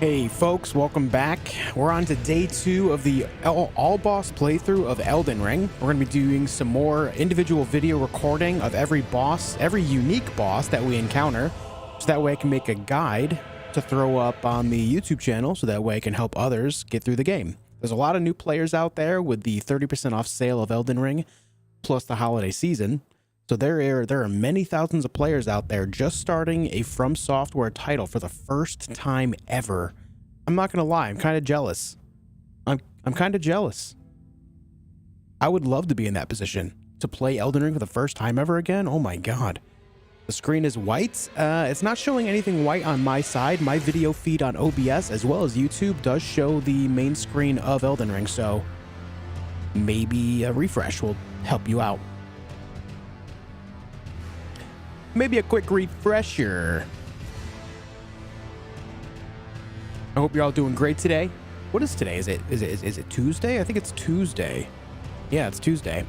Hey folks, welcome back. We're on to day 2 of the all boss playthrough of Elden Ring. We're going to be doing some more individual video recording of every boss, every unique boss that we encounter, so that way I can make a guide to throw up on the YouTube channel, so that way I can help others get through the game. There's a lot of new players out there with the 30% off sale of Elden Ring, plus the holiday season. So there are many thousands of players out there just starting a From Software title for the first time ever. I'm not gonna lie, I'm kind of jealous. I'm kind of jealous. I would love to be in that position, to play Elden Ring for the first time ever again. Oh my god. The screen is white. It's not showing anything white on my side. My video feed on OBS as well as YouTube does show the main screen of Elden Ring, so maybe a refresh will help you out. Maybe a quick refresher. I hope you're all doing great today. What is today? Is it Tuesday? I think it's Tuesday. Yeah, it's Tuesday.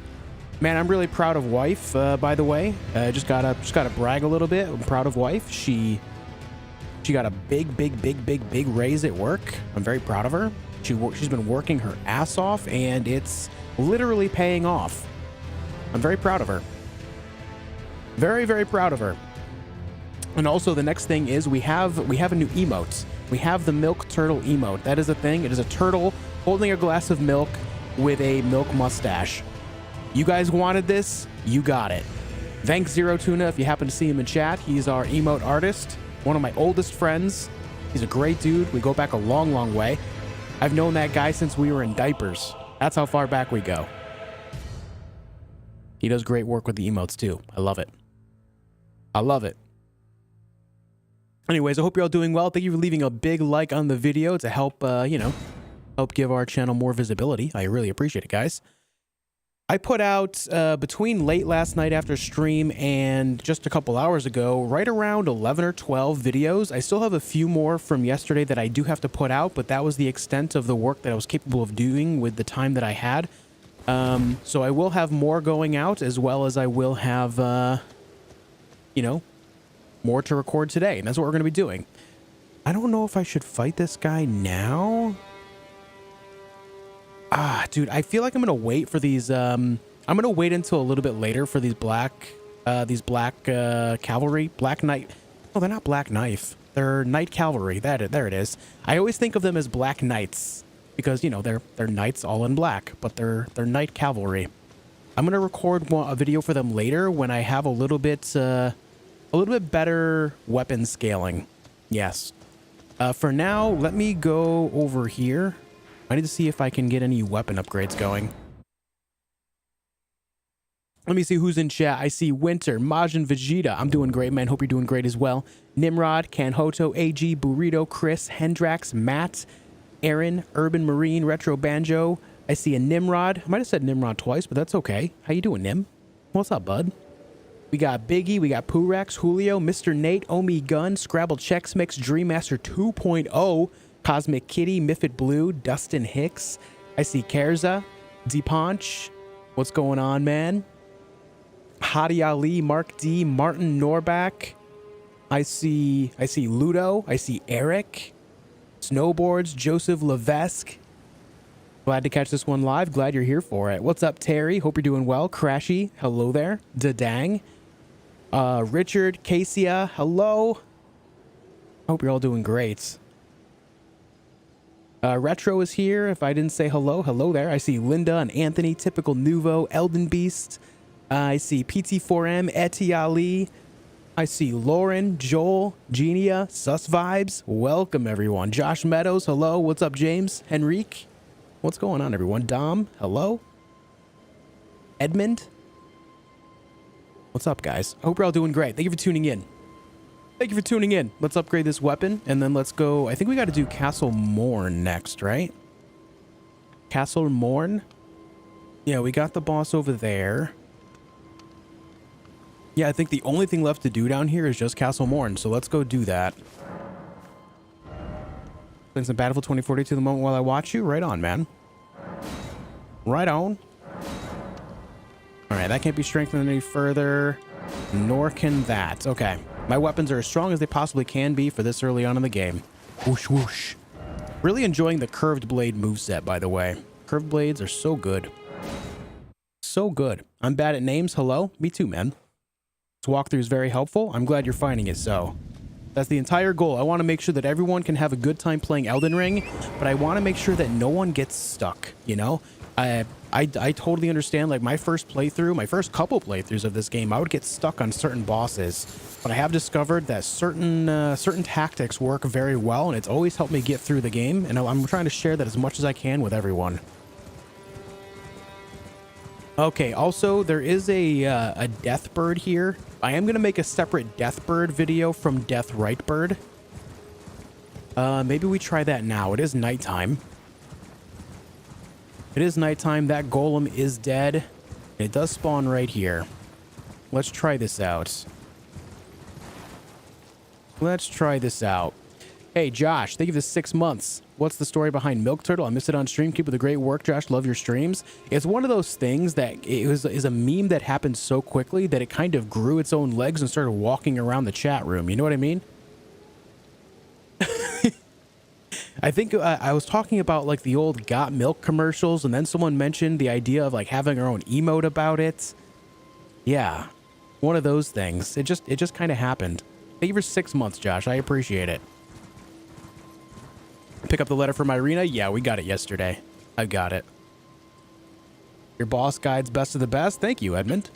Man, I'm really proud of wife, by the way. Just gotta brag a little bit. I'm proud of wife. She got a big raise at work. I'm very proud of her. She's been working her ass off, and it's literally paying off. I'm very proud of her. Very proud of her. And also the next thing is we have a new emote. We have the milk turtle emote. That is a thing. It is a turtle holding a glass of milk with a milk mustache. You guys wanted this, you got it. Thanks Zero Tuna if you happen to see him in chat. He's our emote artist, one of my oldest friends. He's a great dude. We go back a long way. I've known that guy since we were in diapers. That's how far back we go. He does great work with the emotes too. I love it. I love it. Anyways, I hope you're all doing well. Thank you for leaving a big like on the video to help, help give our channel more visibility. I really appreciate it, guys. I put out, between late last night after stream and just a couple hours ago, right around 11 or 12 videos. I still have a few more from yesterday that I do have to put out, but that was the extent of the work that I was capable of doing with the time that I had. So I will have more going out, as well as I will have, more to record today, and that's what we're going to be doing. I don't know if I should fight this guy now. Dude, I feel like I'm going to wait for these, I'm going to wait until a little bit later for these black cavalry, black knight. Oh, they're not black knife. They're knight cavalry. There it is. I always think of them as black knights because, they're knights all in black, but they're knight cavalry. I'm going to record a video for them later when I have a little bit better weapon scaling. Yes. For now, let me go over here. I need to see if I can get any weapon upgrades going. Let me see who's in chat. I see Winter, Majin Vegeta. I'm doing great, man. Hope you're doing great as well. Nimrod, Kanhoto, AG, Burrito, Chris, Hendrax, Matt, Aaron, Urban Marine, Retro Banjo. I see a Nimrod. I might have said Nimrod twice, but that's okay. How you doing, Nim? What's up, bud? We got Biggie, we got Purex, Julio, Mr. Nate, Omi Gun, Scrabble Chex Mix, Dream Master 2.0, Cosmic Kitty, Miffid Blue, Dustin Hicks. I see Kerza, D-Ponch. What's going on, man? Hadi Ali, Mark D, Martin Norback. I see Ludo. I see Eric. Snowboards, Joseph Levesque. Glad to catch this one live. Glad you're here for it. What's up, Terry? Hope you're doing well. Crashy, hello there. Dadang. Richard, Cassia, hello. Hope you're all doing great. Retro is here. If I didn't say hello, hello there. I see Linda and Anthony, Typical Nuvo, Elden Beast. I see PT4M, Eti Ali. I see Lauren, Joel, Genia, Sus Vibes. Welcome, everyone. Josh Meadows, hello. What's up, James? Henrique. What's going on, everyone? Dom, hello. Edmund. What's up, guys? I hope you're all doing great. Thank you for tuning in. Thank you for tuning in. Let's upgrade this weapon, and then let's go. I think we got to do Castle Morn next, right? Castle Morn? Yeah, we got the boss over there. Yeah, I think the only thing left to do down here is just Castle Morn, so let's go do that. Playing some Battlefield 2042 the moment while I watch you? Right on, man. Right on. Alright, that can't be strengthened any further, nor can that. Okay. My weapons are as strong as they possibly can be for this early on in the game. Whoosh, whoosh. Really enjoying the curved blade moveset, by the way. Curved blades are so good. So good. I'm bad at names. Hello? Me too, man. This walkthrough is very helpful. I'm glad you're finding it so. That's the entire goal. I want to make sure that everyone can have a good time playing Elden Ring, but I want to make sure that no one gets stuck, you know? I totally understand, like, my first playthrough, my first couple playthroughs of this game, I would get stuck on certain bosses, but I have discovered that certain tactics work very well, and it's always helped me get through the game, and I'm trying to share that as much as I can with everyone. Okay, also, there is a death bird here. I am going to make a separate death bird video from death right bird. Maybe we try that now. It is nighttime. It is nighttime. That golem is dead. It does spawn right here. Let's try this out. Let's try this out. Hey, Josh, thank you for the 6 months. What's the story behind Milk Turtle? I missed it on stream. Keep up the great work, Josh. Love your streams. It's one of those things that is a meme that happened so quickly that it kind of grew its own legs and started walking around the chat room. You know what I mean? I think I was talking about like the old Got Milk commercials, and then someone mentioned the idea of like having our own emote about it. Yeah, one of those things. It just kind of happened. Thank you for 6 months, Josh. I appreciate it. Pick up the letter from Irina. Yeah, we got it yesterday. I've got it. Your boss guide's best of the best. Thank you, Edmund.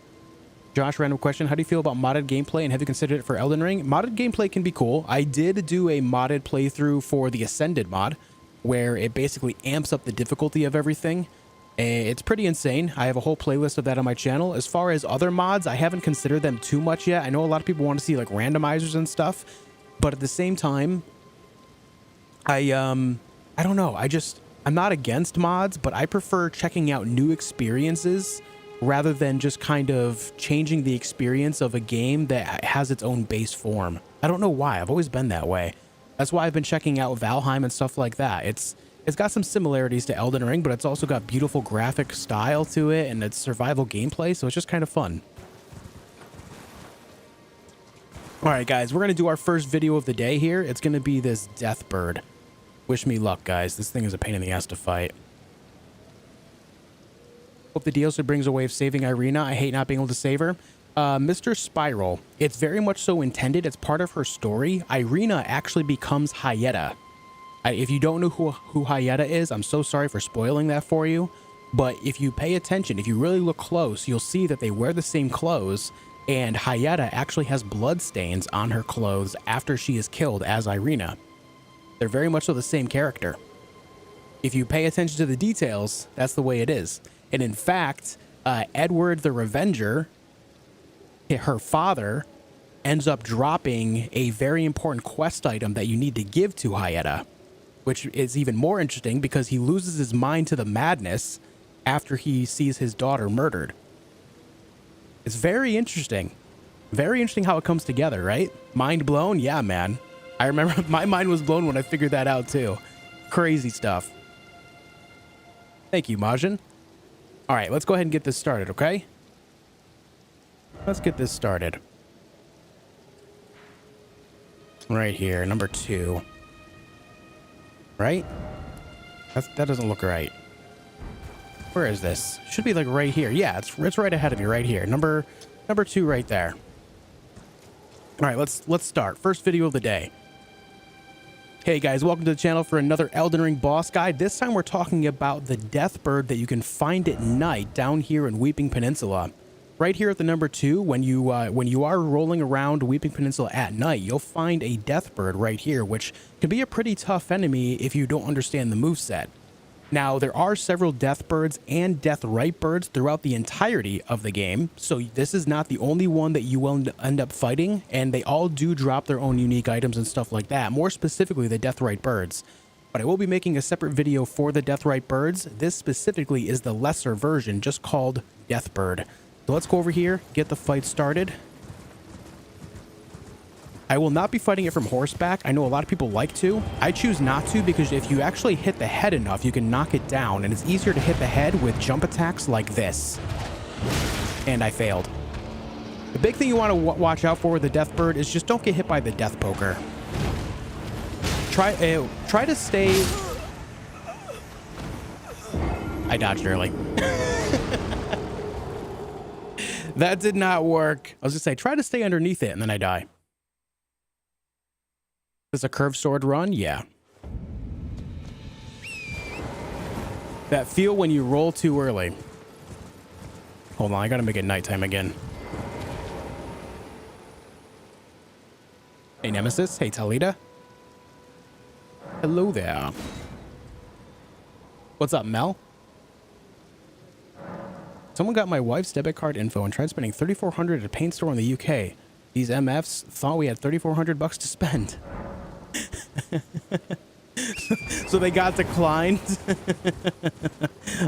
Josh, random question. How do you feel about modded gameplay, and have you considered it for Elden Ring? Modded gameplay can be cool. I did do a modded playthrough for the Ascended mod, where it basically amps up the difficulty of everything. It's pretty insane. I have a whole playlist of that on my channel. As far as other mods, I haven't considered them too much yet. I know a lot of people want to see like randomizers and stuff, but at the same time, I don't know. I'm not against mods, but I prefer checking out new experiences rather than just kind of changing the experience of a game that has its own base form. I don't know why. I've always been that way. That's why I've been checking out Valheim and stuff like that. It's got some similarities to Elden Ring, but it's also got beautiful graphic style to it, and it's survival gameplay, so it's just kind of fun. All right, guys, we're going to do our first video of the day here. It's going to be this death bird. Wish me luck, guys. This thing is a pain in the ass to fight. Hope the DLC brings a way of saving Irina. I hate not being able to save her. Mr. Spiral. It's very much so intended. It's part of her story. Irina actually becomes Hyetta. If you don't know who Hyetta is, I'm so sorry for spoiling that for you. But if you pay attention, if you really look close, you'll see that they wear the same clothes. And Hyetta actually has blood stains on her clothes after she is killed as Irina. They're very much so the same character. If you pay attention to the details, that's the way it is. And in fact, Edward the Revenger, her father, ends up dropping a very important quest item that you need to give to Hyetta, which is even more interesting because he loses his mind to the madness after he sees his daughter murdered. It's very interesting. Very interesting how it comes together, right? Mind blown? Yeah, man. I remember my mind was blown when I figured that out too. Crazy stuff. Thank you, Majin. All right, let's go ahead and get this started, okay? Let's get this started. Right here, number 2. Right? That doesn't look right. Where is this? Should be like right here. Yeah, it's right ahead of you right here. Number 2 right there. All right, let's start. First video of the day. Hey guys, welcome to the channel for another Elden Ring boss guide. This time we're talking about the death bird that you can find at night down here in Weeping Peninsula. Right here at the number 2, when you are rolling around Weeping Peninsula at night, you'll find a death bird right here, which can be a pretty tough enemy if you don't understand the moveset. Now, there are several death birds and death right birds throughout the entirety of the game, so this is not the only one that you will end up fighting, and they all do drop their own unique items and stuff like that, more specifically the death right birds. But I will be making a separate video for the death right birds. This specifically is the lesser version, just called Death Bird. So let's go over here, get the fight started. I will not be fighting it from horseback. I know a lot of people like to. I choose not to because if you actually hit the head enough, you can knock it down, and it's easier to hit the head with jump attacks like this. And I failed. The big thing you want to watch out for with the death bird is just don't get hit by the death poker. Try to stay I dodged early. That did not work. I was gonna say, try to stay underneath it, and then I die. Does a curved sword run? Yeah. That feel when you roll too early. Hold on, I gotta make it nighttime again. Hey, Nemesis. Hey, Talita. Hello there. What's up, Mel? Someone got my wife's debit card info and tried spending $3,400 at a paint store in the UK. These MFs thought we had $3,400 to spend. So they got declined.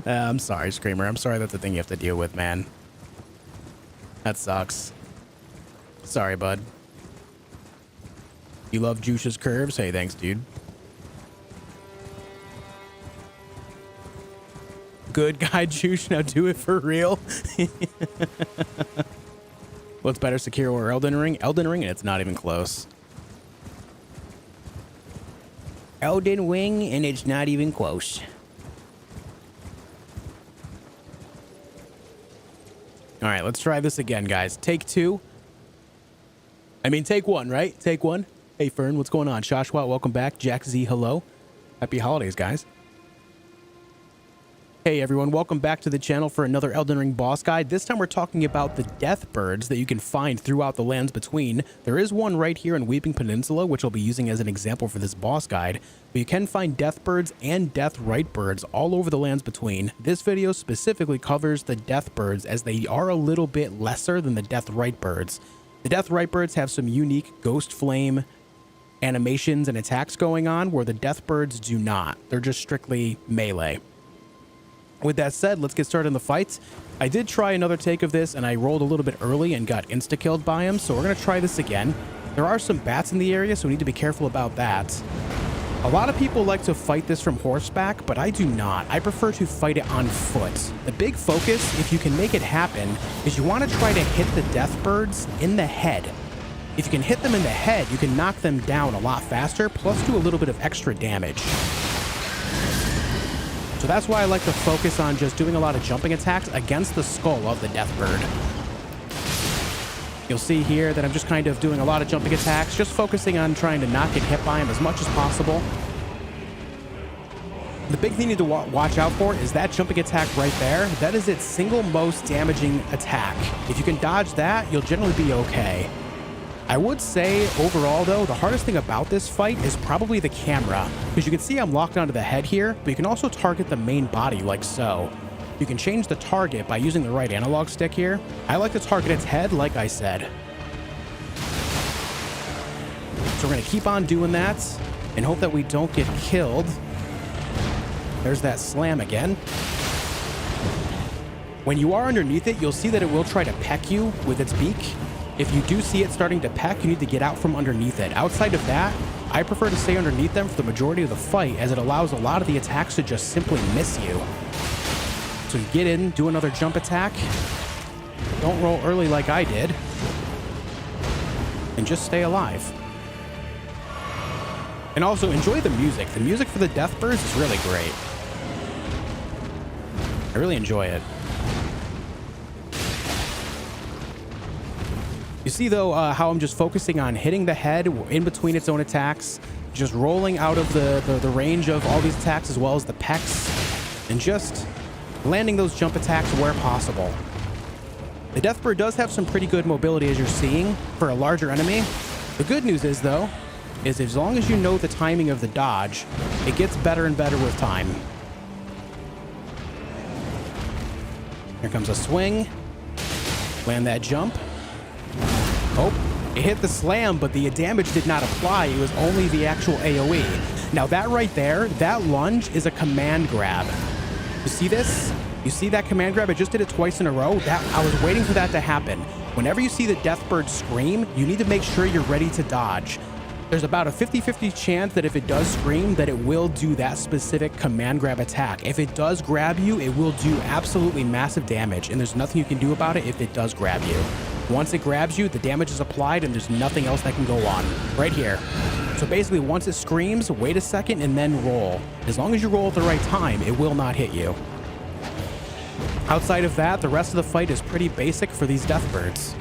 I'm sorry, Screamer. I'm sorry that's the thing you have to deal with, man. That sucks. Sorry, bud. You love Juice's curves? Hey, thanks, dude. Good guy, Juice. Now do it for real. What's better, Sekiro or Elden Ring? Elden Ring, and it's not even close. Elden Ring, and it's not even close. All right, let's try this again, guys. Take two. I mean, take one, right? Take one. Hey, Fern, what's going on? Shoshwa, welcome back. Jack Z, hello. Happy holidays, guys. Hey, everyone. Welcome back to the channel for another Elden Ring boss guide. This time we're talking about the death birds that you can find throughout the lands between. There is one right here in Weeping Peninsula, which I'll be using as an example for this boss guide. But you can find death birds and death right birds all over the lands between. This video specifically covers the death birds as they are a little bit lesser than the death right birds. The death right birds have some unique ghost flame animations and attacks going on, where the death birds do not. They're just strictly melee. With that said, let's get started in the fights. I did try another take of this, and I rolled a little bit early and got insta-killed by him, so we're going to try this again. There are some bats in the area, so we need to be careful about that. A lot of people like to fight this from horseback, but I do not. I prefer to fight it on foot. The big focus, if you can make it happen, is you want to try to hit the death birds in the head. If you can hit them in the head, you can knock them down a lot faster, plus do a little bit of extra damage. So that's why I like to focus on just doing a lot of jumping attacks against the skull of the death bird. You'll see here that I'm just kind of doing a lot of jumping attacks, just focusing on trying to not get hit by him as much as possible. The big thing you need to watch out for is that jumping attack right there. That is its single most damaging attack. If you can dodge that, you'll generally be okay. I would say overall though, the hardest thing about this fight is probably the camera, because you can see I'm locked onto the head here, but you can also target the main body like so. You can change the target by using the right analog stick here. I like to target its head like I said. So we're going to keep on doing that and hope that we don't get killed. There's that slam again. When you are underneath it, you'll see that it will try to peck you with its beak. If you do see it starting to peck, you need to get out from underneath it. Outside of that, I prefer to stay underneath them for the majority of the fight, as it allows a lot of the attacks to just simply miss you. So you get in, do another jump attack. Don't roll early like I did. And just stay alive. And also enjoy the music. The music for the death birds is really great. I really enjoy it. You see, though, how I'm just focusing on hitting the head in between its own attacks, just rolling out of the range of all these attacks as well as the pecs, and just landing those jump attacks where possible. The Deathbird does have some pretty good mobility, as you're seeing, for a larger enemy. The good news is, though, is as long as you know the timing of the dodge, it gets better and better with time. Here comes a swing. Land that jump. Oh, it hit the slam, but the damage did not apply. It was only the actual AoE. Now that right there, that lunge is a command grab. You see this? You see that command grab? I just did it twice in a row. I was waiting for that to happen. Whenever you see the Deathbird scream, you need to make sure you're ready to dodge. There's about a 50-50 chance that if it does scream, that it will do that specific command grab attack. If it does grab you, it will do absolutely massive damage, and there's nothing you can do about it if it does grab you. Once it grabs you, the damage is applied, and there's nothing else that can go on. Right here. So basically, once it screams, wait a second, and then roll. As long as you roll at the right time, it will not hit you. Outside of that, the rest of the fight is pretty basic for these death birds.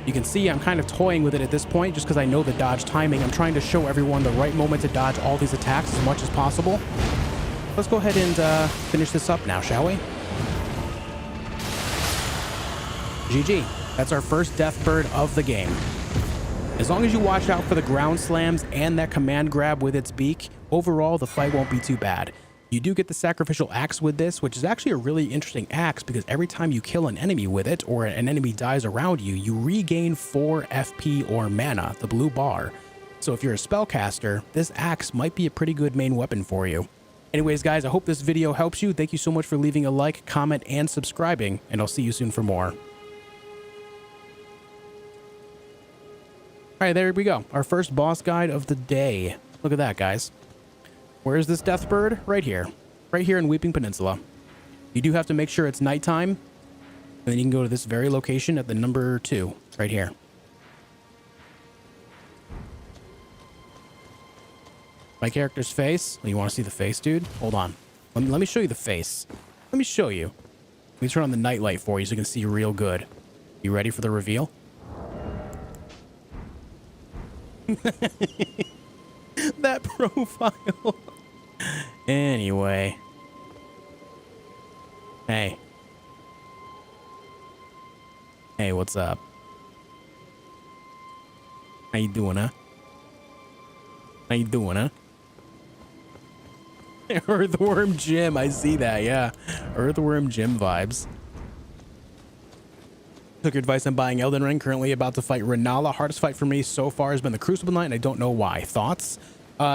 You can see I'm kind of toying with it at this point just because I know the dodge timing. I'm trying to show everyone the right moment to dodge all these attacks as much as possible. Let's go ahead and finish this up now, shall we? GG. That's our first death bird of the game. As long as you watch out for the ground slams and that command grab with its beak, overall the fight won't be too bad. You do get the sacrificial axe with this, which is actually a really interesting axe because every time you kill an enemy with it or an enemy dies around you, you regain 4 FP or mana, the blue bar. So if you're a spellcaster, this axe might be a pretty good main weapon for you. Anyways, guys, I hope this video helps you. Thank you so much for leaving a like, comment, and subscribing, and I'll see you soon for more. All right, there we go. Our first boss guide of the day. Look at that, guys. Where is this death bird? Right here. Right here in Weeping Peninsula. You do have to make sure it's nighttime. And then you can go to this very location at the number 2. Right here. My character's face. You want to see the face, dude? Hold on. Let me show you the face. Let me show you. Let me turn on the nightlight for you so you can see real good. You ready for the reveal? That profile. Anyway. Hey. Hey, what's up? How you doing, huh? How you doing, huh? Earthworm Jim, I see that, yeah. Earthworm Jim vibes. Took your advice on buying Elden Ring. Currently about to fight Renala. Hardest fight for me so far has been the Crucible Knight, and I don't know why. Thoughts?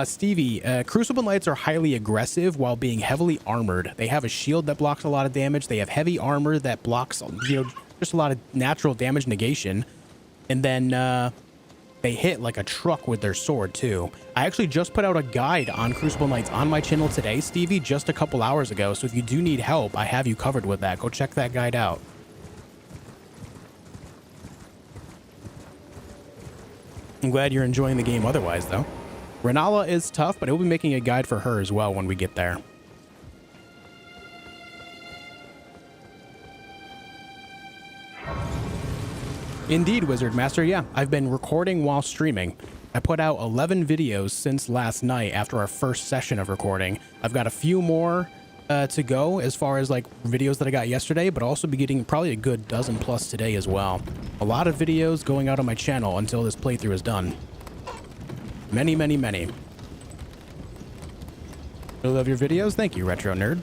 Stevie, Crucible Knights are highly aggressive while being heavily armored. They have a shield that blocks a lot of damage. They have heavy armor that blocks, just a lot of natural damage negation. And then they hit like a truck with their sword too. I actually just put out a guide on Crucible Knights on my channel today, Stevie, just a couple hours ago. So if you do need help, I have you covered with that. Go check that guide out. I'm glad you're enjoying the game otherwise, though. Renala is tough, but I will be making a guide for her as well when we get there. Indeed, Wizard Master. Yeah, I've been recording while streaming. I put out 11 videos since last night after our first session of recording. I've got a few more to go as far as like videos that I got yesterday, but also be getting probably a good dozen plus today as well. A lot of videos going out on my channel until this playthrough is done. Many, many, many. I love your videos. Thank you, Retro Nerd.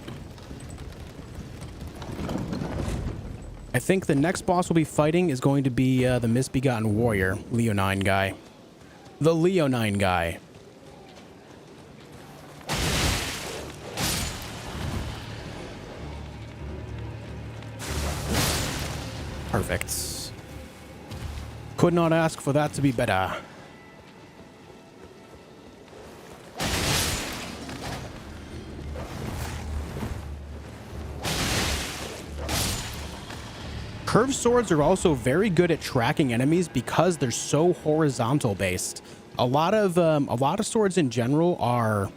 I think the next boss we'll be fighting is going to be the Misbegotten Warrior, Leonine guy. The Leonine guy. Perfect. Could not ask for that to be better. Curved swords are also very good at tracking enemies because they're so horizontal based. A lot of swords in general are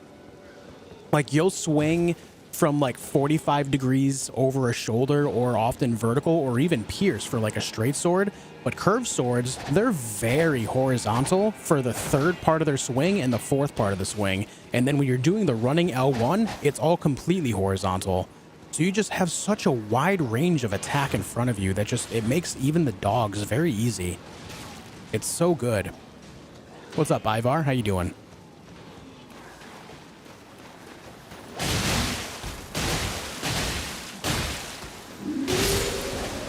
like you'll swing from like 45 degrees over a shoulder or often vertical or even pierce for like a straight sword. But curved swords, they're very horizontal for the third part of their swing and the fourth part of the swing. And then when you're doing the running L1, it's all completely horizontal. So you just have such a wide range of attack in front of you that it makes even the dogs very easy. It's so good. What's up, Ivar? How you doing?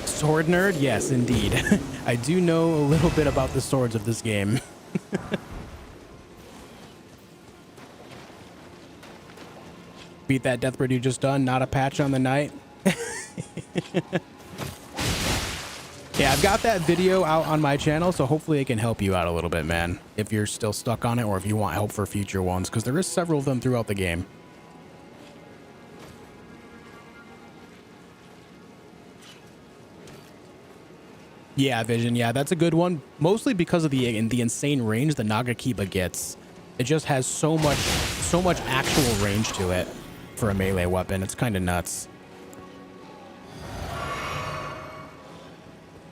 Sword nerd? Yes, indeed. I do know a little bit about the swords of this game. Beat that deathbird you just done, not a patch on the night. Yeah, I've got that video out on my channel, so hopefully it can help you out a little bit, man. If you're still stuck on it or if you want help for future ones, because there is several of them throughout the game. Yeah, Vision. Yeah, that's a good one. Mostly because of the insane range the Nagakiba gets. It just has so much actual range to it for a melee weapon. It's kind of nuts.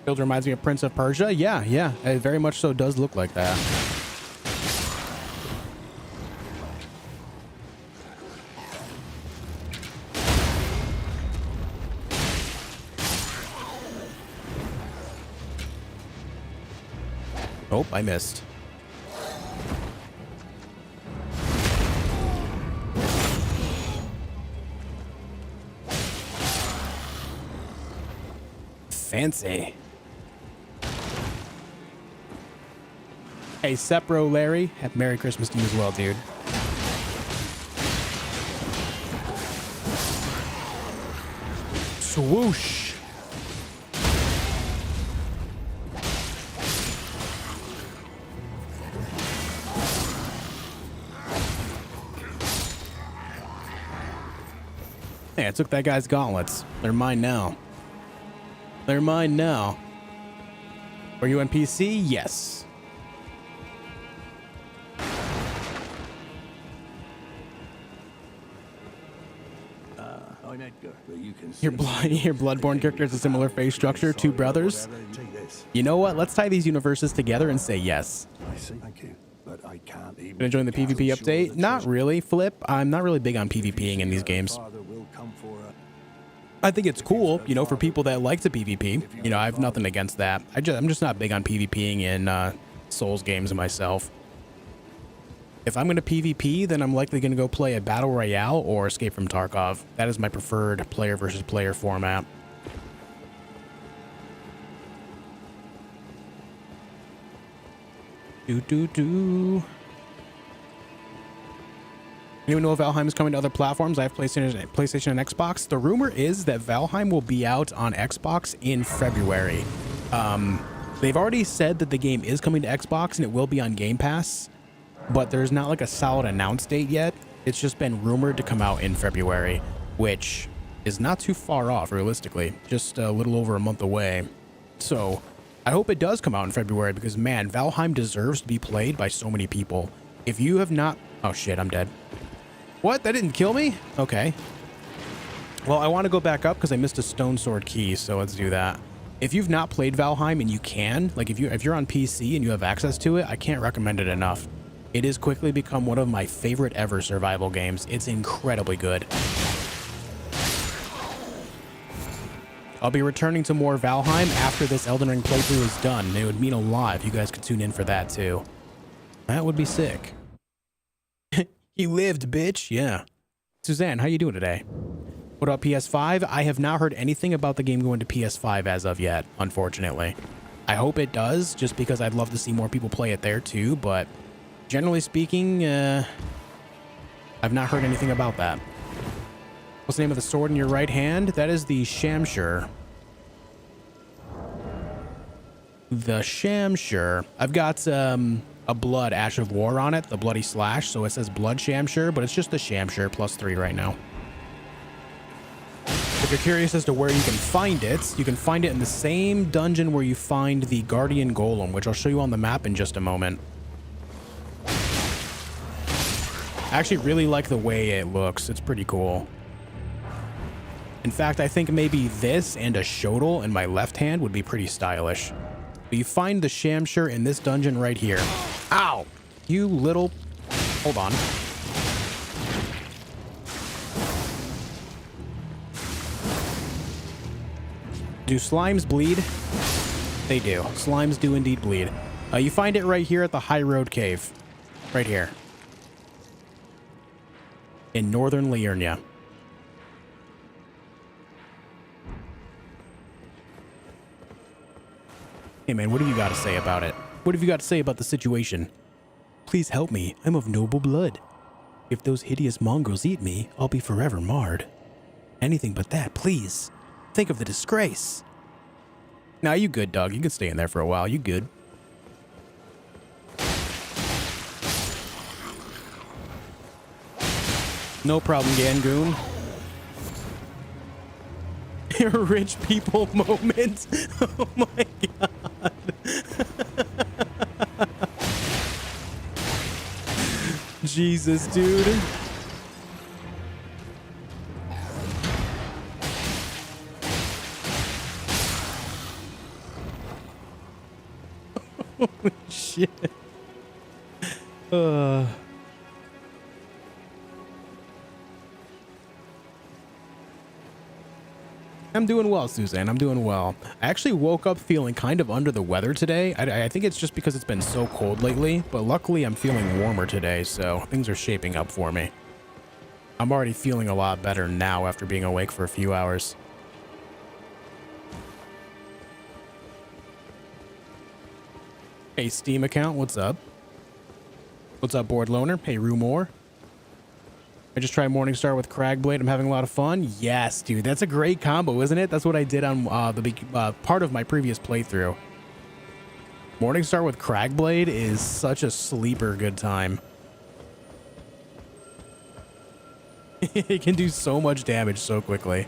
Build reminds me of Prince of Persia. Yeah, yeah, it very much so does look like that. Oh, I missed. Fancy. Hey, Sepro Larry, have Merry Christmas to you as well, dude. Swoosh. Hey, I took that guy's gauntlets. They're mine now. They're mine now. Are you on PC? Yes. I'm Edgar, but you can Your Bloodborne character has a similar face structure. Two brothers. You know what? Let's tie these universes together and say yes. I see. Thank you. But I can't even. Gonna join the PvP update? Not really, Flip. I'm not really big on PvPing in these games. I think it's cool, you know, for people that like to PvP. You know, I have nothing against that. I'm just not big on PvPing in Souls games myself. If I'm going to PvP, then I'm likely going to go play a Battle Royale or Escape from Tarkov. That is my preferred player versus player format. Anyone know if Valheim is coming to other platforms? I have PlayStation and Xbox. The rumor is that Valheim will be out on Xbox in February. They've already said that the game is coming to Xbox and it will be on Game Pass, but there's not like a solid announce date yet. It's just been rumored to come out in February, which is not too far off realistically, just a little over a month away. So I hope it does come out in February because, man, Valheim deserves to be played by so many people. If you have not... Oh, shit, I'm dead. What? That didn't kill me? Okay. Well, I want to go back up because I missed a stone sword key, so let's do that. If you've not played Valheim and you can, like if you're on PC and you have access to it, I can't recommend it enough. It has quickly become one of my favorite ever survival games. It's incredibly good. I'll be returning to more Valheim after this Elden Ring playthrough is done. And it would mean a lot if you guys could tune in for that too. That would be sick. He lived, bitch. Yeah. Suzanne, how you doing today? What about PS5? I have not heard anything about the game going to PS5 as of yet, unfortunately. I hope it does, just because I'd love to see more people play it there too, but generally speaking, I've not heard anything about that. What's the name of the sword in your right hand? That is the Shamshur. The Shamshur. I've got a blood Ash of War on it, the bloody slash, so it says blood Shamshur, but it's just the Shamshur +3 right now. If you're curious as to where you can find it, you can find it in the same dungeon where you find the Guardian Golem, which I'll show you on the map in just a moment. I actually really like the way it looks. It's pretty cool. In fact, I think maybe this and a Shodel in my left hand would be pretty stylish. But you find the Shamshur in this dungeon right here. Ow! You little... Hold on. Do slimes bleed? They do. Slimes do indeed bleed. You find it right here at the High Road Cave. Right here. In northern Liurnia. Hey man, what have you got to say about it? What have you got to say about the situation? Please help me. I'm of noble blood. If those hideous mongrels eat me, I'll be forever marred. Anything but that, please. Think of the disgrace. Nah, you good, dog. You can stay in there for a while. You good. No problem, Gangoon. Rich people moment. Oh my god. Jesus, dude. Shit. Uh. I'm doing well, Suzanne. I'm doing well. I actually woke up feeling kind of under the weather today. I think it's just because it's been so cold lately, but luckily I'm feeling warmer today, so things are shaping up for me. I'm already feeling a lot better now after being awake for a few hours. Hey, Steam account, what's up? What's up, Board Loner? Hey, Rumor. I just tried Morningstar with Cragblade. I'm having a lot of fun. Yes, dude, that's a great combo, isn't it? That's what I did on the part of my previous playthrough. Morningstar with Cragblade is such a sleeper good time. It can do so much damage so quickly.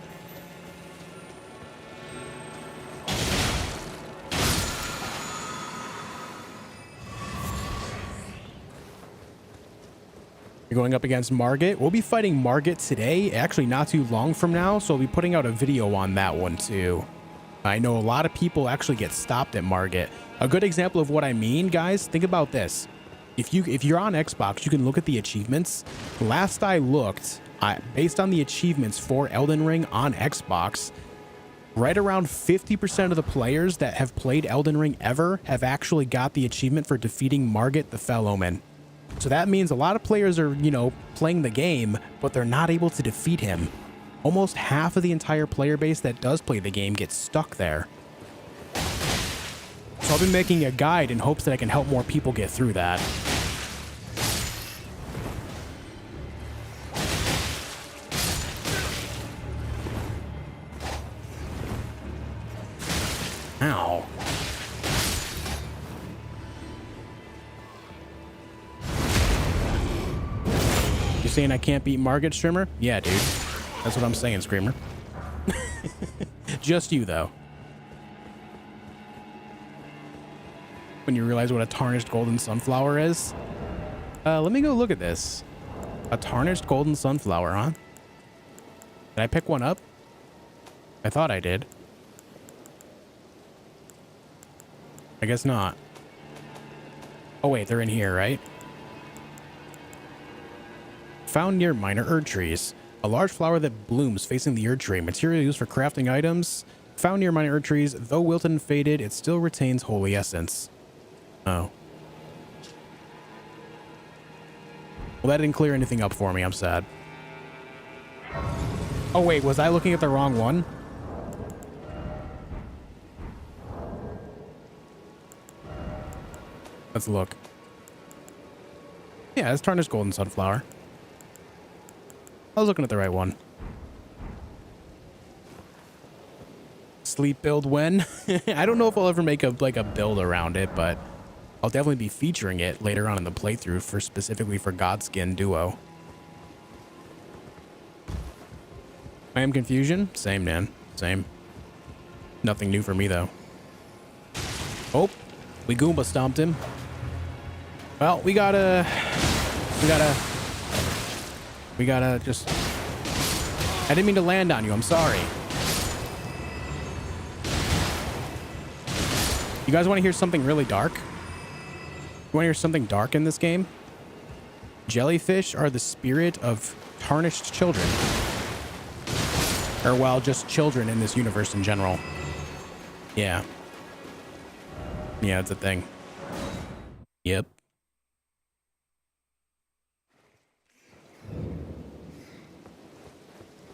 You're going up against Margit. We'll be fighting Margit today, actually not too long from now, so I'll be putting out a video on that one too. I know a lot of people actually get stopped at Margit. A good example of what I mean, guys, think about this. If you're on Xbox, you can look at the achievements. Last I looked, based on the achievements for Elden Ring on Xbox, right around 50% of the players that have played Elden Ring ever have actually got the achievement for defeating Margit the Fell Omen. So that means a lot of players are, you know, playing the game, but they're not able to defeat him. Almost half of the entire player base that does play the game gets stuck there. So I'll be making a guide in hopes that I can help more people get through that. Ow. You saying I can't beat Margit, Streamer? Yeah, dude. That's what I'm saying, Screamer. Just you, though. When you realize what a tarnished golden sunflower is. Let me go look at this. A tarnished golden sunflower, huh? Did I pick one up? I thought I did. I guess not. Oh, wait, they're in here, right? Found near minor Erdtrees. A large flower that blooms facing the Erdtree. Material used for crafting items. Found near minor Erdtrees. Though wilted and faded, it still retains holy essence. Oh. Well, that didn't clear anything up for me. I'm sad. Oh, wait. Was I looking at the wrong one? Let's look. Yeah, it's Tarnished Golden Sunflower. I was looking at the right one. Sleep build when? I don't know if I'll ever make a build around it, but I'll definitely be featuring it later on in the playthrough specifically for Godskin Duo. I am confusion? Same, man. Same. Nothing new for me, though. Oh, we Goomba stomped him. Well, we gotta just... I didn't mean to land on you. I'm sorry. You guys want to hear something really dark? You want to hear something dark in this game? Jellyfish are the spirit of tarnished children. Or, well, just children in this universe in general. Yeah. Yeah, it's a thing. Yep.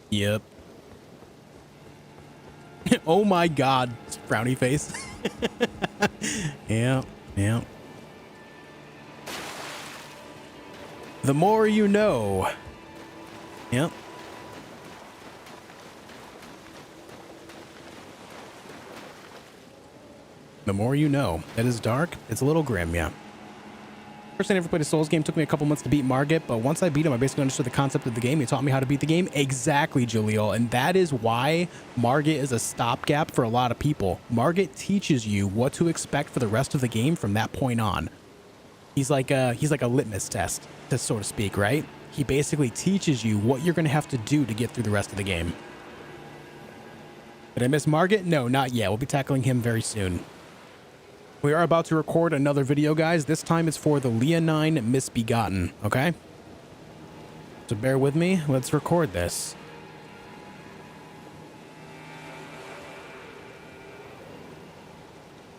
Yep. Oh my god, frowny face. Yeah, yeah. The more you know. Yep. The more you know. That is dark. It's a little grim, yeah. First time I ever played a Souls game, took me a couple months to beat Margit, but once I beat him, I basically understood the concept of the game. He taught me how to beat the game. Exactly, Jaleel. And that is why Margit is a stopgap for a lot of people. Margit teaches you what to expect for the rest of the game from that point on. He's like a litmus test, so to speak, right? He basically teaches you what you're going to have to do to get through the rest of the game. Did I miss Margit? No, not yet. We'll be tackling him very soon. We are about to record another video, guys. This time it's for the Leonine Misbegotten, okay? So bear with me. Let's record this.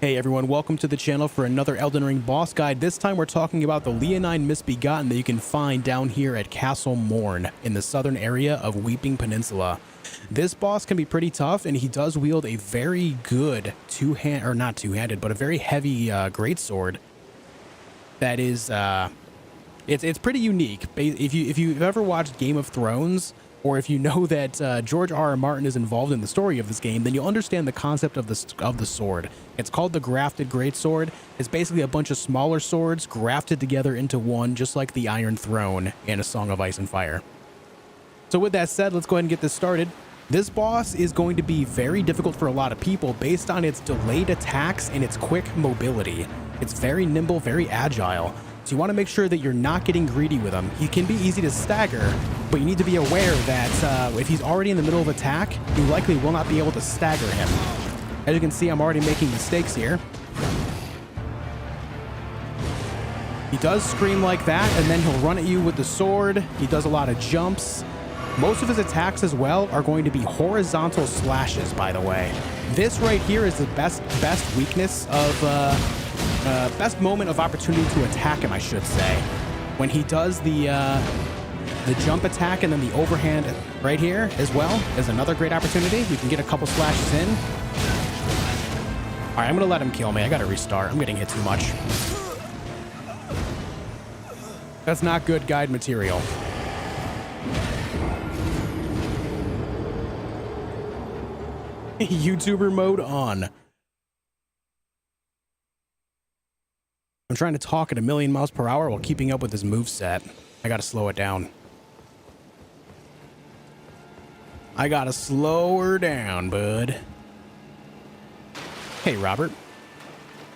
Hey everyone, welcome to the channel for another Elden Ring boss guide. This time we're talking about the Leonine Misbegotten that you can find down here at Castle Morn in the southern area of Weeping Peninsula. This boss can be pretty tough, and he does wield a very good not two-handed, but a very heavy greatsword. That is, it's pretty unique. If you've ever watched Game of Thrones, or if you know that George R.R. Martin is involved in the story of this game, then you'll understand the concept of the sword. It's called the Grafted Greatsword. It's basically a bunch of smaller swords grafted together into one, just like the Iron Throne in A Song of Ice and Fire. So with that said, let's go ahead and get this started. This boss is going to be very difficult for a lot of people based on its delayed attacks and its quick mobility. It's very nimble, very agile. So you want to make sure that you're not getting greedy with him. He can be easy to stagger, but you need to be aware that if he's already in the middle of attack, you likely will not be able to stagger him. As you can see, I'm already making mistakes here. He does scream like that, and then he'll run at you with the sword. He does a lot of jumps. Most of his attacks as well are going to be horizontal slashes, by the way. This right here is the best weakness of, best moment of opportunity to attack him, I should say. When he does the jump attack and then the overhand right here as well is another great opportunity. You can get a couple slashes in. All right, I'm gonna let him kill me. I gotta restart. I'm getting hit too much. That's not good guide material. YouTuber mode on. I'm trying to talk at 1,000,000 miles per hour while keeping up with his moveset. I gotta slow it down. I gotta slow her down, bud. Hey, Robert.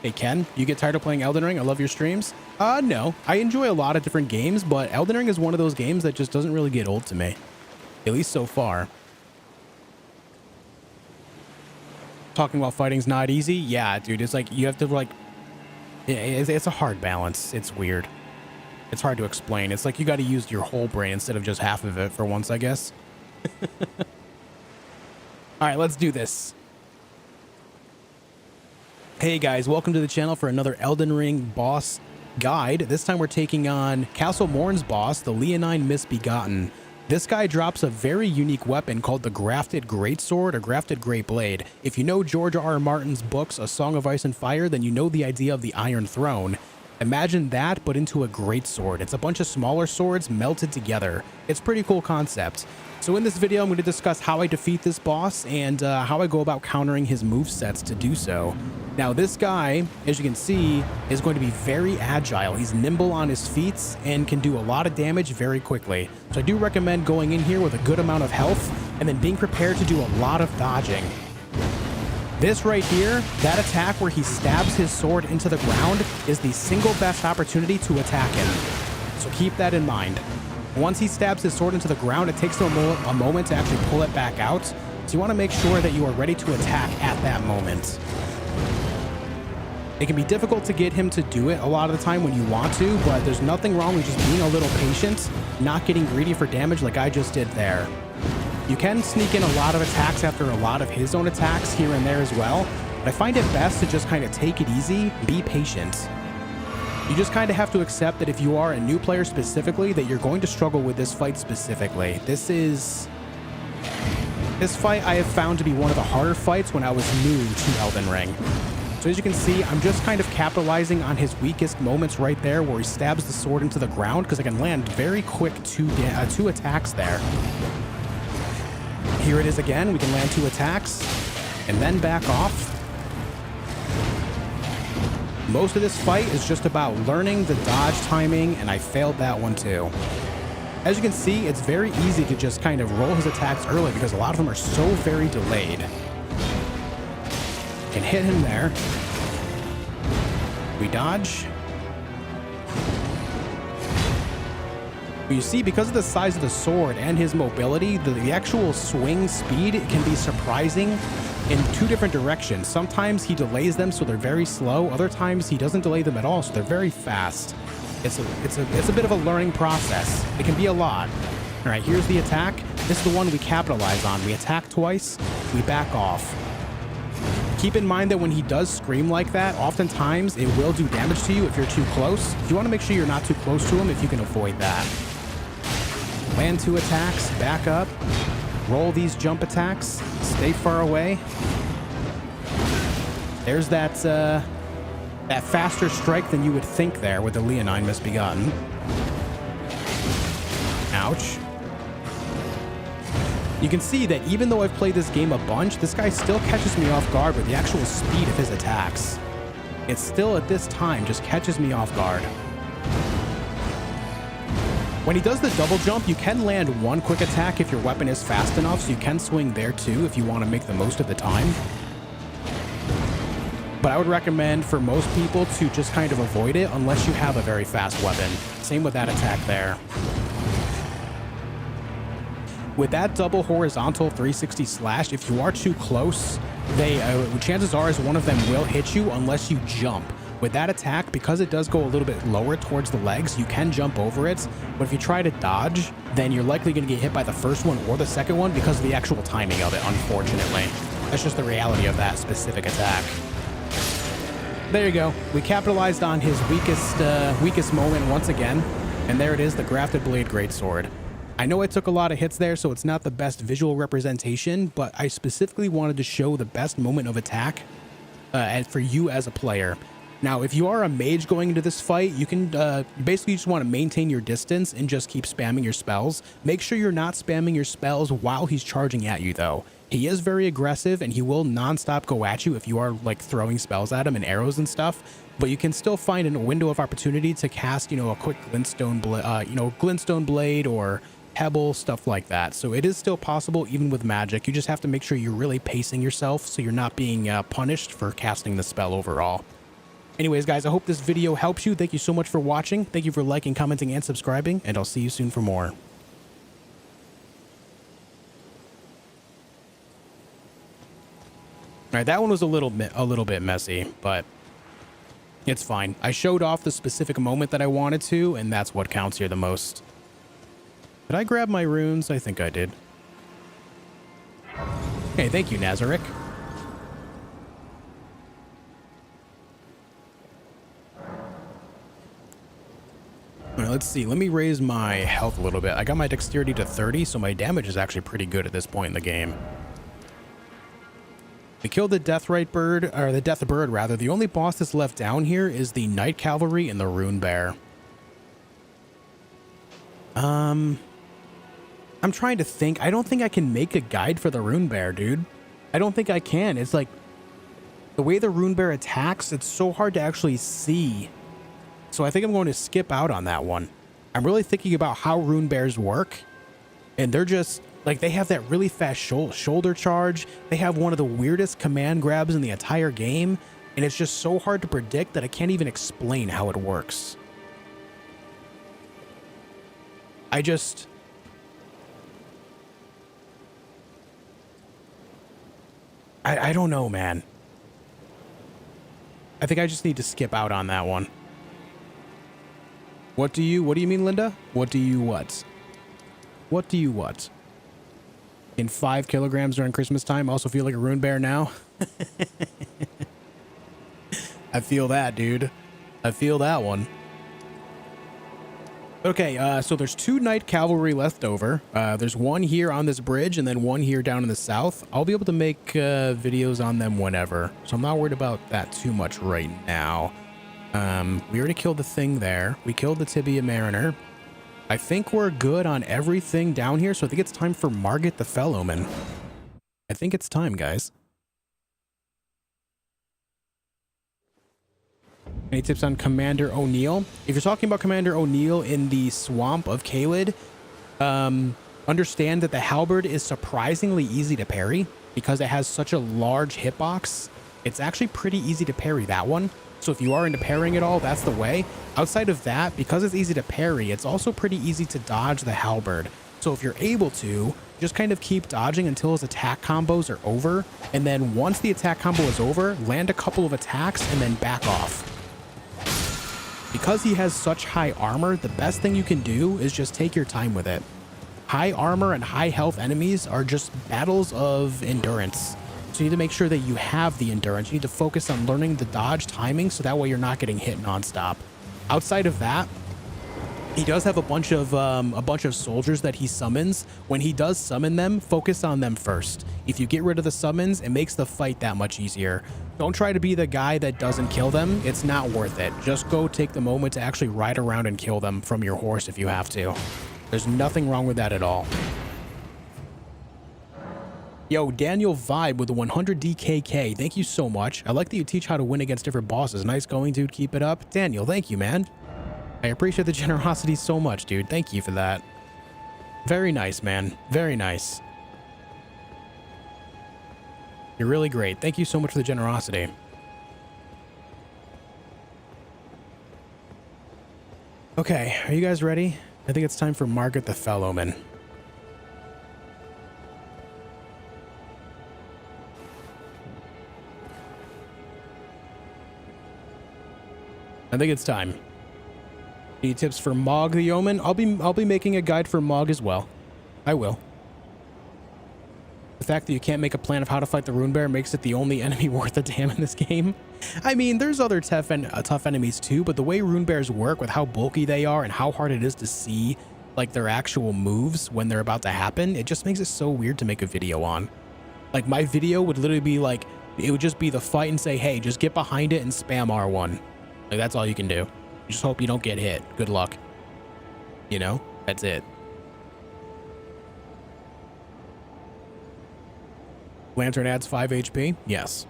Hey, Ken. You get tired of playing Elden Ring? I love your streams. No. I enjoy a lot of different games, but Elden Ring is one of those games that just doesn't really get old to me. At least so far. Talking about fighting's not easy? Yeah, dude. It's like you have to, like... It's a hard balance. It's weird. It's hard to explain. It's like you got to use your whole brain instead of just half of it for once, I guess. All right, let's do this. Hey guys, welcome to the channel for another Elden Ring boss guide. This time we're taking on Castle Morn's boss, the Leonine Misbegotten. This guy drops a very unique weapon called the Grafted Greatsword or Grafted Great Blade. If you know George R.R. Martin's books, A Song of Ice and Fire, then you know the idea of the Iron Throne. Imagine that, but into a greatsword. It's a bunch of smaller swords melted together. It's a pretty cool concept. So in this video, I'm going to discuss how I defeat this boss and how I go about countering his movesets to do so. Now, this guy, as you can see, is going to be very agile. He's nimble on his feet and can do a lot of damage very quickly. So I do recommend going in here with a good amount of health and then being prepared to do a lot of dodging. This right here, that attack where he stabs his sword into the ground, is the single best opportunity to attack him. So keep that in mind. Once he stabs his sword into the ground, it takes him a moment to actually pull it back out. So you want to make sure that you are ready to attack at that moment. It can be difficult to get him to do it a lot of the time when you want to, but there's nothing wrong with just being a little patient, not getting greedy for damage like I just did there. You can sneak in a lot of attacks after a lot of his own attacks here and there as well, but I find it best to just kind of take it easy, be patient. You just kind of have to accept that if you are a new player specifically, that you're going to struggle with this fight specifically. This fight I have found to be one of the harder fights when I was new to Elden Ring. So as you can see, I'm just kind of capitalizing on his weakest moments right there where he stabs the sword into the ground because I can land very quick two attacks there. Here it is again. We can land 2 attacks and then back off. Most of this fight is just about learning the dodge timing, and I failed that one too. As you can see, it's very easy to just kind of roll his attacks early because a lot of them are so very delayed. Can hit him there. We dodge. But you see, because of the size of the sword and his mobility, the actual swing speed can be surprising in two different directions. Sometimes he delays them so they're very slow. Other times he doesn't delay them at all, so they're very fast. It's a bit of a learning process. It can be a lot. All right, here's the attack. This is the one we capitalize on. We attack twice, we back off. Keep in mind that when he does scream like that, oftentimes it will do damage to you if you're too close. You want to make sure you're not too close to him if you can avoid that. Land 2 attacks, back up, roll these jump attacks, stay far away. There's that faster strike than you would think there with the Leonine Misbegotten. Ouch. You can see that even though I've played this game a bunch, this guy still catches me off guard with the actual speed of his attacks. It still, at this time, just catches me off guard. When he does the double jump, you can land one quick attack if your weapon is fast enough, so you can swing there too if you want to make the most of the time. But I would recommend for most people to just kind of avoid it unless you have a very fast weapon. Same with that attack there. With that double horizontal 360 slash, if you are too close, chances are is one of them will hit you unless you jump. With that attack, because it does go a little bit lower towards the legs, you can jump over it, but if you try to dodge, then you're likely going to get hit by the first one or the second one because of the actual timing of it, unfortunately. That's just the reality of that specific attack. There you go. We capitalized on his weakest moment once again, and there it is, the Grafted Blade Greatsword. I know I took a lot of hits there, so it's not the best visual representation, but I specifically wanted to show the best moment of attack for you as a player. Now, if you are a mage going into this fight, you can basically just want to maintain your distance and just keep spamming your spells. Make sure you're not spamming your spells while he's charging at you, though. He is very aggressive, and he will nonstop go at you if you are like throwing spells at him and arrows and stuff. But you can still find a window of opportunity to cast, a quick glintstone blade or pebble, stuff like that. So it is still possible even with magic. You just have to make sure you're really pacing yourself so you're not being punished for casting the spell overall. Anyways, guys, I hope this video helps you. Thank you so much for watching. Thank you for liking, commenting, and subscribing, and I'll see you soon for more. All right, that one was a little bit messy, but it's fine. I showed off the specific moment that I wanted to, and that's what counts here the most. Did I grab my runes? I think I did. Hey, thank you, Nazarick. All right, let's see. Let me raise my health a little bit. I got my dexterity to 30, so my damage is actually pretty good at this point in the game. We killed the Death Bird, rather. The only boss that's left down here is the Night Cavalry and the Rune Bear. I'm trying to think. I don't think I can make a guide for the Rune Bear, dude. I don't think I can. It's like the way the Rune Bear attacks, it's so hard to actually see. So I think I'm going to skip out on that one. I'm really thinking about how Rune Bears work. And they're just, like, they have that really fast shoulder charge. They have one of the weirdest command grabs in the entire game. And it's just so hard to predict that I can't even explain how it works. I don't know, man. I think I just need to skip out on that one. What do you mean, Linda? What do you what? What do you what? In 5 kilograms during Christmas time, also feel like a Rune Bear now? I feel that, dude. I feel that one. Okay, so there's 2 Night Cavalry left over. There's one here on this bridge and then one here down in the south. I'll be able to make videos on them whenever, so I'm not worried about that too much right now. We already killed the thing there. We killed the Tibia Mariner. I think we're good on everything down here, so I think it's time for Margit the Fell Omen. I think it's time, guys. Any tips on Commander O'Neill? If you're talking about Commander O'Neill in the swamp of Caelid, understand that the halberd is surprisingly easy to parry because it has such a large hitbox. It's actually pretty easy to parry that one. So if you are into parrying at all, that's the way. Outside of that, because it's easy to parry, it's also pretty easy to dodge the halberd. So if you're able to, just kind of keep dodging until his attack combos are over. And then once the attack combo is over, land a couple of attacks and then back off. Because he has such high armor, the best thing you can do is just take your time with it. High armor and high health enemies are just battles of endurance. So you need to make sure that you have the endurance. You need to focus on learning the dodge timing so that way you're not getting hit nonstop. Outside of that, he does have a bunch of soldiers that he summons. When he does summon them, focus on them first. If you get rid of the summons, it makes the fight that much easier. Don't try to be the guy that doesn't kill them. It's not worth it. Just go take the moment to actually ride around and kill them from your horse if you have to. There's nothing wrong with that at all. Yo, Daniel Vibe with the 100 DKK. Thank you so much. I like that you teach how to win against different bosses. Nice going, dude. Keep it up. Daniel, thank you, man. I appreciate the generosity so much, dude. Thank you for that. Very nice, man. Very nice. You're really great. Thank you so much for the generosity. Okay, are you guys ready? I think it's time for Margit the Fell Omen. I think it's time. Any tips for Mog the Omen? I'll be making a guide for Mog as well. I will. The fact that you can't make a plan of how to fight the Rune Bear makes it the only enemy worth a damn in this game. I mean, there's other tough enemies too, but the way Rune Bears work with how bulky they are and how hard it is to see like their actual moves when they're about to happen, it just makes it so weird to make a video on. Like my video would literally be like, it would just be the fight and say, hey, just get behind it and spam R1. Like that's all you can do. You just hope you don't get hit. Good luck. You know, that's it. Lantern adds 5 HP. Yes.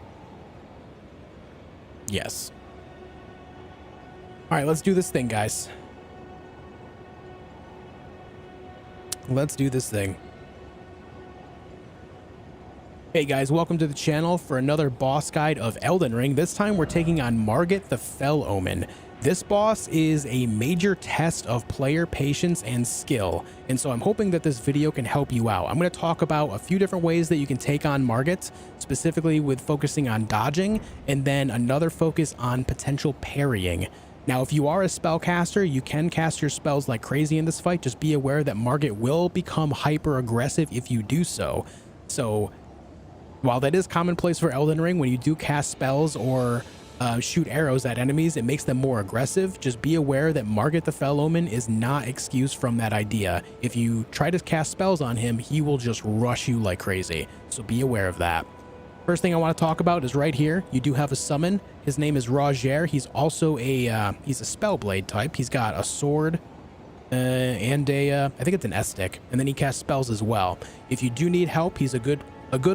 Yes. All right, let's do this thing, guys. Let's do this thing. Hey guys, welcome to the channel for another boss guide of Elden Ring. This time we're taking on Margit the Fell Omen. This boss is a major test of player patience and skill, and so I'm hoping that this video can help you out. I'm going to talk about a few different ways that you can take on Margit, specifically with focusing on dodging, and then another focus on potential parrying. Now, if you are a spellcaster, you can cast your spells like crazy in this fight. Just be aware that Margit will become hyper aggressive if you do so. So while that is commonplace for Elden Ring, when you do cast spells or shoot arrows at enemies, it makes them more aggressive. Just be aware that Margit the Fell Omen is not excused from that idea. If you try to cast spells on him, he will just rush you like crazy. So be aware of that. First thing I want to talk about is right here. You do have a summon. His name is Roger. He's also he's a spellblade type. He's got a sword and I think it's an S-stick. And then he casts spells as well. If you do need help, he's a good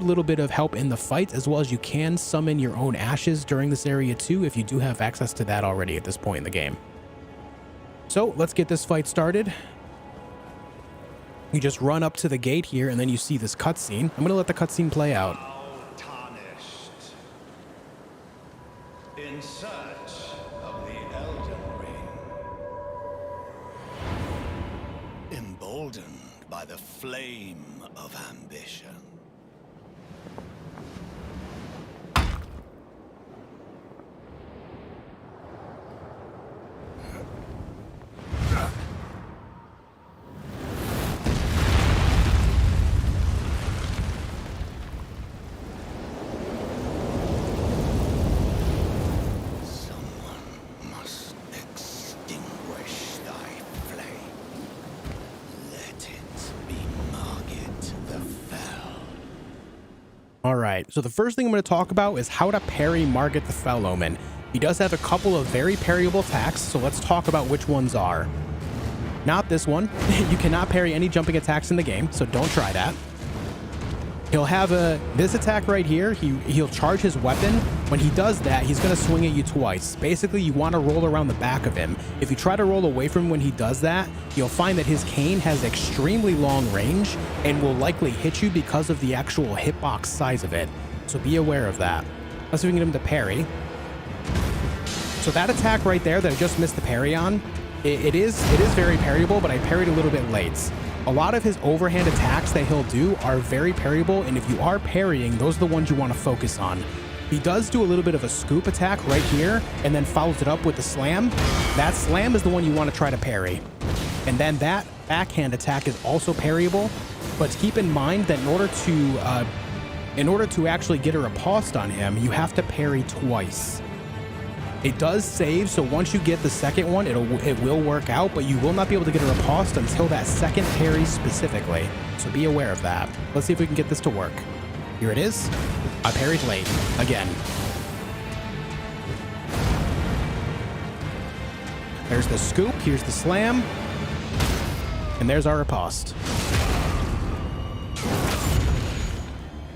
little bit of help in the fight, as well as you can summon your own ashes during this area too, if you do have access to that already at this point in the game. So let's get this fight started. You just run up to the gate here and then you see this cutscene. I'm gonna let the cutscene play out. Tarnished, in search of the Elden Ring, emboldened by the flame of ambition. All right, so the first thing I'm going to talk about is how to parry Margit the Fell Omen. He does have a couple of very parryable attacks, so let's talk about which ones are. Not this one. You cannot parry any jumping attacks in the game, so don't try that. He'll have this attack right here. He'll charge his weapon. When he does that, he's going to swing at you twice. Basically, you want to roll around the back of him. If you try to roll away from him when he does that, you'll find that his cane has extremely long range and will likely hit you because of the actual hitbox size of it. So be aware of that. Let's see if we can get him to parry. So that attack right there that I just missed the parry on, it is very parryable, but I parried a little bit late. A lot of his overhand attacks that he'll do are very parryable, and if you are parrying, those are the ones you want to focus on. He does do a little bit of a scoop attack right here, and then follows it up with the slam. That slam is the one you want to try to parry. And then that backhand attack is also parryable, but keep in mind that in order to actually get a riposte on him, you have to parry twice. It does save, so once you get the second one, it will work out, but you will not be able to get a riposte until that second parry specifically. So be aware of that. Let's see if we can get this to work. Here it is. I parried late again. There's the scoop. Here's the slam. And there's our riposte.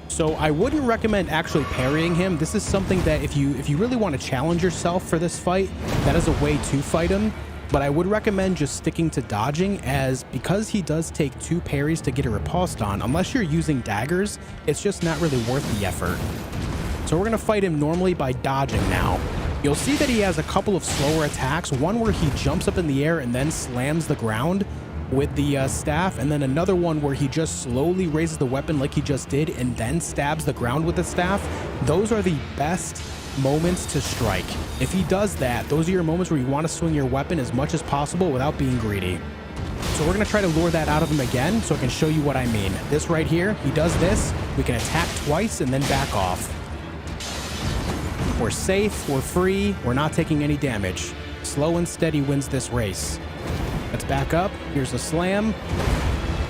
So I wouldn't recommend actually parrying him. This is something that if you really want to challenge yourself for this fight, that is a way to fight him. But I would recommend just sticking to dodging, as because he does take 2 parries to get a riposte on, unless you're using daggers, it's just not really worth the effort. So we're going to fight him normally by dodging now. You'll see that he has a couple of slower attacks, one where he jumps up in the air and then slams the ground with the staff, and then another one where he just slowly raises the weapon like he just did and then stabs the ground with the staff. Those are the best moments to strike. If he does that, those are your moments where you want to swing your weapon as much as possible without being greedy. So we're going to try to lure that out of him again so I can show you what I mean. This right here, he does this, we can attack twice and then back off. We're safe, we're free, we're not taking any damage. Slow and steady wins this race. Let's back up. Here's a slam.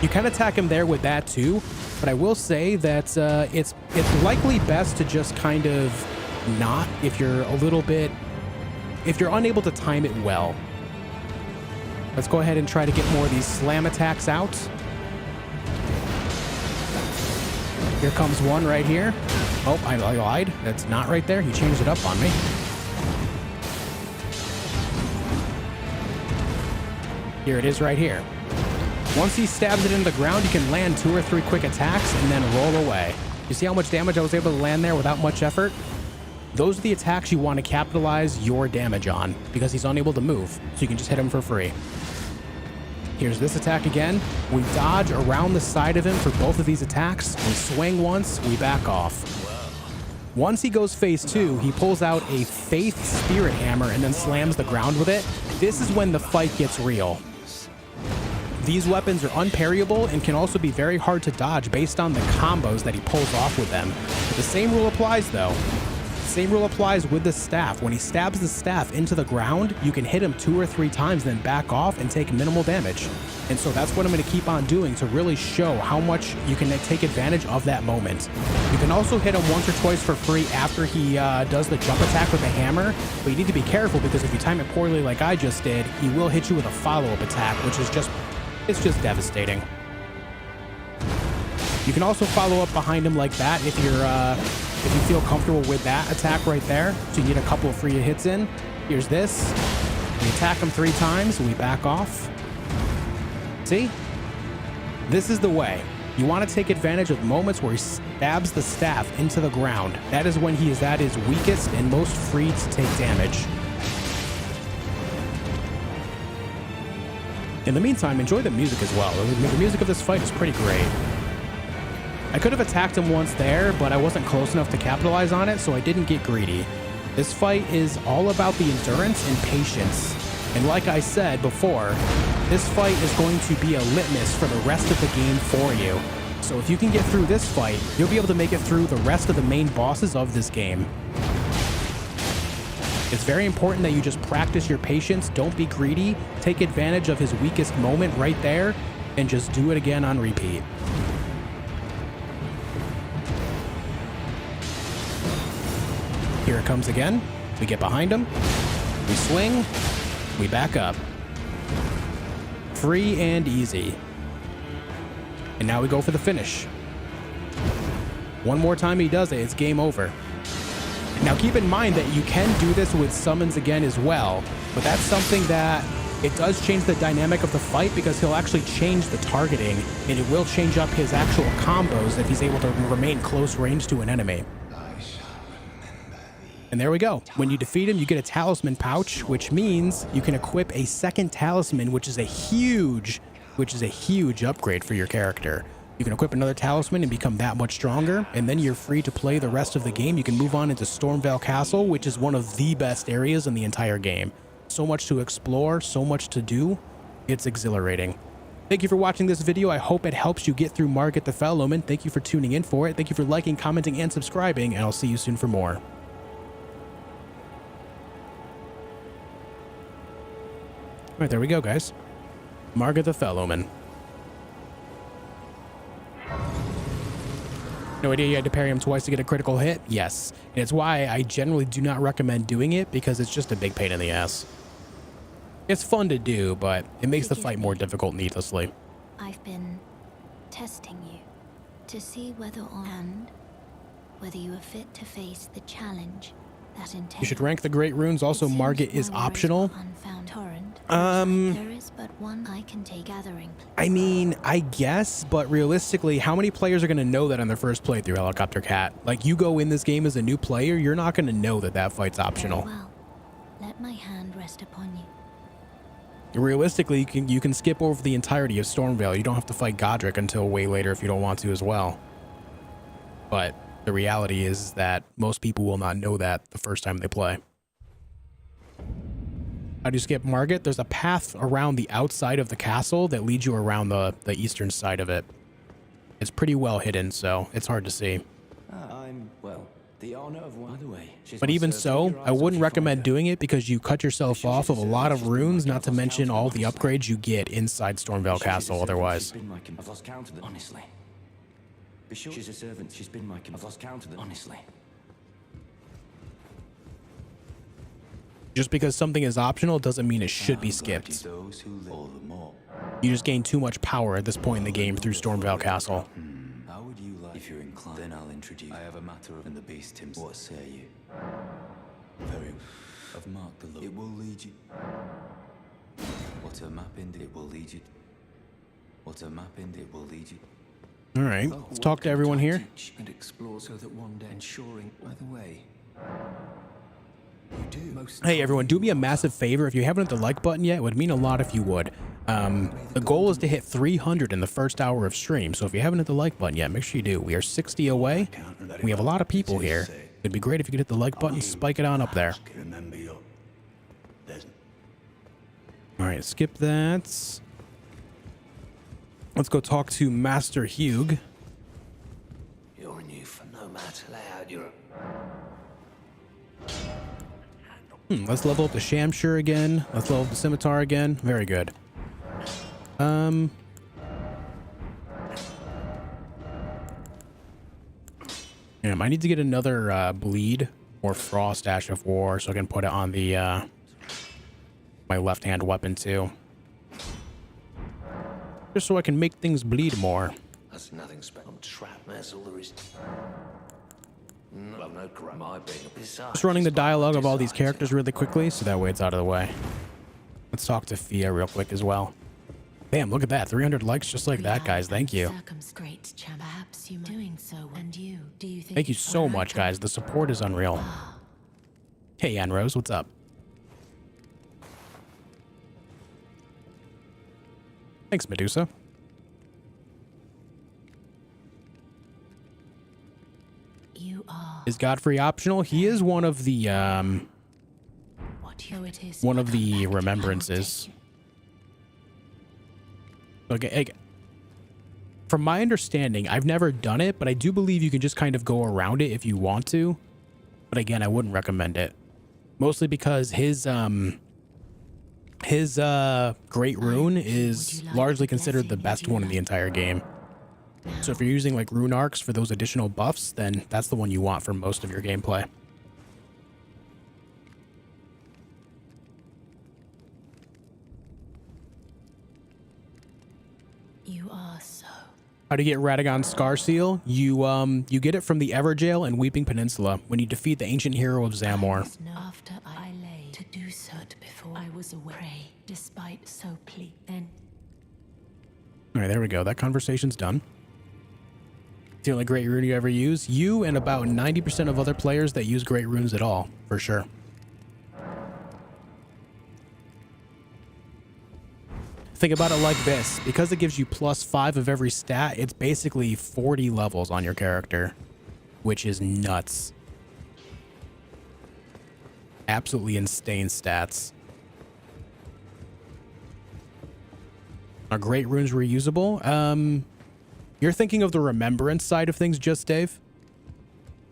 You can attack him there with that too, but I will say that it's likely best to just kind of not if you're unable to time it well. Let's go ahead and try to get more of these slam attacks out. Here comes one right here. Oh, I lied. That's not right there. He changed it up on me. Here it is right here. Once he stabs it into the ground, you can land 2 or 3 quick attacks and then roll away. You see how much damage I was able to land there without much effort? Those are the attacks you want to capitalize your damage on, because he's unable to move, so you can just hit him for free. Here's this attack again. We dodge around the side of him for both of these attacks. We swing once, we back off. Once he goes phase 2, he pulls out a Faith Spirit Hammer and then slams the ground with it. This is when the fight gets real. These weapons are unparryable and can also be very hard to dodge based on the combos that he pulls off with them. But the same rule applies though. Same rule applies with the staff. When he stabs the staff into the ground, you can hit him 2 or 3 times, then back off and take minimal damage. And so that's what I'm going to keep on doing to really show how much you can take advantage of that moment. You can also hit him once or twice for free after he does the jump attack with the hammer, but you need to be careful because if you time it poorly like I just did, he will hit you with a follow-up attack, which is just devastating. You can also follow up behind him like that if you feel comfortable with that attack right there. So you get a couple of free hits in. Here's this. We attack him 3 times, we back off. See? This is the way. You want to take advantage of moments where he stabs the staff into the ground. That is when he is at his weakest and most free to take damage. In the meantime, enjoy the music as well. The music of this fight is pretty great. I could have attacked him once there, but I wasn't close enough to capitalize on it, so I didn't get greedy. This fight is all about the endurance and patience. And like I said before, this fight is going to be a litmus for the rest of the game for you. So if you can get through this fight, you'll be able to make it through the rest of the main bosses of this game. It's very important that you just practice your patience, don't be greedy, take advantage of his weakest moment right there, and just do it again on repeat. Here it comes again. We get behind him, we swing, we back up. Free and easy. And now we go for the finish. One more time he does it, it's game over. Now keep in mind that you can do this with summons again as well, but that's something that it does change the dynamic of the fight because he'll actually change the targeting and it will change up his actual combos if he's able to remain close range to an enemy. And there we go. When you defeat him, you get a talisman pouch, which means you can equip a second talisman, which is a huge upgrade for your character. You can equip another talisman and become that much stronger, and then you're free to play the rest of the game. You can move on into Stormveil Castle, which is one of the best areas in the entire game. So much to explore, so much to do. It's exhilarating. Thank you for watching this video. I hope it helps you get through Margit the Fell Omen. Thank you for tuning in for it. Thank you for liking, commenting, and subscribing, and I'll see you soon for more. All right, there we go, guys. Margit the Fell Omen. No idea you had to parry him twice to get a critical hit? Yes. And it's why I generally do not recommend doing it, because it's just a big pain in the ass. It's fun to do, but it makes the fight more difficult needlessly. I've been testing you to see whether you are fit to face the challenge that entails. You should rank the great runes. Also, Margit is optional. There is but one I can take gathering. I mean, I guess, but realistically, how many players are going to know that on their first playthrough, Helicopter Cat? Like, you go in this game as a new player, you're not going to know that that fight's optional. Very well. Let my hand rest upon you. Realistically, you can skip over the entirety of Stormveil. You don't have to fight Godrick until way later if you don't want to as well. But the reality is that most people will not know that the first time they play. How do you skip Margit? There's a path around the outside of the castle that leads you around the eastern side of it. It's pretty well hidden, so it's hard to see. But even so, I wouldn't recommend doing it because you cut yourself off of a lot of runes, not to mention all the upgrades you get inside Stormveil Castle otherwise. I've lost count of them, honestly. She's a servant. She's been my... I've lost count of them, honestly. Just because something is optional doesn't mean it should be skipped. You just gain too much power at this point in the game through Stormveil Castle. How would you like? If you're inclined, then I'll introduce. I have a matter of the beast himself. What say you? Very. I've marked the look. It will lead you. What's a map in? It will lead you. What's a map in? It will lead you. All right, let's talk to everyone here. And explore so that one day ensuring either way. Hey everyone, do me a massive favor. If you haven't hit the like button yet, it would mean a lot if you would. The goal is to hit 300 in the first hour of stream, so if you haven't hit the like button yet, make sure you do. We are 60 away. We have a lot of people here. It'd be great if you could hit the like button, spike it on up there. All right, skip that. Let's go talk to Master Hugh. You're new for no matter loud. You're. Let's level up the Shamshur again. Let's level up the Scimitar again. Very good. Damn, I need to get another bleed or frost ash of war so I can put it on the my left-hand weapon too. Just so I can make things bleed more. That's nothing special. I'm trapped. That's all there is. No, no crap. My being bizarre. Just running the dialogue of all these characters really quickly, so that way it's out of the way. Let's talk to Fia real quick as well. Damn, look at that. 300 likes just like that, guys. Thank you. Perhaps you doing so, and you do you think? Thank you so much, guys. The support is unreal. Hey, Anne Rose, what's up? Thanks, Medusa. You are. Is Godfrey optional? He is one of the remembrances. Okay, from my understanding, I've never done it, but I do believe you can just kind of go around it if you want to. But again, I wouldn't recommend it. Mostly because his great rune is largely considered the best one in the entire game. So if you're using like rune arcs for those additional buffs, then that's the one you want for most of your gameplay. You are so. How to get Radagon's Scar Seal? You get it from the Everjail and Weeping Peninsula when you defeat the ancient hero of Zamor. After I lay to do so before I was away, despite so then. All right, there we go. That conversation's done. The only great rune you ever use? You and about 90% of other players that use great runes at all, for sure. Think about it like this. Because it gives you +5 of every stat, it's basically 40 levels on your character, which is nuts. Absolutely insane stats. Are great runes reusable? You're thinking of the remembrance side of things, just Dave.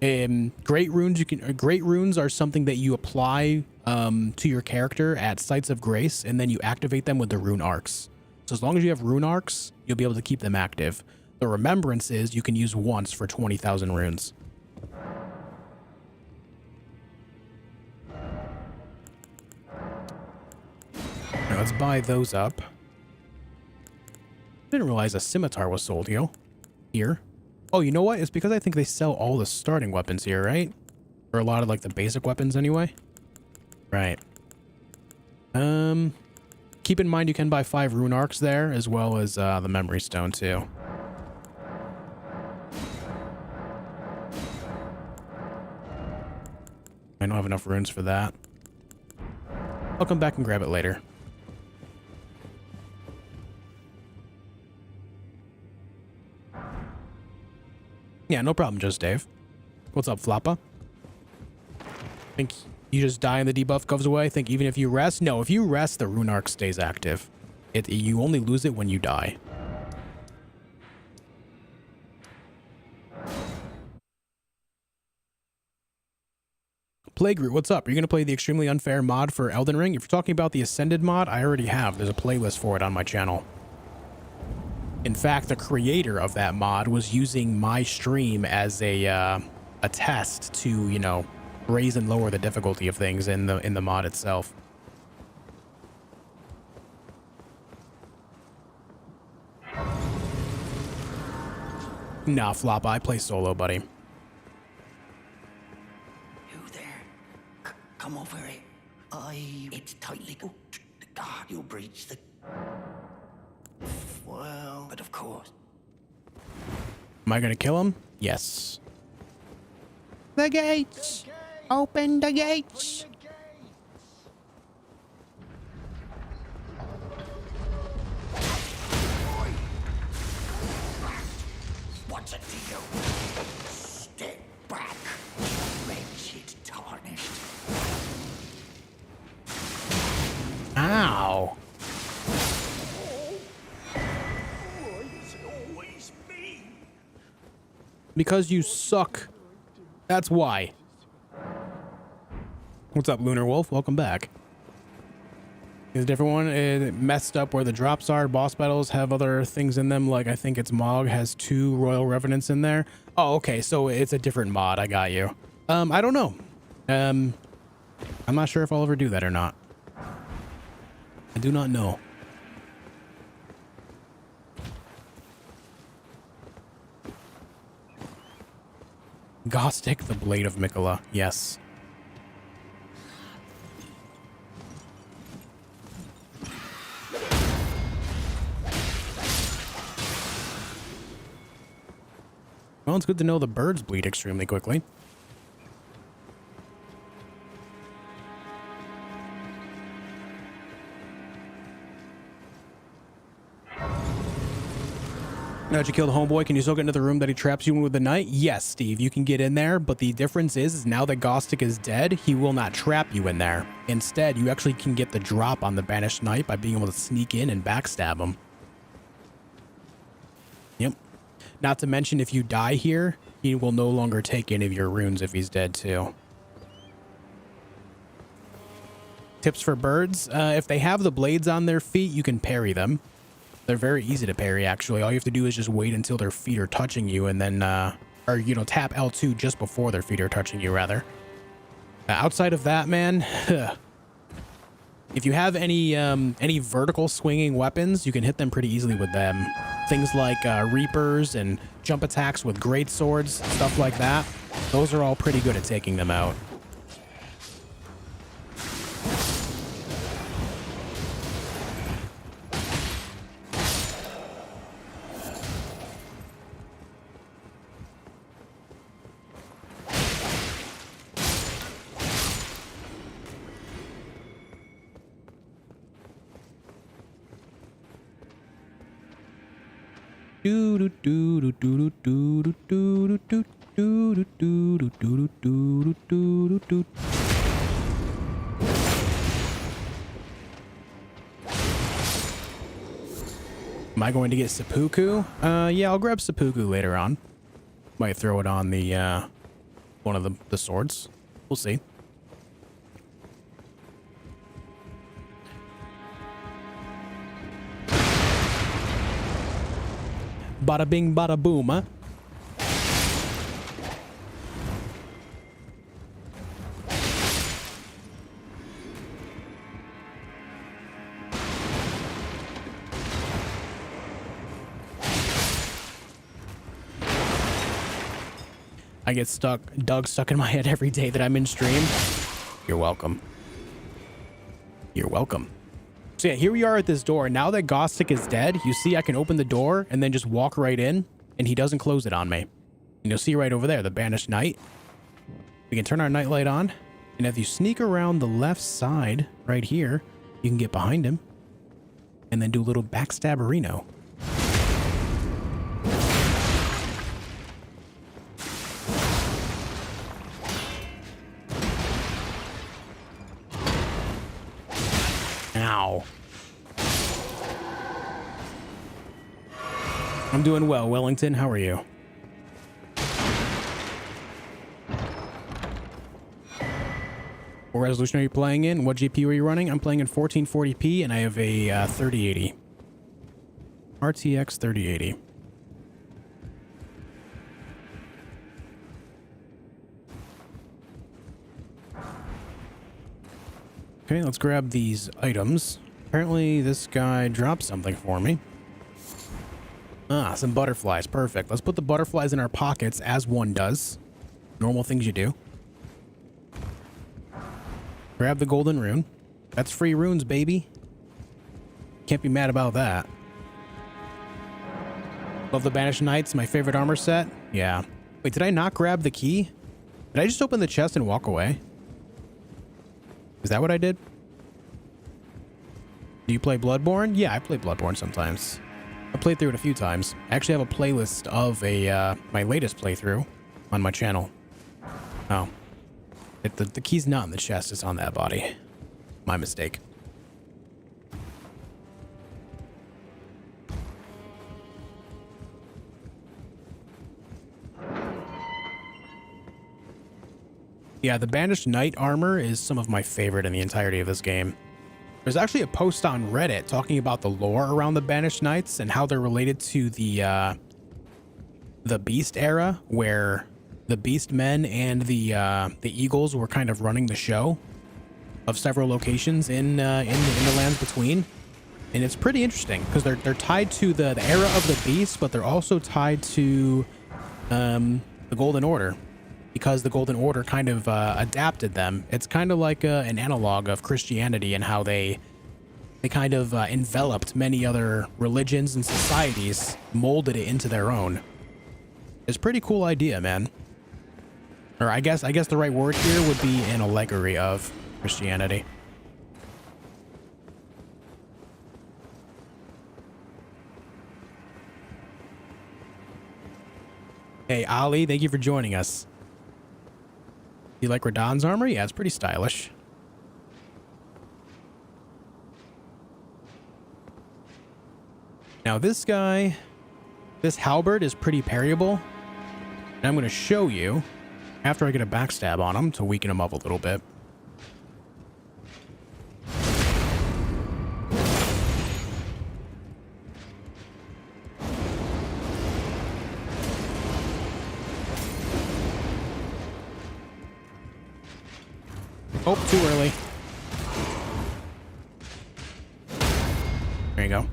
Great runes are something that you apply to your character at sites of grace, and then you activate them with the rune arcs. So as long as you have rune arcs, you'll be able to keep them active. The remembrance is you can use once for 20,000 runes. Now let's buy those up. Didn't realize a scimitar was sold here. Oh, you know what? It's because I think they sell all the starting weapons here, right? Or a lot of like the basic weapons anyway. Right. Keep in mind you can buy 5 rune arcs there, as well as the memory stone too. I don't have enough runes for that. I'll come back and grab it later. Yeah, no problem, just Dave. What's up, Flappa? Think you just die and the debuff goes away? Think even if you rest? No, if you rest, the rune arc stays active. You only lose it when you die. Plague Root, what's up? Are you going to play the extremely unfair mod for Elden Ring? If you're talking about the Ascended mod, I already have. There's a playlist for it on my channel. In fact, the creator of that mod was using my stream as a test to, you know, raise and lower the difficulty of things in the mod itself. Nah, Floppa, I play solo, buddy. You there? Come over here. It's tightly booked. The guard, you'll breach the... Well, but of course. Am I gonna kill him? Yes. The gates! Open the gates! What's it to you? Step back, wretched Tarnished. Ow. Because you suck. That's why. What's up, Lunar Wolf? Welcome back. Is a different one. It messed up where the drops are. Boss battles have other things in them. Like, I think it's Mog has 2 Royal Revenants in there. Oh, okay. So it's a different mod. I got you. I don't know. I'm not sure if I'll ever do that or not. I do not know. Godrick, the Blade of Mikola. Yes. Well, it's good to know the birds bleed extremely quickly. Now that you kill the homeboy, can you still get into the room that he traps you in with the knight? Yes, Steve, you can get in there, but the difference is now that Godrick is dead, he will not trap you in there. Instead, you actually can get the drop on the banished knight by being able to sneak in and backstab him. Yep. Not to mention, if you die here, he will no longer take any of your runes if he's dead too. Tips for birds. If they have the blades on their feet, you can parry them. They're very easy to parry, actually. All you have to do is just wait until their feet are touching you and then, or, you know, tap L2 just before their feet are touching you, rather. Outside of that, man, if you have any vertical swinging weapons, you can hit them pretty easily with them. Things like Reapers and jump attacks with great swords, stuff like that. Those are all pretty good at taking them out. Do do do do do do do do do do do do do do do do. Am I going to get seppuku? Yeah, I'll grab seppuku later on. Might throw it on the one of the swords. We'll see. Bada bing, bada boom, huh? I get Doug stuck in my head every day that I'm in stream. You're welcome. You're welcome. So yeah, here we are at this door. Now that Godrick is dead, you see I can open the door and then just walk right in, and he doesn't close it on me. And you'll see right over there, the Banished Knight. We can turn our nightlight on, and if you sneak around the left side right here, you can get behind him and then do a little backstabberino. Ow. I'm doing well, Wellington. How are you? What resolution are you playing in? What GPU are you running? I'm playing in 1440p and I have a 3080. RTX 3080. Okay, let's grab these items. Apparently this guy dropped something for me. Ah, some butterflies. Perfect. Let's put the butterflies in our pockets as one does. Normal things you do. Grab the golden rune. That's free runes, baby. Can't be mad about that. Love the Banished Knights, my favorite armor set. Yeah. Wait, did I not grab the key? Did I just open the chest and walk away? Is that what I did? Do you play Bloodborne? Yeah, I play Bloodborne sometimes. I played through it a few times. I actually have a playlist of my latest playthrough on my channel. Oh. The key's not in the chest, it's on that body. My mistake. Yeah, the Banished Knight armor is some of my favorite in the entirety of this game. There's actually a post on Reddit talking about the lore around the Banished Knights and how they're related to the Beast era, where the Beast Men and the Eagles were kind of running the show of several locations in the lands between. And it's pretty interesting because they're tied to the era of the Beast, but they're also tied to the Golden Order, because the Golden Order kind of adapted them. It's kind of like an analog of Christianity and how they kind of enveloped many other religions and societies, molded it into their own. It's a pretty cool idea, man. Or I guess the right word here would be an allegory of Christianity. Hey, Ali, thank you for joining us. You like Radahn's armor? Yeah, it's pretty stylish. Now this guy, this halberd is pretty parryable. And I'm going to show you after I get a backstab on him to weaken him up a little bit. Oh, too early. There you go.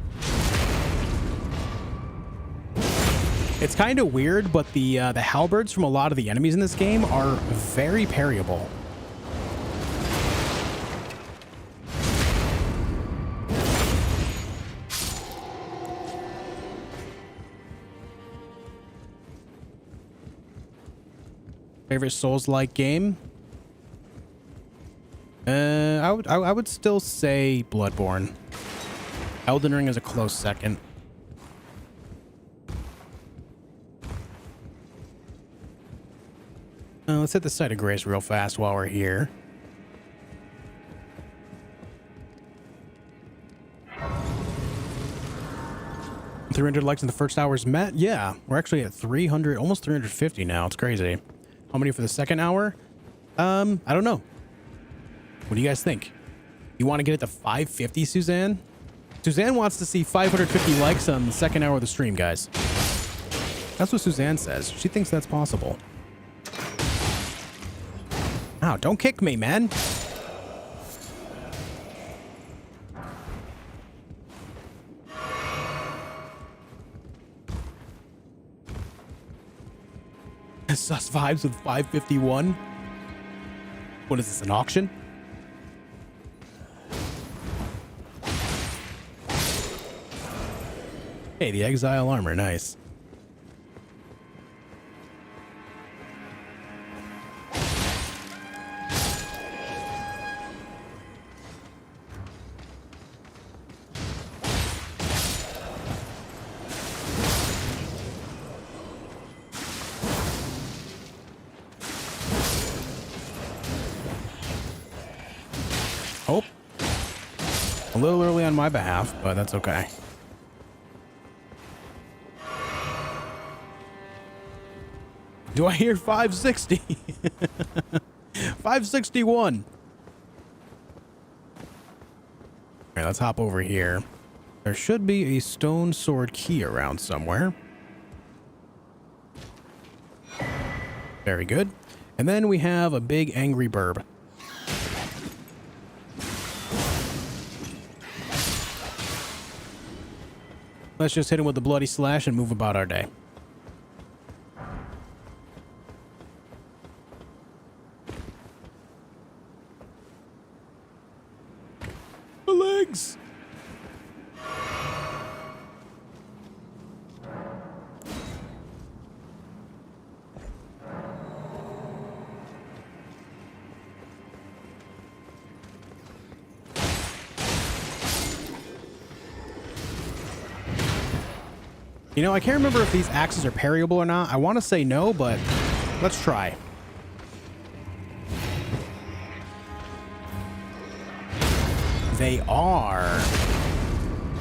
It's kind of weird, but the halberds from a lot of the enemies in this game are very parryable. Favorite Souls-like game? I would still say Bloodborne. Elden Ring is a close second. Let's hit the site of grace real fast while we're here. $300 likes in the first hour's met. Yeah, we're actually at 300, almost 350 now. It's crazy. How many for the second hour? I don't know. What do you guys think? You want to get it to 550, Suzanne? Suzanne wants to see 550 likes on the second hour of the stream, guys. That's what Suzanne says. She thinks that's possible. Ow, don't kick me, man. Sus vibes with 551. What is this, an auction? Hey, the exile armor, nice. Oh, a little early on my behalf, but that's okay. Do I hear 560? 561. All right, let's hop over here. There should be a stone sword key around somewhere. Very good. And then we have a big angry burb. Let's just hit him with the bloody slash and move about our day. The legs! You know, I can't remember if these axes are parryable or not. I want to say no, but let's try. They are.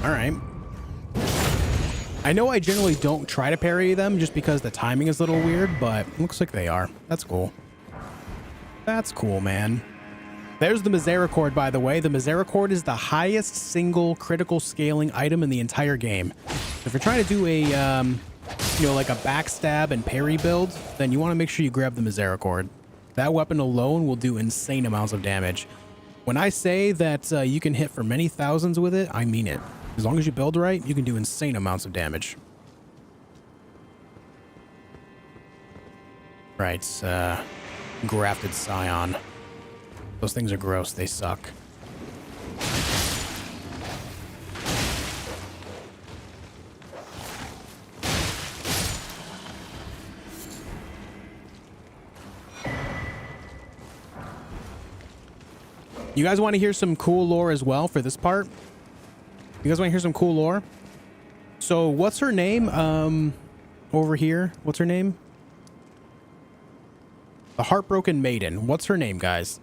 All right. I know I generally don't try to parry them just because the timing is a little weird, but it looks like they are. That's cool. That's cool, man. There's the Misericord, by the way. The Misericord is the highest single critical scaling item in the entire game. If you're trying to do a, you know, like a backstab and parry build, then you want to make sure you grab the Misericord. That weapon alone will do insane amounts of damage. When I say that you can hit for many thousands with it, I mean it. As long as you build right, you can do insane amounts of damage. Right, Grafted Scion. Those things are gross. They suck. You guys want to hear some cool lore as well for this part? You guys want to hear some cool lore? So what's her name? Over here. What's her name? The Heartbroken Maiden. What's her name, guys?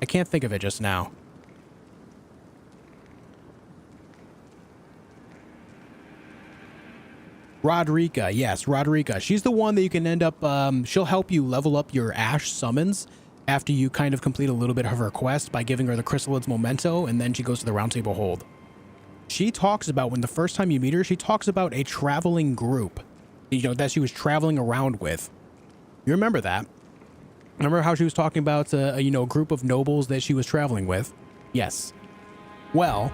I can't think of it just now. Rodrika. Yes, Rodrika. She's the one that you can end up... she'll help you level up your Ash summons after you kind of complete a little bit of her quest by giving her the Chrysalids Memento, and then she goes to the Round Table Hold. She talks about, when the first time you meet her, she talks about a traveling group, you know, that she was traveling around with. You remember that? Remember how she was talking about, you know, a group of nobles that she was traveling with? Yes. Well,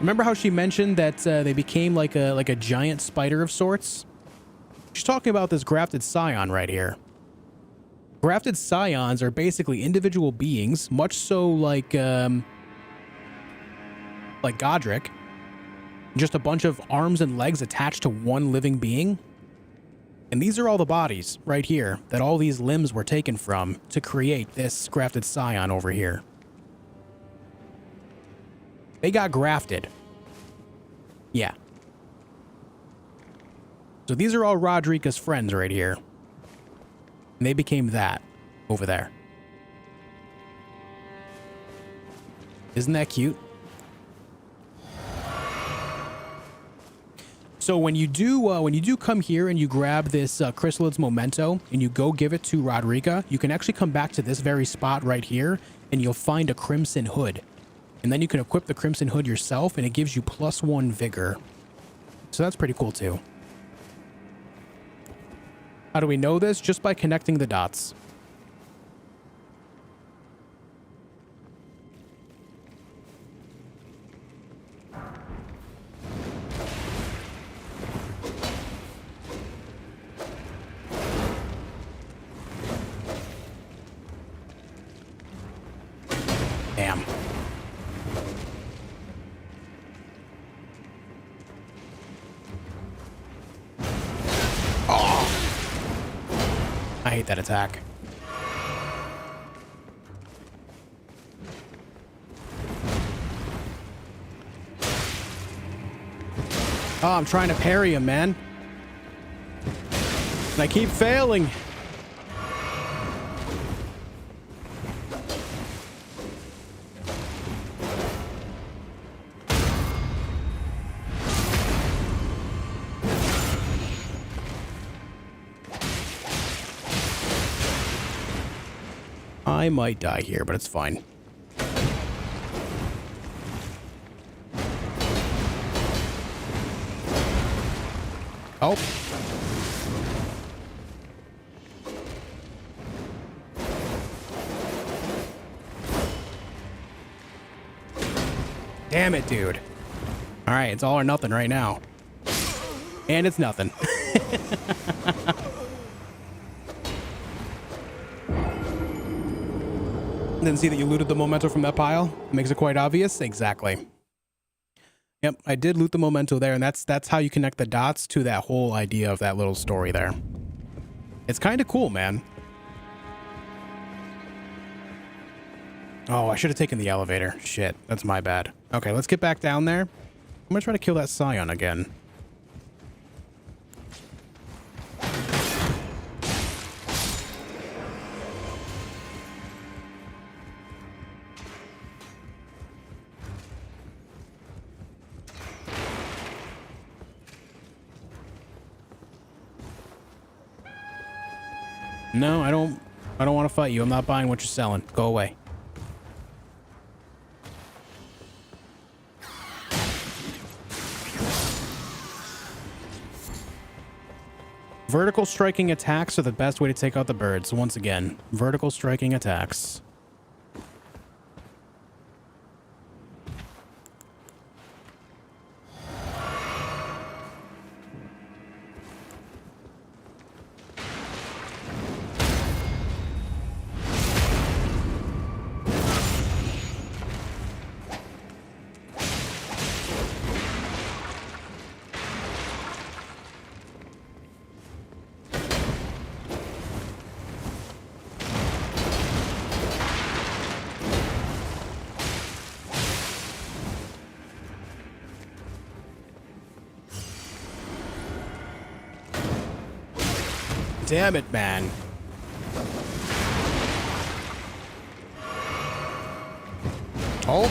remember how she mentioned that they became like a giant spider of sorts? She's talking about this Grafted Scion right here. Grafted Scions are basically individual beings, much so like Godrick. Just a bunch of arms and legs attached to one living being. And these are all the bodies right here that all these limbs were taken from to create this Grafted Scion over here. They got grafted. Yeah. So these are all Rodrika's friends right here. And they became that. over there. Isn't that cute? So when you do come here and you grab this Chrysalids Memento and you go give it to Rodrika, you can actually come back to this very spot right here and you'll find a Crimson Hood. And then you can equip the Crimson Hood yourself and it gives you +1 vigor. So that's pretty cool too. How do we know this? Just by connecting the dots. Damn. I hate that attack. Oh, I'm trying to parry him, man. And I keep failing. I might die here, but it's fine. Oh. Damn it, dude. All right, it's all or nothing right now. And it's nothing. Didn't see that you looted the memento from that pile. Makes it quite obvious. Exactly. Yep, I did loot the memento there, and that's how you connect the dots to that whole idea of that little story there. It's kind of cool, man. Oh, I should have taken the elevator. Shit, that's my bad. Okay, let's get back down there. I'm gonna try to kill that Scion again. No, I don't want to fight you. I'm not buying what you're selling. Go away. Vertical striking attacks are the best way to take out the birds. Once again, vertical striking attacks. Damn it, man. Oh.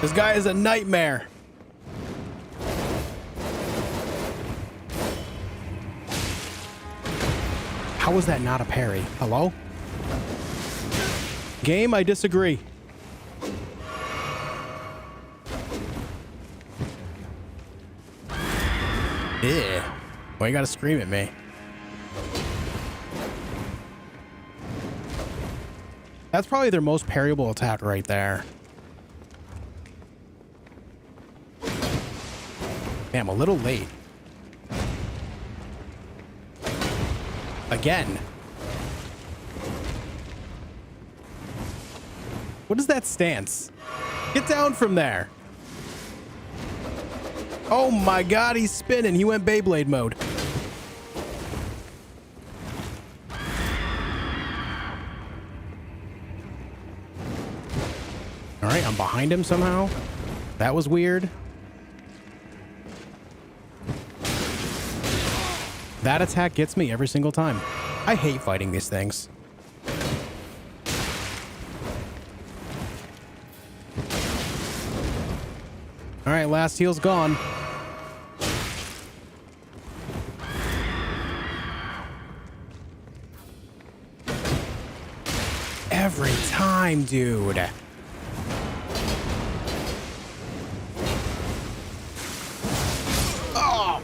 This guy is a nightmare. How was that not a parry? Hello? Game, I disagree. Yeah. Why you gotta scream at me? That's probably their most parryable attack right there. Damn, a little late. Again. What is that stance? Get down from there. Oh my god, he's spinning. He went Beyblade mode. Alright, I'm behind him somehow. That was weird. That attack gets me every single time. I hate fighting these things. All right, last heal's gone. Every time, dude. Oh.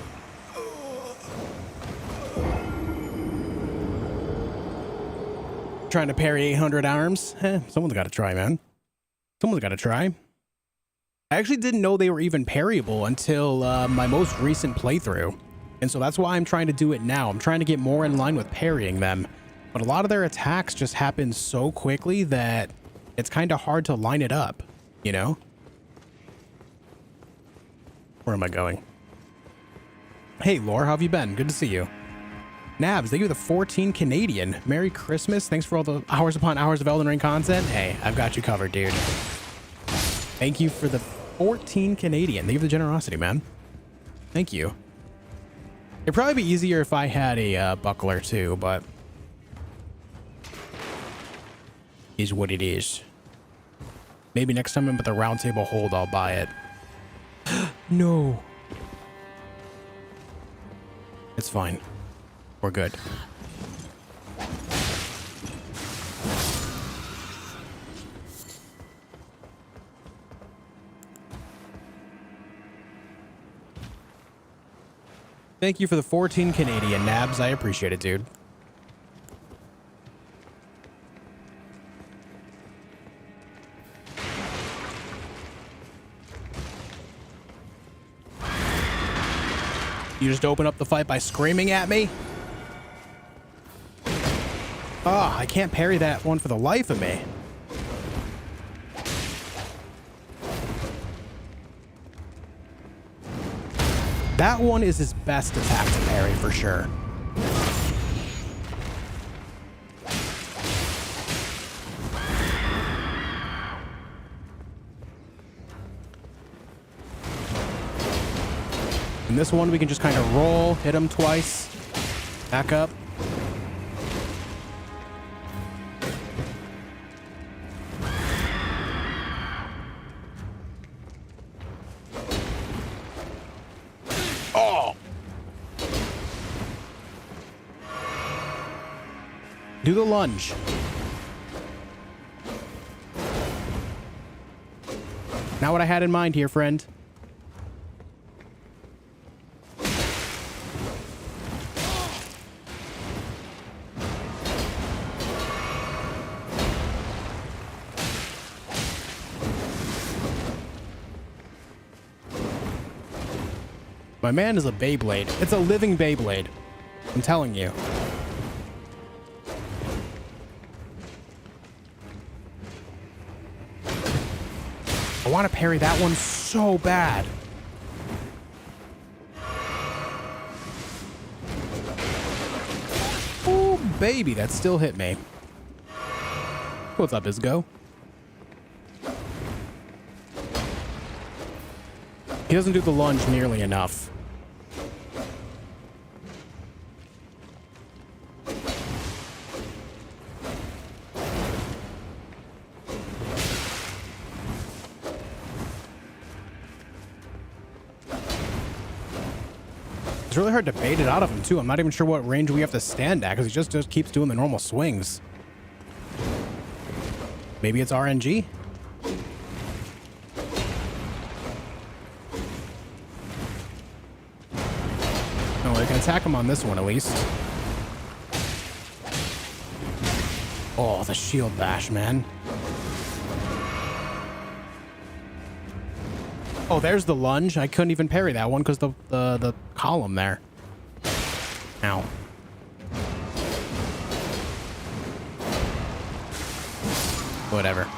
Trying to parry 800 arms? Someone's got to try, man. Someone's got to try. I actually didn't know they were even parryable until my most recent playthrough. And so that's why I'm trying to do it now. I'm trying to get more in line with parrying them. But a lot of their attacks just happen so quickly that it's kind of hard to line it up, you know? Where am I going? Hey, Lore, how have you been? Good to see you. Nabs, thank you for the 14 Canadian. Merry Christmas. Thanks for all the hours upon hours of Elden Ring content. Hey, I've got you covered, dude. Thank you for the 14 Canadian. Thank you for the generosity, man. Thank you. It'd probably be easier if I had a buckler too, but is what it is. Maybe next time I'm at the round table hold, I'll buy it. No. It's fine. We're good. Thank you for the 14 Canadian, Nabs. I appreciate it, dude. You just open up the fight by screaming at me? Oh, I can't parry that one for the life of me. That one is his best attack to parry for sure. And this one we can just kind of roll, hit him twice, back up. Oh! Do the lunge. Not what I had in mind here, friend. My man is a Beyblade. It's a living Beyblade. I'm telling you. I want to parry that one so bad. Oh, baby, that still hit me. What's up, Isgo? He doesn't do the lunge nearly enough. It's really hard to bait it out of him, too. I'm not even sure what range we have to stand at, because he just keeps doing the normal swings. Maybe it's RNG? No, I can attack him on this one, at least. Oh, the shield bash, man. Oh, there's the lunge. I couldn't even parry that one because the column there. Ow. Whatever.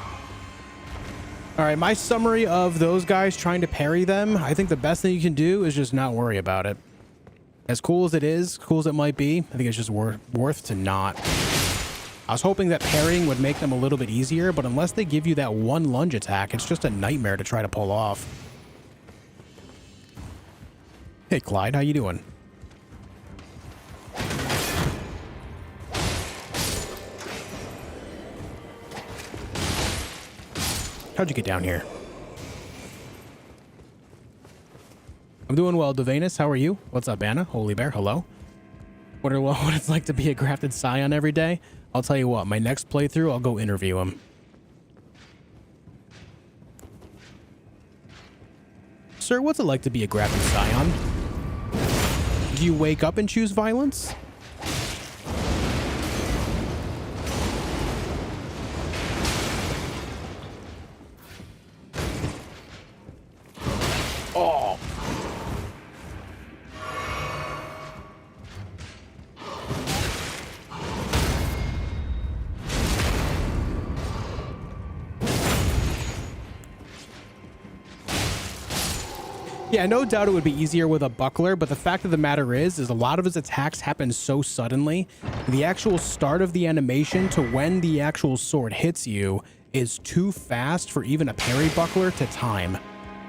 All right, my summary of those guys trying to parry them, I think the best thing you can do is just not worry about it. As cool as it is, cool as it might be, I think it's just worth to not. I was hoping that parrying would make them a little bit easier, but unless they give you that one lunge attack, it's just a nightmare to try to pull off. Hey, Clyde, how you doing? How'd you get down here? I'm doing well, Devanus. How are you? What's up, Anna? Holy Bear, hello. Wonder what it's like to be a grafted scion every day. I'll tell you what, my next playthrough, I'll go interview him. Sir, what's it like to be a grafted scion? Do you wake up and choose violence? Oh. Yeah, no doubt it would be easier with a buckler, but the fact of the matter is a lot of his attacks happen so suddenly. The actual start of the animation to when the actual sword hits you is too fast for even a parry buckler to time.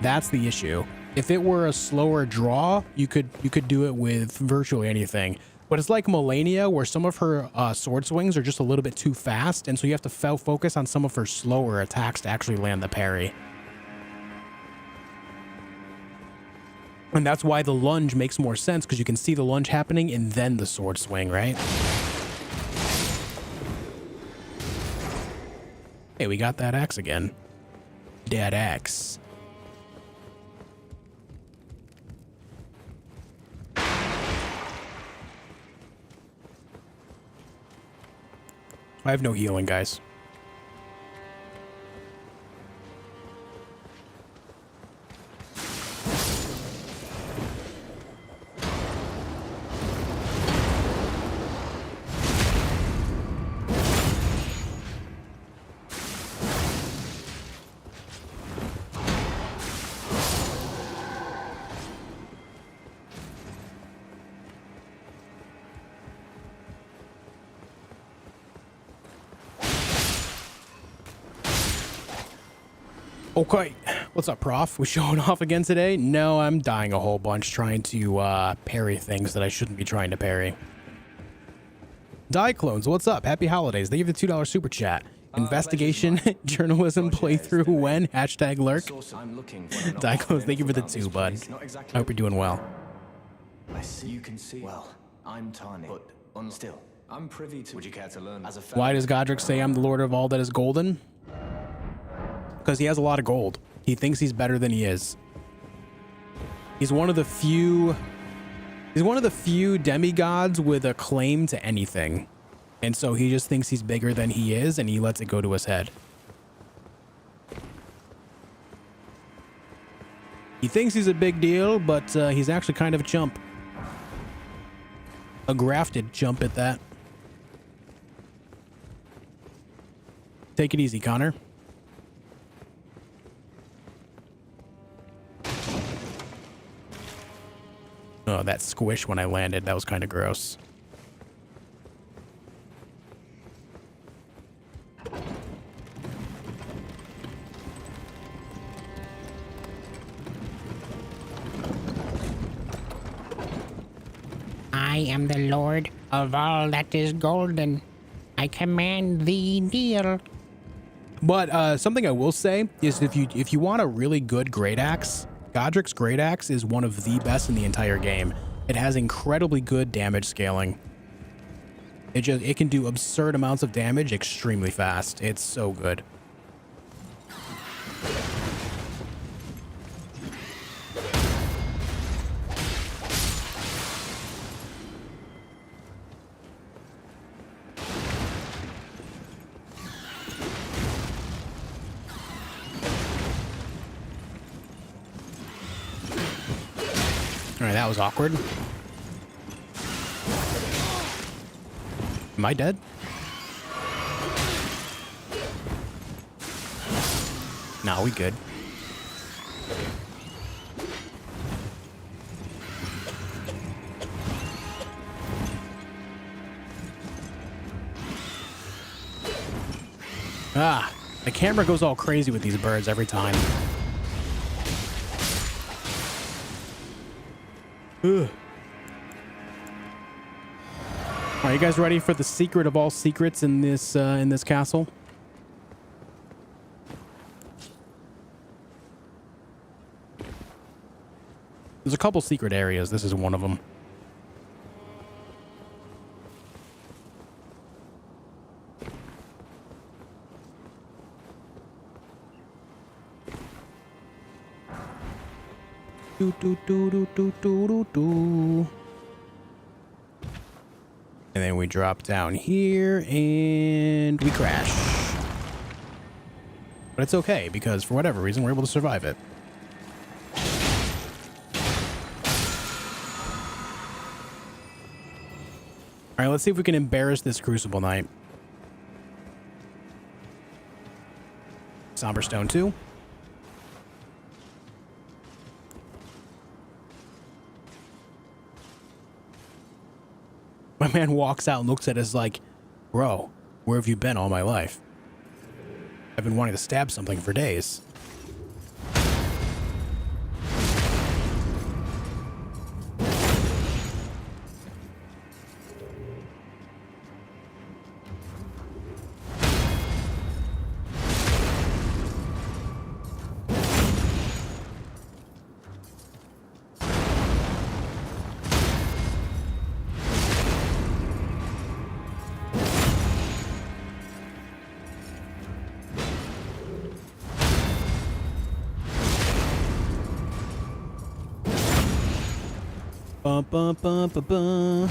That's the issue. If it were a slower draw, you could do it with virtually anything. But it's like Melania, where some of her sword swings are just a little bit too fast, and so you have to focus on some of her slower attacks to actually land the parry. And that's why the lunge makes more sense, because you can see the lunge happening and then the sword swing, right? Hey, we got that axe again. Dead axe. I have no healing, guys. Okay, what's up, Prof? We showing off again today? No, I'm dying a whole bunch trying to parry things that I shouldn't be trying to parry. Die Clones, what's up? Happy holidays. They give the $2 super chat. Investigation, journalism, playthrough, when? Hashtag lurk. Die Clones, thank you for the 2, bud. I hope you're doing well. I see. You can see. Well, I'm Tarnished, but still, I'm privy to. Would you care to learn? As a Why does Godrick say I'm the Lord of all that is golden? Because he has a lot of gold. He thinks he's better than he is. He's one of the few demigods with a claim to anything. And so he just thinks he's bigger than he is, and he lets it go to his head. He thinks he's a big deal, but he's actually kind of a chump. A grafted chump at that. Take it easy, Connor. Oh, that squish when I landed, that was kind of gross. I am the Lord of all that is golden. I command thee deal. But something I will say is if you want a really good great axe, Godrick's great axe is one of the best in the entire game. It has incredibly good damage scaling. It can do absurd amounts of damage extremely fast. It's so good. All right, that was awkward. Am I dead? No, we good. Ah, the camera goes all crazy with these birds every time. Ugh. Are you guys ready for the secret of all secrets in this castle? There's a couple secret areas. This is one of them. Do, do, do, do, do, do, do, do. And then we drop down here and we crash. But it's okay because for whatever reason, we're able to survive it. All right, let's see if we can embarrass this Crucible Knight. Somber Stone 2. My man walks out and looks at us like, bro, where have you been all my life? I've been wanting to stab something for days. Bum, bum, bum, bum, bum.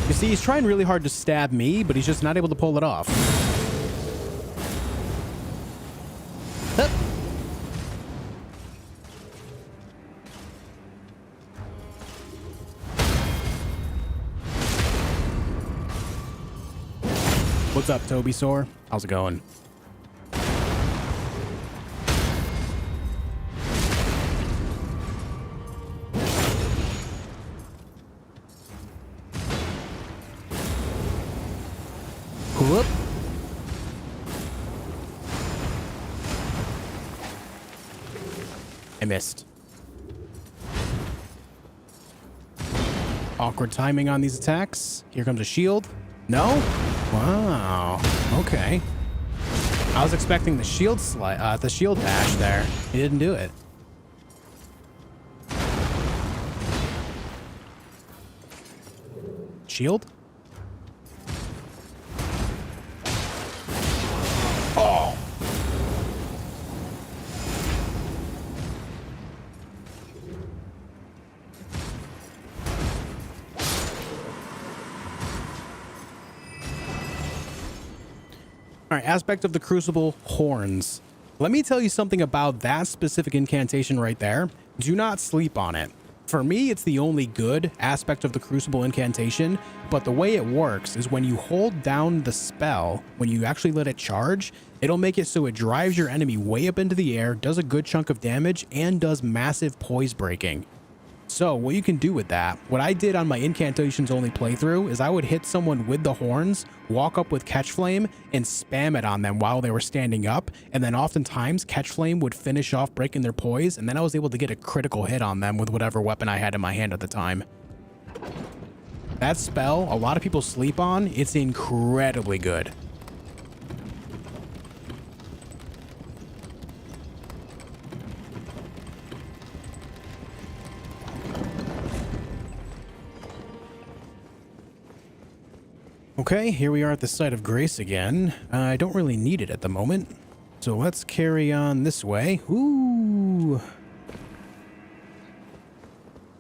You see, he's trying really hard to stab me, but he's just not able to pull it off. Hup. What's up, Toby Sore? How's it going? Whoop. I missed. Awkward timing on these attacks. Here comes a shield. No? Wow. Okay. I was expecting the shield bash there. He didn't do it. Shield? Oh! All right, aspect of the Crucible, horns. Let me tell you something about that specific incantation right there. Do not sleep on it. For me, it's the only good aspect of the Crucible incantation, but the way it works is when you hold down the spell, when you actually let it charge, it'll make it so it drives your enemy way up into the air, does a good chunk of damage, and does massive poise breaking. So what you can do with that, what I did on my incantations only playthrough is I would hit someone with the horns, walk up with Catch Flame, and spam it on them while they were standing up, and then oftentimes Catch Flame would finish off breaking their poise, and then I was able to get a critical hit on them with whatever weapon I had in my hand at the time. That spell, a lot of people sleep on. It's incredibly good. Okay, here we are at the site of grace again. I don't really need it at the moment, so let's carry on this way. Ooh.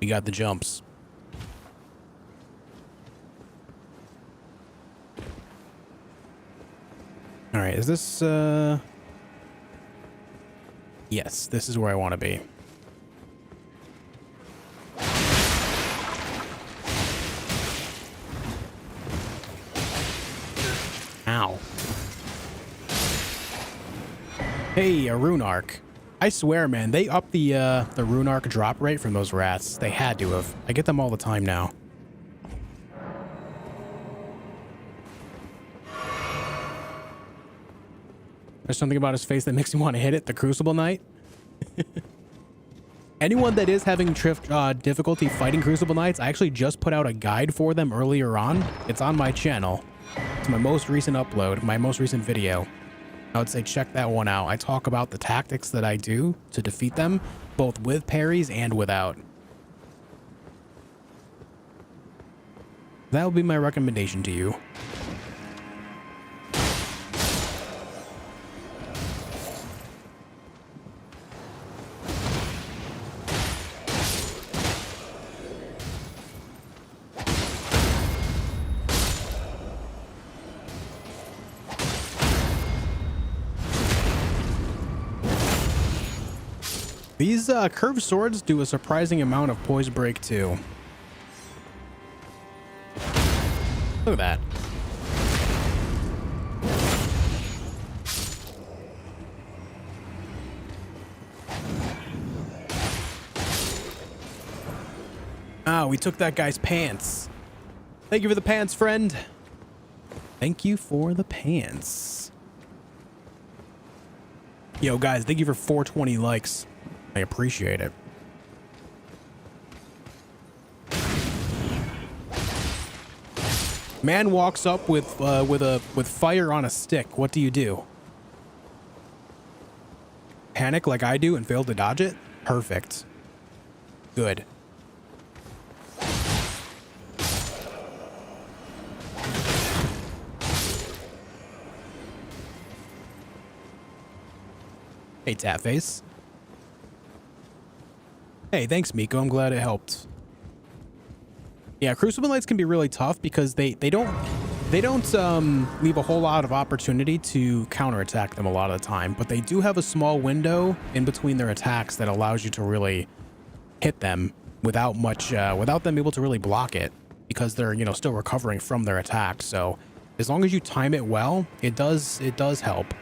We got the jumps. All right, is this, yes, this is where I want to be. Ow. Hey, a rune arc. I swear, man, they upped the rune arc drop rate from those rats. They had to have. I get them all the time now. There's something about his face that makes me want to hit it. The Crucible Knight. Anyone that is having difficulty fighting Crucible Knights, I actually just put out a guide for them earlier on. It's on my channel. It's my most recent upload, my most recent video. I would say check that one out. I talk about the tactics that I do to defeat them, both with parries and without. That would be my recommendation to you. These curved swords do a surprising amount of poise break too. Look at that. Ah, we took that guy's pants. Thank you for the pants, friend. Thank you for the pants. Yo, guys, thank you for 420 likes. I appreciate it. Man walks up with fire on a stick. What do you do? Panic like I do and fail to dodge it? Perfect. Good. Hey, Tatface. Hey, thanks, Miko. I'm glad it helped. Yeah, Crucible Knights can be really tough because they don't leave a whole lot of opportunity to counterattack them a lot of the time, but they do have a small window in between their attacks that allows you to really hit them without much without them able to really block it, because they're, you know, still recovering from their attack. So as long as you time it well, it does help.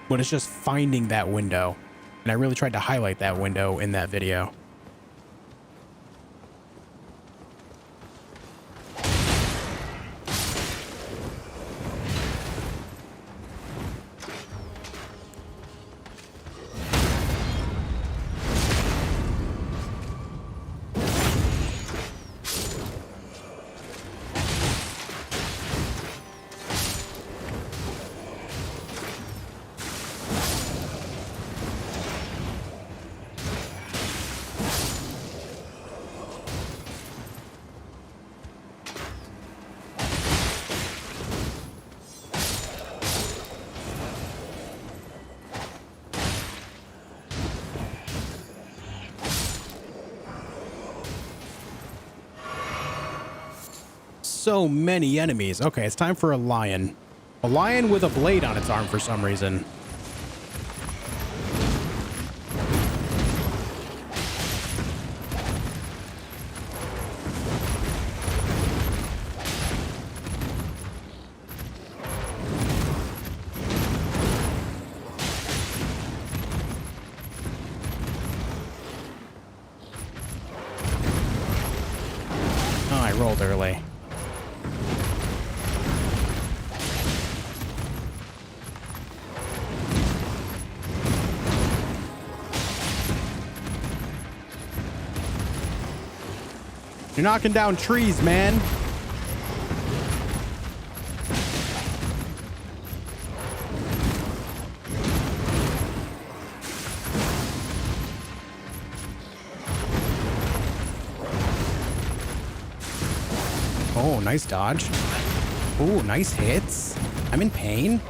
But it's just finding that window. And I really tried to highlight that window in that video. So many enemies. Okay, it's time for a lion. A lion with a blade on its arm for some reason. Oh, I rolled early. You're knocking down trees, man. Oh, nice dodge. Oh, nice hits. I'm in pain.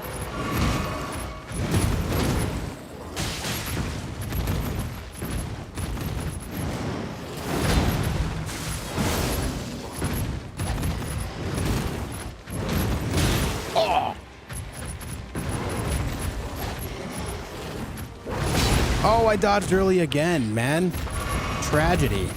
Oh, I dodged early again, man. Tragedy.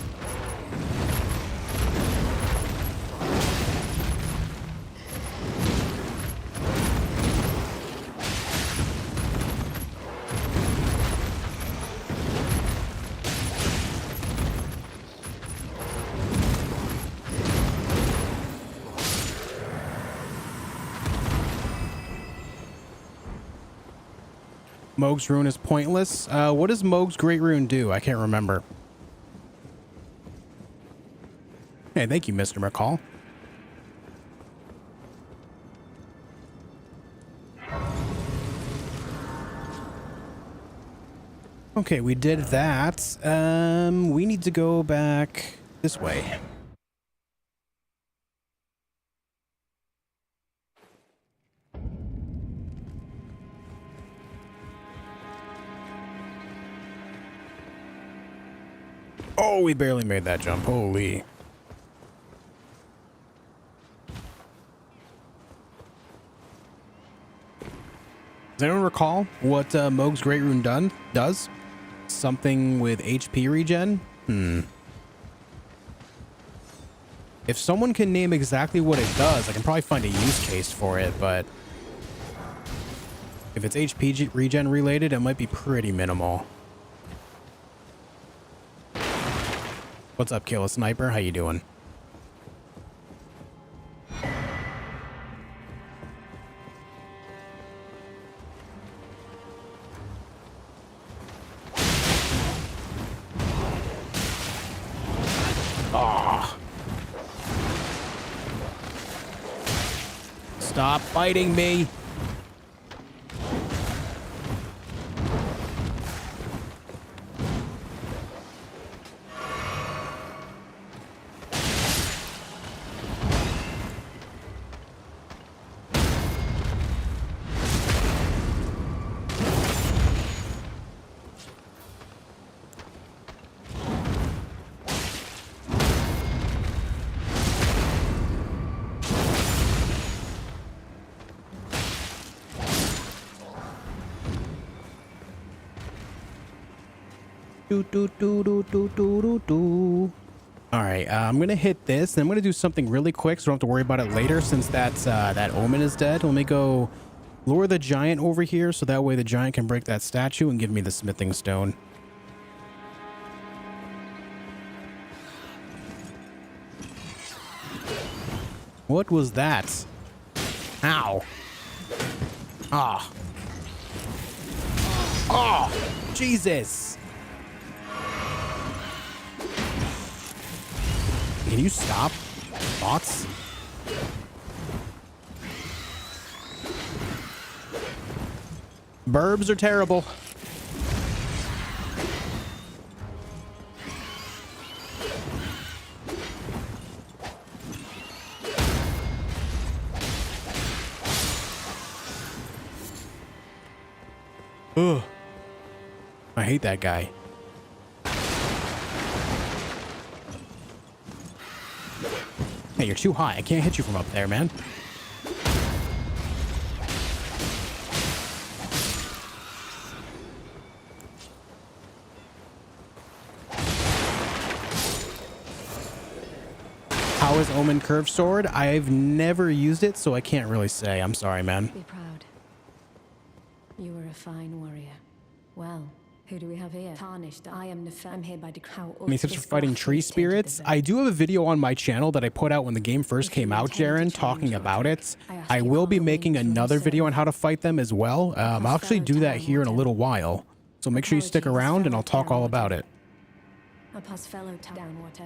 Mohg's Rune is pointless. What does Mohg's Great Rune do? I can't remember. Hey, thank you, Mr. McCall. Okay, we did that. We need to go back this way. Oh, we barely made that jump. Holy. Does anyone recall what Mohg's Great Rune does? Something with HP regen? If someone can name exactly what it does, I can probably find a use case for it, but if it's HP regen related, it might be pretty minimal. What's up, Killer Sniper? How you doing? Stop fighting me. All right, I'm gonna hit this, and I'm gonna do something really quick, so I don't have to worry about it later. Since that Omen is dead, let me go lure the giant over here, so that way the giant can break that statue and give me the smithing stone. What was that? Ow! Ah! Oh, Jesus! Can you stop, bots? Burbs are terrible. Ugh. I hate that guy. Hey, you're too high. I can't hit you from up there, man. How is Omen Curved Sword? I've never used it, so I can't really say. I'm sorry, man. Be proud. You were a fine warrior. Well, who do we have here? Tarnished. I am the I'm here by decree. Any tips for fighting tree spirits? I do have a video on my channel that I put out when the game first came out, Jaren, talking about it. I will be making another video on how to fight them as well. I'll actually do that here in a little while. So make sure you stick around and I'll talk all about it.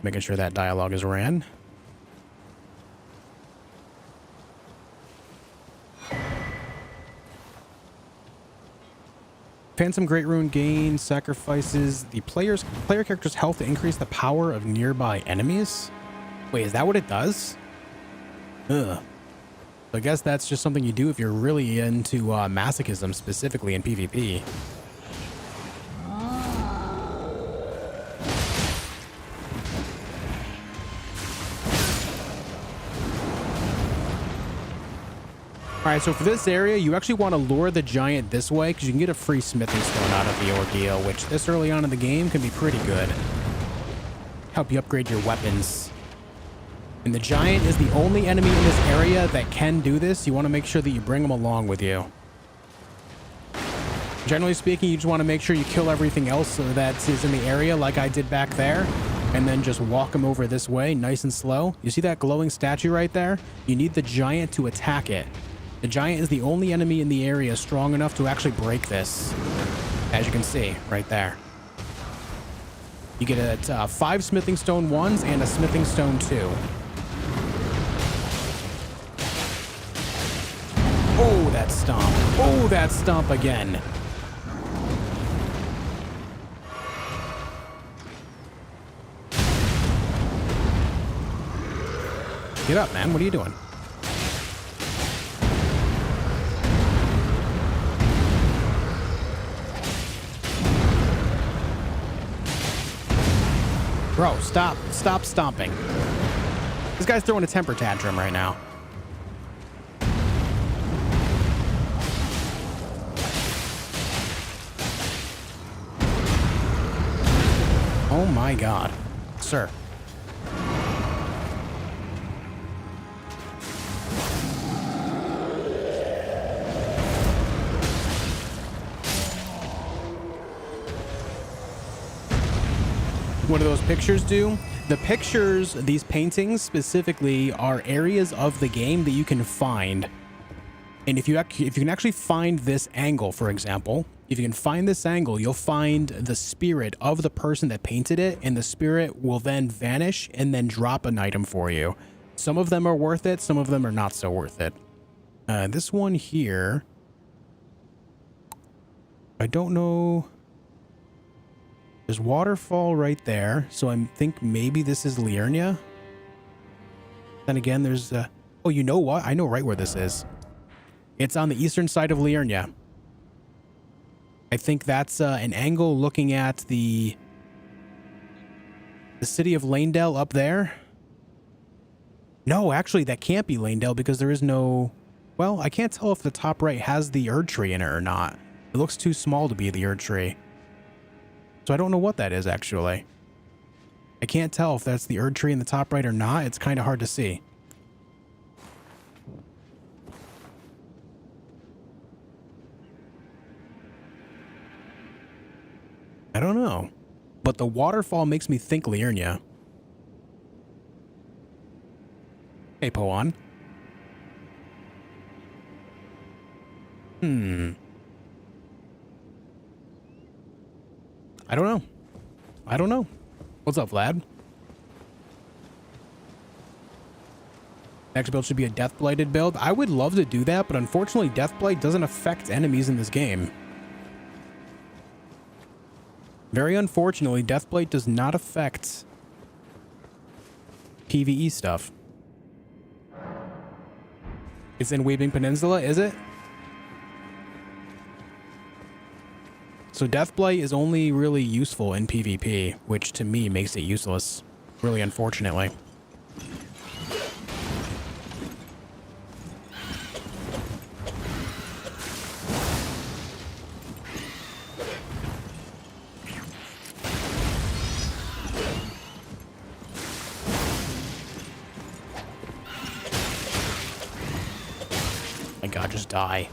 Making sure that dialogue is ran. Phantom Great Rune gain sacrifices the player character's health to increase the power of nearby enemies. Wait, is that what it does? Ugh. So I guess that's just something you do if you're really into masochism, specifically in PvP. Alright, so for this area, you actually want to lure the giant this way because you can get a free smithing stone out of the ordeal, which this early on in the game can be pretty good. Help you upgrade your weapons. And the giant is the only enemy in this area that can do this. You want to make sure that you bring them along with you. Generally speaking, you just want to make sure you kill everything else that is in the area like I did back there. And then just walk them over this way, nice and slow. You see that glowing statue right there? You need the giant to attack it. The giant is the only enemy in the area strong enough to actually break this. As you can see, right there. You get 5 smithing stone 1s and a smithing stone 2. Oh, that stomp. Oh, that stomp again. Get up, man. What are you doing? Bro, stop. Stop stomping. This guy's throwing a temper tantrum right now. Oh my God. Sir. What do those pictures do? The pictures, these paintings specifically, are areas of the game that you can find. And if you can actually find this angle, for example, if you can find this angle, you'll find the spirit of the person that painted it, and the spirit will then vanish and then drop an item for you. Some of them are worth it, some of them are not so worth it. This one here, I don't know. There's waterfall right there, so I think maybe this is Liurnia. Then again, there's oh, you know what? I know right where this is. It's on the eastern side of Liurnia. I think that's an angle looking at the city of Lanedale up there. No, actually, that can't be Lanedale because there is no... Well, I can't tell if the top right has the Erdtree in it or not. It looks too small to be the Erdtree. So I don't know what that is, actually. I can't tell if that's the Erdtree in the top right or not. It's kind of hard to see. I don't know. But the waterfall makes me think Liurnia. Hey, Poan. I don't know. I don't know. What's up, Vlad? Next build should be a Deathblighted build. I would love to do that, but unfortunately Deathblight doesn't affect enemies in this game. Very unfortunately, Deathblight does not affect PvE stuff. It's in Weeping Peninsula, is it? So Deathblight is only really useful in PvP, which to me makes it useless, really unfortunately. My God, just die.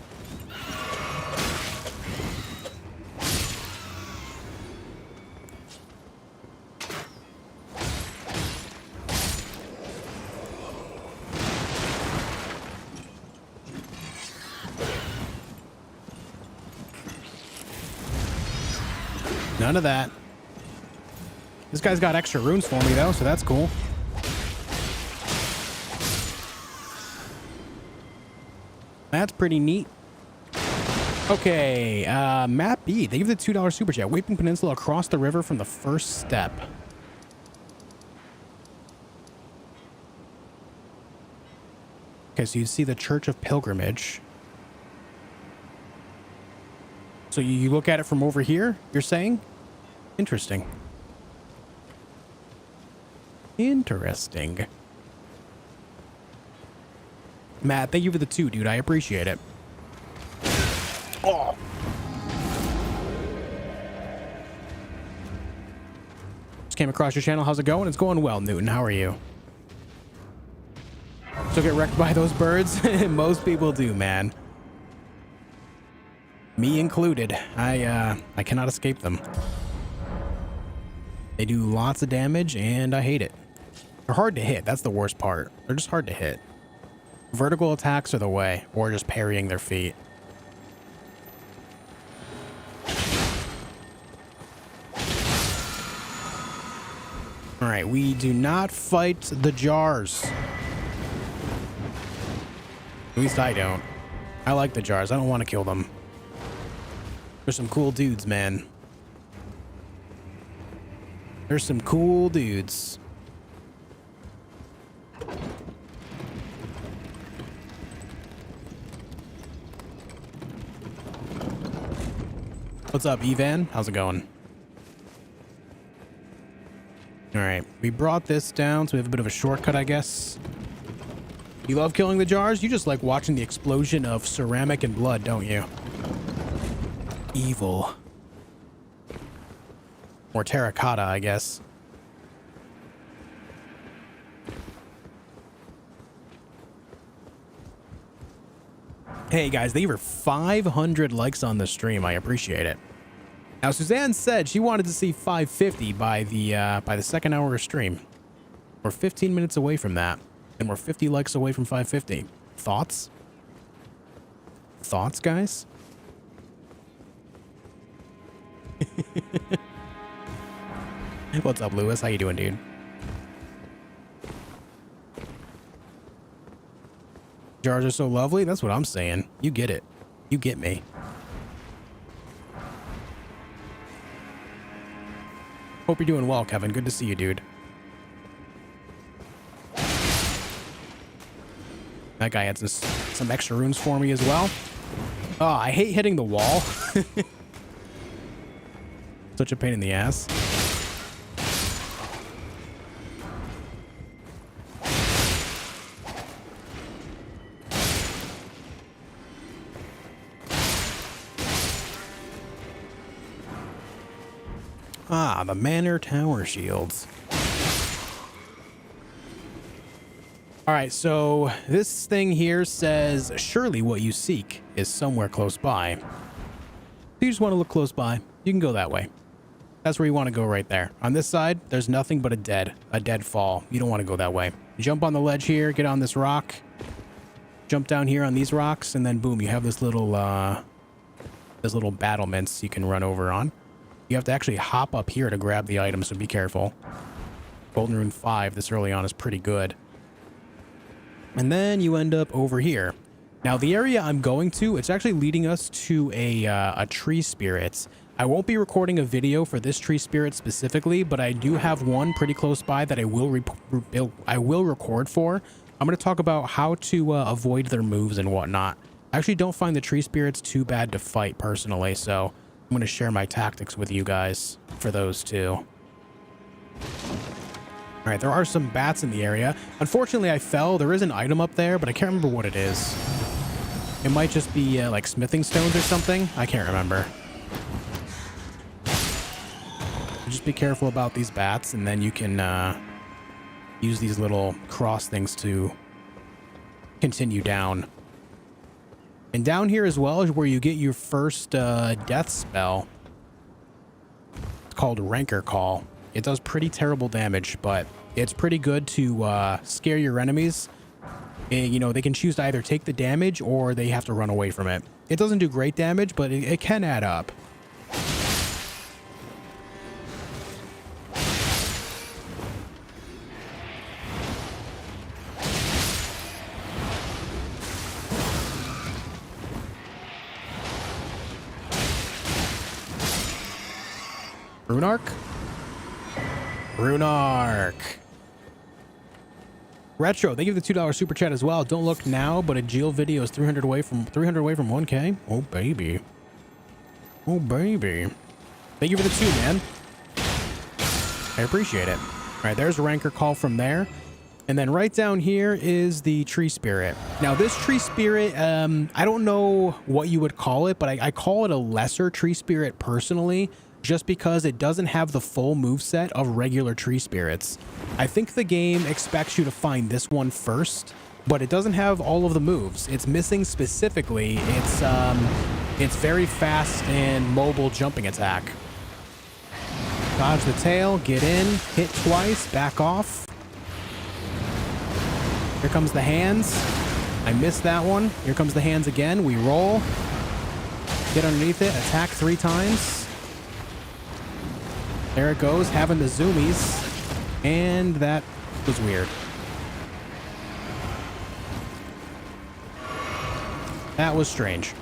None of that. This guy's got extra runes for me, though, so that's cool. That's pretty neat. Okay, Map B. They give the $2 super chat. Weeping Peninsula across the river from the first step. Okay, so you see the Church of Pilgrimage. So you look at it from over here, you're saying? Interesting. Interesting. Matt, thank you for the 2, dude. I appreciate it. Oh. Just came across your channel. How's it going? It's going well, Newton. How are you? Still get wrecked by those birds? Most people do, man. Me included. I cannot escape them. They do lots of damage, and I hate it. They're hard to hit. That's the worst part. They're just hard to hit. Vertical attacks are the way, or just parrying their feet. All right, we do not fight the jars. At least I don't. I like the jars. I don't want to kill them. There's some cool dudes, man. There's some cool dudes. What's up, Evan? How's it going? All right, we brought this down, so we have a bit of a shortcut, I guess. You love killing the jars? You just like watching the explosion of ceramic and blood, don't you? Evil. Or terracotta, I guess. Hey guys, they were 500 likes on the stream. I appreciate it. Now, Suzanne said she wanted to see 550 by the second hour of stream. We're 15 minutes away from that, and we're 50 likes away from 550. Thoughts? Thoughts, guys? What's up, Lewis? How you doing, dude? Jars are so lovely. That's what I'm saying. You get it. You get me. Hope you're doing well, Kevin. Good to see you, dude. That guy had some extra runes for me as well. Oh, I hate hitting the wall. Such a pain in the ass. Ah, the Manor Tower shields. All right, so this thing here says, surely what you seek is somewhere close by. If you just want to look close by, you can go that way. That's where you want to go right there. On this side, there's nothing but a dead fall. You don't want to go that way. Jump on the ledge here, get on this rock, jump down here on these rocks, and then boom, you have this little battlements you can run over on. You have to actually hop up here to grab the item, so be careful. Golden Rune 5 this early on is pretty good. And then you end up over here. Now, the area I'm going to, it's actually leading us to a tree spirit. I won't be recording a video for this tree spirit specifically, but I do have one pretty close by that I will record for. I'm going to talk about how to avoid their moves and whatnot. I actually don't find the tree spirits too bad to fight personally, so I'm going to share my tactics with you guys for those two. All right, there are some bats in the area. Unfortunately, I fell. There is an item up there, but I can't remember what it is. It might just be like smithing stones or something. I can't remember. Just be careful about these bats, and then you can use these little cross things to continue down. And down here as well is where you get your first death spell. It's called Rancor Call. It does pretty terrible damage, but it's pretty good to scare your enemies. And, you know, they can choose to either take the damage or they have to run away from it. It doesn't do great damage, but it can add up. Runark? Runark. Retro, they give the $2 super chat as well. Don't look now, but a Jill video is 300 away from 1K. Oh baby. Oh baby. Thank you for the 2, man. I appreciate it. All right, there's a Rancor Call from there. And then right down here is the tree spirit. Now this tree spirit, I don't know what you would call it, but I call it a lesser tree spirit personally, just because it doesn't have the full moveset of regular tree spirits. I think the game expects you to find this one first, but it doesn't have all of the moves. It's missing specifically its very fast and mobile jumping attack. Dodge the tail, get in, hit twice, back off. Here comes the hands. I missed that one. Here comes the hands again. We roll, get underneath it, attack 3 times. There it goes, having the zoomies, and that was weird. That was strange.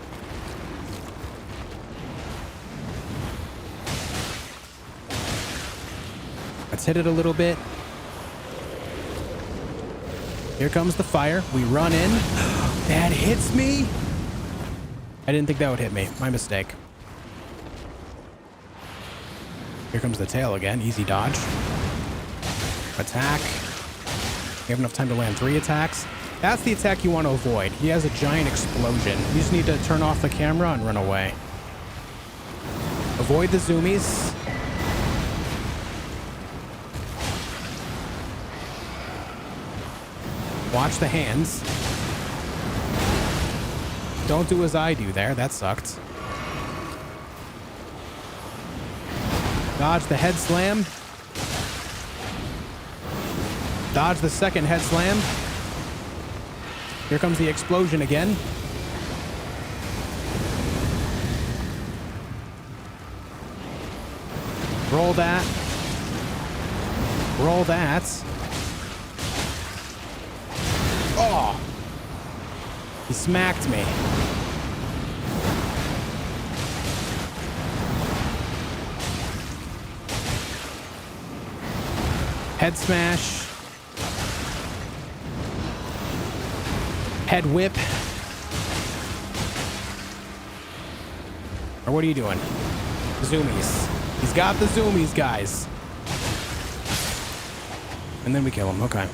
Let's hit it a little bit. Here comes the fire. We run in. That hits me. I didn't think that would hit me. My mistake. Here comes the tail again. Easy dodge. Attack. You have enough time to land 3 attacks. That's the attack you want to avoid. He has a giant explosion. You just need to turn off the camera and run away. Avoid the zoomies. Watch the hands. Don't do as I do there. That sucked. Dodge the head slam. Dodge the second head slam. Here comes the explosion again. Roll that. Roll that. Oh! He smacked me. Head smash. Head whip. Or what are you doing? Zoomies. He's got the zoomies, guys. And then we kill him. Okay.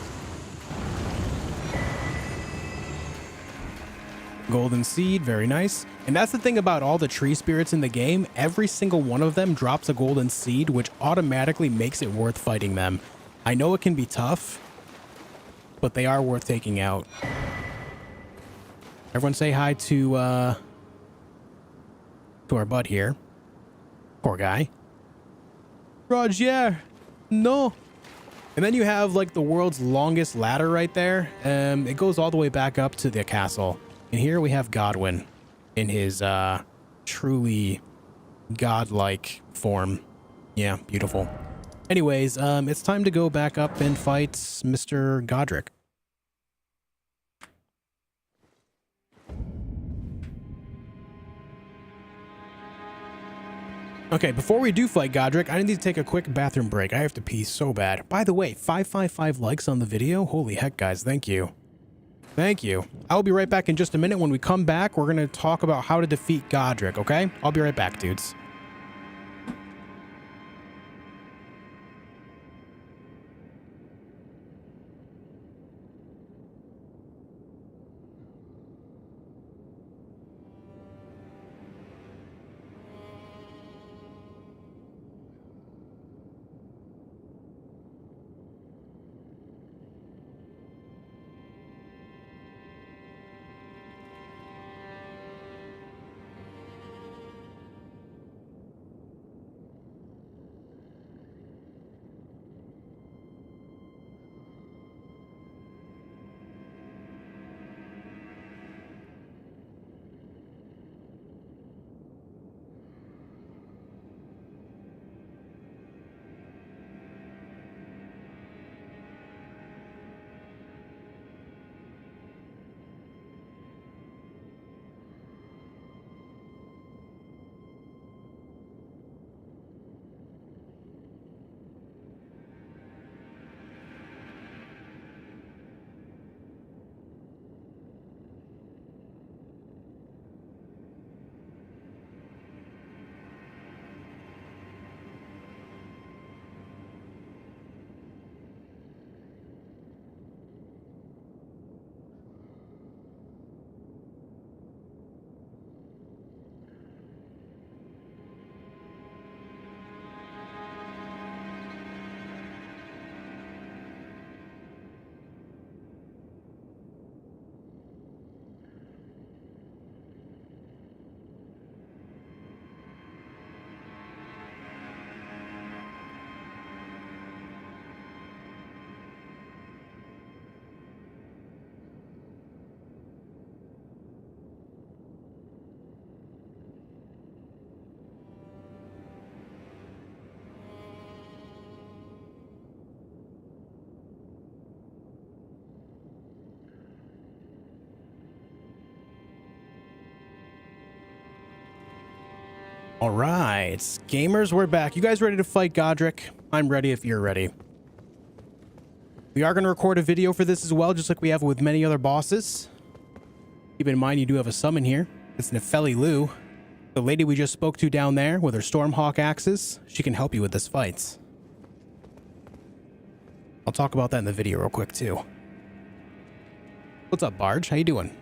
Golden seed. Very nice. And that's the thing about all the tree spirits in the game. Every single one of them drops a golden seed, which automatically makes it worth fighting them. I know it can be tough, but they are worth taking out. Everyone say hi to our bud here. Poor guy. Roger. No. And then you have like the world's longest ladder right there. It goes all the way back up to the castle. And here we have Godwyn in his truly godlike form. Yeah, beautiful. Anyways, it's time to go back up and fight Mr. Godrick. Okay, before we do fight Godrick, I need to take a quick bathroom break. I have to pee so bad. By the way, 555 likes on the video. Holy heck, guys. Thank you. Thank you. I'll be right back in just a minute. When we come back, we're going to talk about how to defeat Godrick, okay? I'll be right back, dudes. All right, gamers, we're back. You guys ready to fight Godrick? I'm ready if you're ready. We are going to record a video for this as well, just like we have with many other bosses. Keep in mind, you do have a summon here. It's Nefeli Lu. The lady we just spoke to down there with her Stormhawk axes, she can help you with this fight. I'll talk about that in the video real quick too. What's up, Barge? How you doing?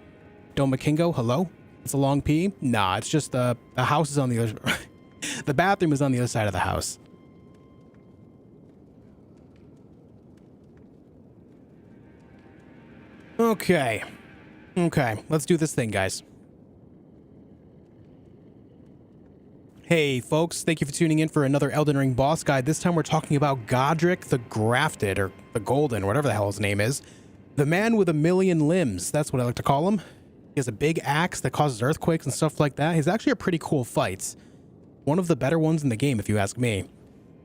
Don McKingo, hello? It's a long P? Nah, it's just the house is on the other... the bathroom is on the other side of the house. Okay. Okay, let's do this thing, guys. Hey folks, thank you for tuning in for another Elden Ring boss guide. This time we're talking about Godrick the Grafted, or the Golden, whatever the hell his name is. The man with a million limbs, that's what I like to call him. He has a big axe that causes earthquakes and stuff like that. He's actually a pretty cool fight. One of the better ones in the game, if you ask me.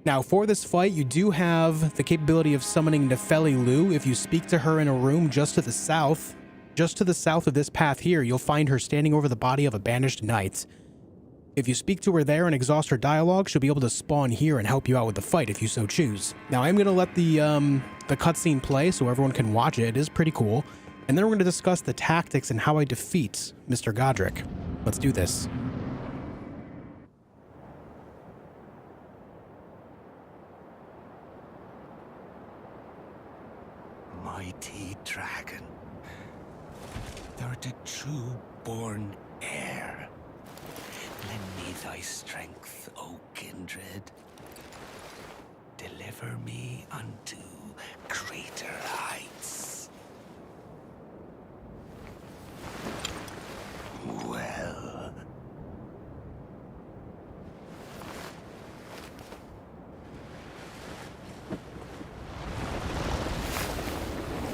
Now, for this fight, you do have the capability of summoning Nefeli Lu. If you speak to her in a room just to the south of this path here, you'll find her standing over the body of a banished knight. If you speak to her there and exhaust her dialogue, she'll be able to spawn here and help you out with the fight if you so choose. Now, I'm going to let the cutscene play so everyone can watch it. It is pretty cool. And then we're going to discuss the tactics and how I defeat Mr. Godrick. Let's do this. Mighty dragon, thou the true-born heir. Lend me thy strength, O kindred. Deliver me unto greater heights. Well,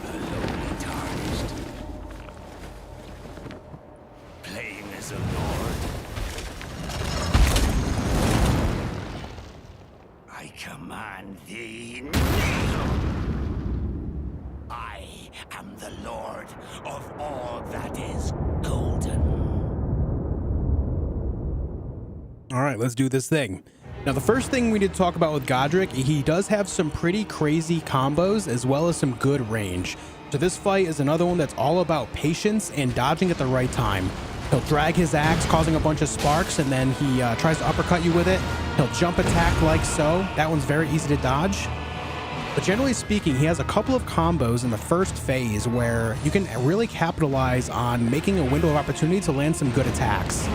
the lowly Tarnished, playing as a lord. I command thee, kneel! I am the Lord of all that is golden. All right, let's do this thing. Now, the first thing we need to talk about with Godrick, he does have some pretty crazy combos as well as some good range. So this fight is another one that's all about patience and dodging at the right time. He'll drag his axe, causing a bunch of sparks, and then he tries to uppercut you with it. He'll jump attack like so. That one's very easy to dodge. But generally speaking, he has a couple of combos in the first phase where you can really capitalize on making a window of opportunity to land some good attacks.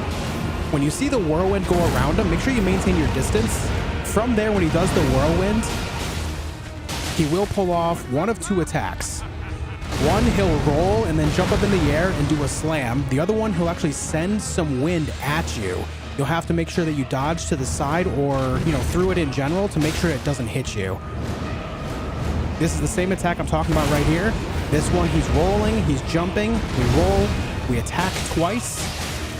When you see the whirlwind go around him, make sure you maintain your distance. From there, when he does the whirlwind, he will pull off one of two attacks. One, he'll roll and then jump up in the air and do a slam. The other one, he'll actually send some wind at you. You'll have to make sure that you dodge to the side or, through it in general to make sure it doesn't hit you. This is the same attack I'm talking about right here. This one, he's rolling, he's jumping, we roll, we attack twice,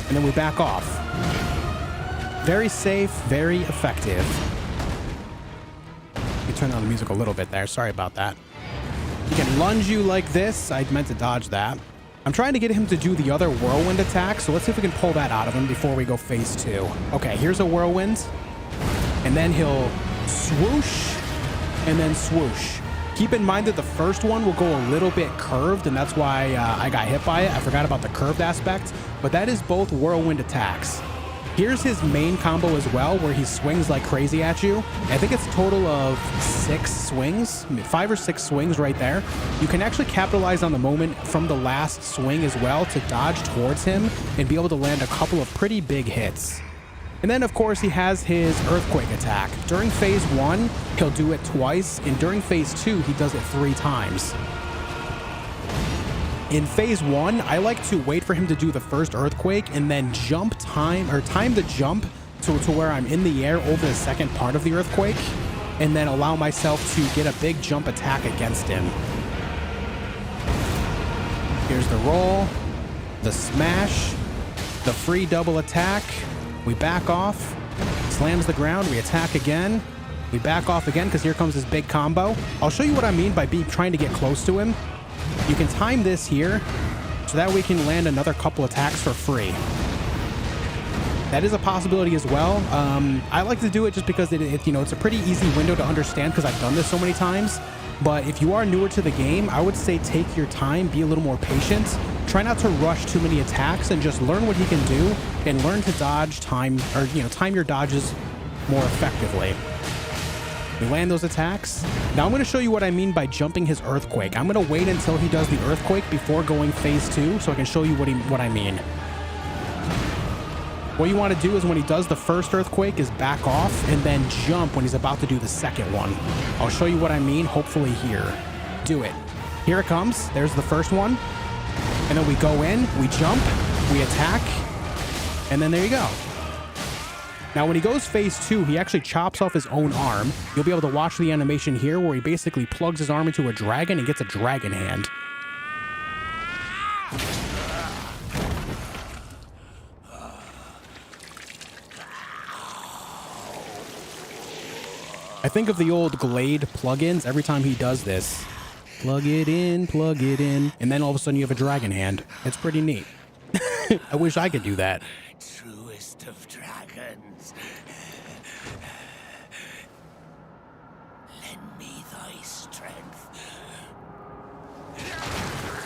and then we back off. Very safe, very effective. Let me turn down the music a little bit there. Sorry about that. He can lunge you like this. I meant to dodge that. I'm trying to get him to do the other whirlwind attack, so let's see if we can pull that out of him before we go phase 2. Okay, here's a whirlwind. And then he'll swoosh, and then swoosh. Keep in mind that the first one will go a little bit curved, and that's why I got hit by it. I forgot about the curved aspect, but that is both whirlwind attacks. Here's his main combo as well, where he swings like crazy at you. I think it's a total of 6 swings, 5 or 6 swings right there. You can actually capitalize on the moment from the last swing as well to dodge towards him and be able to land a couple of pretty big hits. And then, of course, he has his earthquake attack. During phase 1, he'll do it twice, and during phase 2, he does it 3 times. In phase 1, I like to wait for him to do the first earthquake and then time the jump to where I'm in the air over the second part of the earthquake, and then allow myself to get a big jump attack against him. Here's the roll, the smash, the free double attack. We back off, slams the ground, we attack again, we back off again because here comes this big combo. I'll show you what I mean by trying to get close to him. You can time this here so that we can land another couple attacks for free. That is a possibility as well. I like to do it just because it's a pretty easy window to understand because I've done this so many times. But if you are newer to the game, I would say take your time, be a little more patient. Try not to rush too many attacks and just learn what he can do and learn to dodge time, or time your dodges more effectively. We land those attacks. Now I'm going to show you what I mean by jumping his earthquake. I'm going to wait until he does the earthquake before going phase 2 so I can show you what I mean. What you want to do is when he does the first earthquake is back off and then jump when he's about to do the second one. I'll show you what I mean, hopefully here. Do it. Here it comes. There's the first one. And then we go in, we jump, we attack, and then there you go. Now, when he goes phase 2, he actually chops off his own arm. You'll be able to watch the animation here where he basically plugs his arm into a dragon and gets a dragon hand. I think of the old Glade plugins every time he does this. Plug it in, and then all of a sudden you have a dragon hand. It's pretty neat. I wish I could do that. Truest of dragons. Lend me thy strength.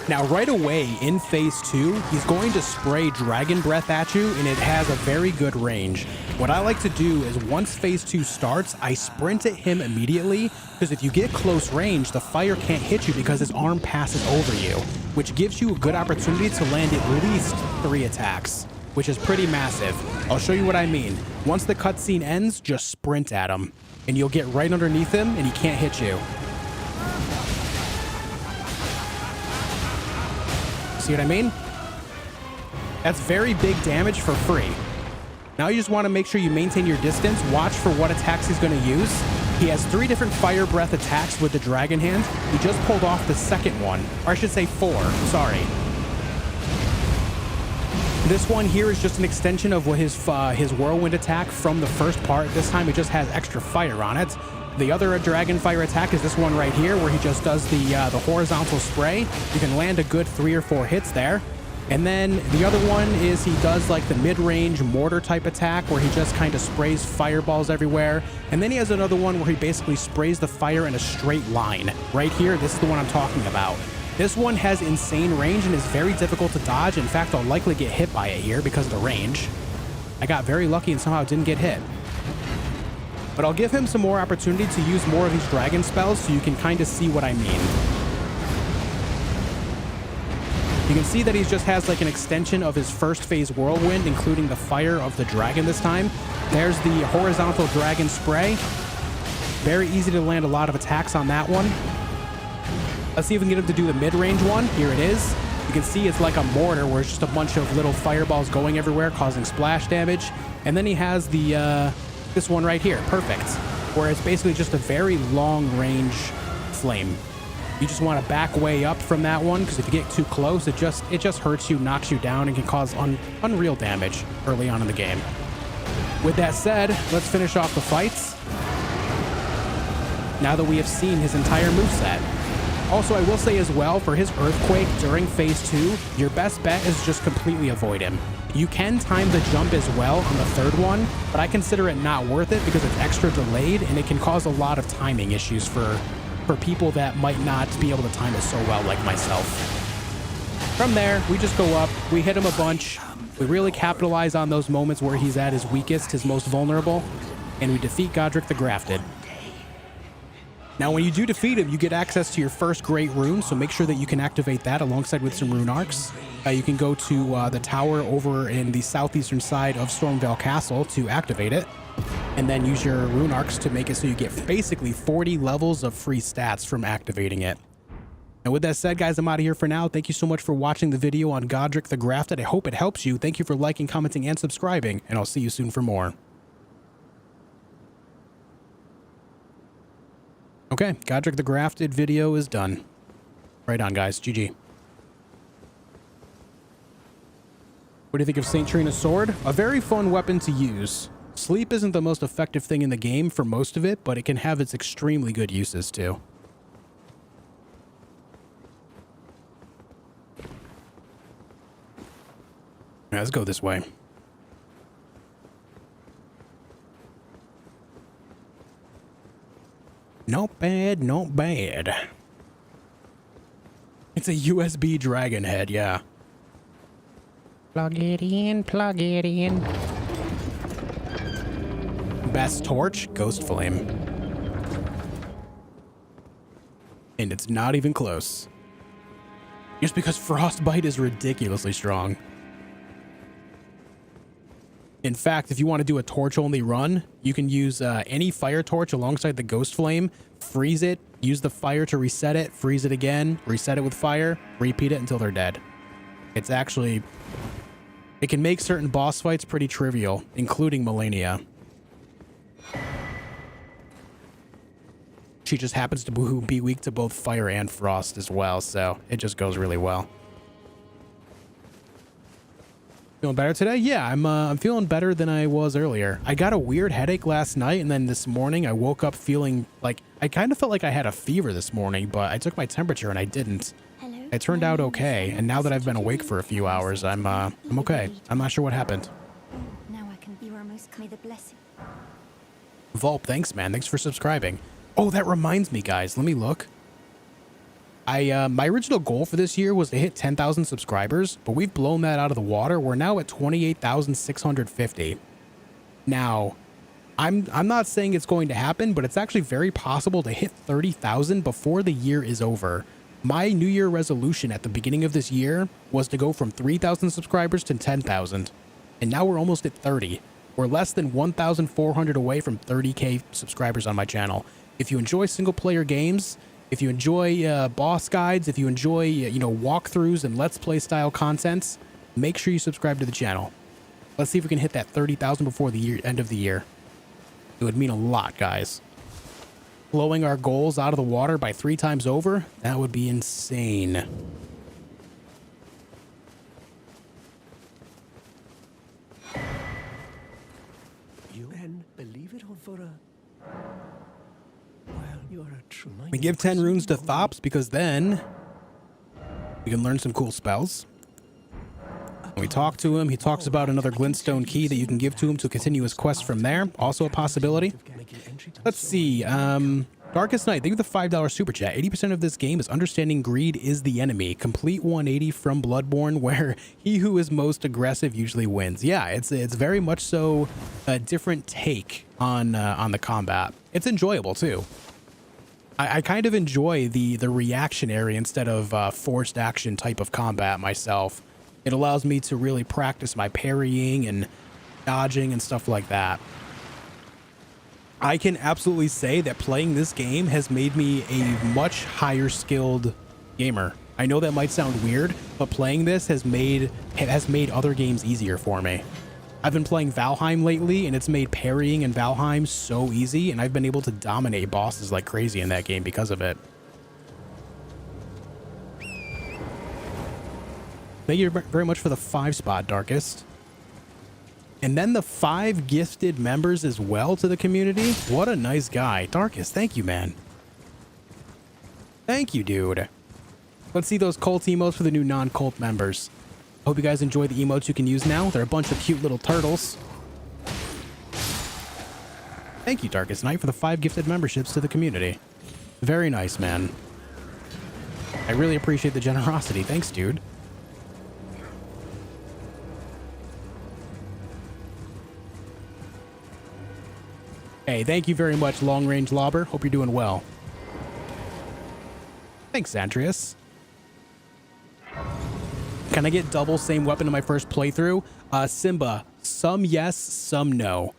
Now, right away in phase 2, he's going to spray dragon breath at you, and it has a very good range. What I like to do is once phase 2 starts, I sprint at him immediately, because if you get close range, the fire can't hit you because his arm passes over you, which gives you a good opportunity to land at least 3 attacks, which is pretty massive. I'll show you what I mean. Once the cutscene ends, just sprint at him, and you'll get right underneath him, and he can't hit you. See what I mean? That's very big damage for free. Now you just want to make sure you maintain your distance. Watch for what attacks he's going to use. He has 3 different fire breath attacks with the dragon hand. He just pulled off the second one. Or I should say 4. Sorry. This one here is just an extension of what his whirlwind attack from the first part. This time it just has extra fire on it. The other dragon fire attack is this one right here, where he just does the horizontal spray. You can land a good 3 or 4 hits there. And then the other one is he does like the mid-range mortar type attack where he just kind of sprays fireballs everywhere. And then he has another one where he basically sprays the fire in a straight line. Right here, this is the one I'm talking about. This one has insane range and is very difficult to dodge. In fact, I'll likely get hit by it here because of the range. I got very lucky and somehow didn't get hit. But I'll give him some more opportunity to use more of these dragon spells so you can kind of see what I mean. You can see that he just has like an extension of his first phase whirlwind, including the fire of the dragon this time. There's the horizontal dragon spray. Very easy to land a lot of attacks on that one. Let's see if we can get him to do the mid-range one. Here it is. You can see it's like a mortar where it's just a bunch of little fireballs going everywhere, causing splash damage. And then he has the this one right here. Perfect. Where it's basically just a very long-range flame. You just want to back way up from that one, because if you get too close, it just hurts you, knocks you down, and can cause unreal damage early on in the game. With that said, let's finish off the fights now that we have seen his entire moveset. Also, I will say as well, for his earthquake during phase 2, your best bet is just completely avoid him. You can time the jump as well on the third one, but I consider it not worth it because it's extra delayed and it can cause a lot of timing issues for people that might not be able to time it so well like myself. From there, we just go up, we hit him a bunch, we really capitalize on those moments where he's at his weakest, his most vulnerable, and we defeat Godrick the Grafted. Now, when you do defeat him, you get access to your first great rune, so make sure that you can activate that alongside with some rune arcs. You can go to the tower over in the southeastern side of Stormveil Castle to activate it, and then use your rune arcs to make it so you get basically 40 levels of free stats from activating it. And with that said, guys, I'm out of here for now. Thank you so much for watching the video on Godrick the Grafted. I hope it helps you. Thank you for liking, commenting, and subscribing, and I'll see you soon for more. Okay, Godrick the Grafted video is done. Right on, guys. GG. What do you think of St. Trina's sword? A very fun weapon to use. Sleep isn't the most effective thing in the game for most of it, but it can have its extremely good uses too. Yeah, let's go this way. Not bad, not bad. It's a USB dragon head, yeah. Plug it in, plug it in. Best torch, Ghost Flame. And it's not even close. Just because Frostbite is ridiculously strong. In fact, if you want to do a torch-only run, you can use any fire torch alongside the Ghost Flame, freeze it, use the fire to reset it, freeze it again, reset it with fire, repeat it until they're dead. It's actually... It can make certain boss fights pretty trivial, including Melania. She just happens to be weak to both fire and frost as well, so it just goes really well. Feeling better today? Yeah, I'm feeling better than I was earlier. I got a weird headache last night, and then this morning I woke up feeling like... I kind of felt like I had a fever this morning, but I took my temperature and I didn't. It turned out okay, and now that I've been awake for a few hours, I'm okay. I'm not sure what happened. Now I can be most may the blessing. Volp, thanks, man. Thanks for subscribing. Oh, that reminds me, guys. Let me look. My original goal for this year was to hit 10,000 subscribers, but we've blown that out of the water. We're now at 28,650. Now, I'm not saying it's going to happen, but it's actually very possible to hit 30,000 before the year is over. My New Year resolution at the beginning of this year was to go from 3,000 subscribers to 10,000, and now we're almost at 30. We're less than 1,400 away from 30K subscribers on my channel. If you enjoy single-player games, if you enjoy boss guides, if you enjoy, walkthroughs and Let's Play style contents, make sure you subscribe to the channel. Let's see if we can hit that 30,000 before the end of the year. It would mean a lot, guys. Blowing our goals out of the water by 3 times over, that would be insane. You can believe it or for a... Well, you're a true... We give 10 runes to Thops because then we can learn some cool spells. When we talk to him, he talks about another glintstone key that you can give to him to continue his quest from there. Also a possibility. Let's see. Darkest Night, thank you for the $5 super chat. 80% of this game is understanding greed is the enemy. Complete 180 from Bloodborne, where he who is most aggressive usually wins. Yeah, it's very much so a different take on the combat. It's enjoyable too. I kind of enjoy the reactionary instead of forced action type of combat myself. It allows me to really practice my parrying and dodging and stuff like that. I can absolutely say that playing this game has made me a much higher skilled gamer. I know that might sound weird, but playing this has made other games easier for me. I've been playing Valheim lately, and it's made parrying in Valheim so easy, and I've been able to dominate bosses like crazy in that game because of it. Thank you very much for the 5 spot, Darkest. And then the 5 gifted members as well to the community. What a nice guy. Darkest, thank you, man. Thank you, dude. Let's see those cult emotes for the new non-cult members. Hope you guys enjoy the emotes you can use now. They're a bunch of cute little turtles. Thank you, Darkest Night, for the 5 gifted memberships to the community. Very nice, man. I really appreciate the generosity. Thanks, dude. Hey, thank you very much, Long Range Lobber. Hope you're doing well. Thanks, Andreas. Can I get double same weapon in my first playthrough? Simba, some yes, some no.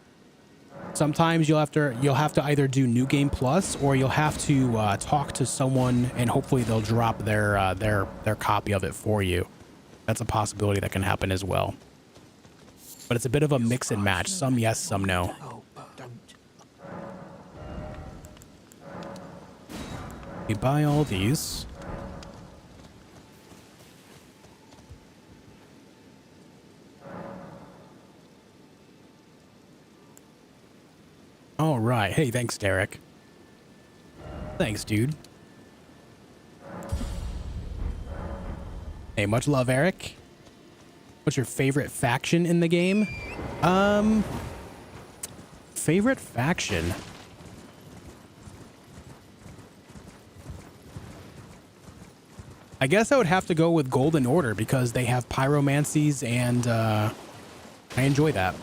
Sometimes you'll have to either do New Game Plus or you'll have to talk to someone and hopefully they'll drop their copy of it for you. That's a possibility that can happen as well. But it's a bit of a mix and match. Some yes, some no. We buy all these. All right. Hey, thanks, Derek. Thanks, dude. Hey, much love, Eric. What's your favorite faction in the game? Favorite faction? I guess I would have to go with Golden Order because they have pyromancies, and I enjoy that.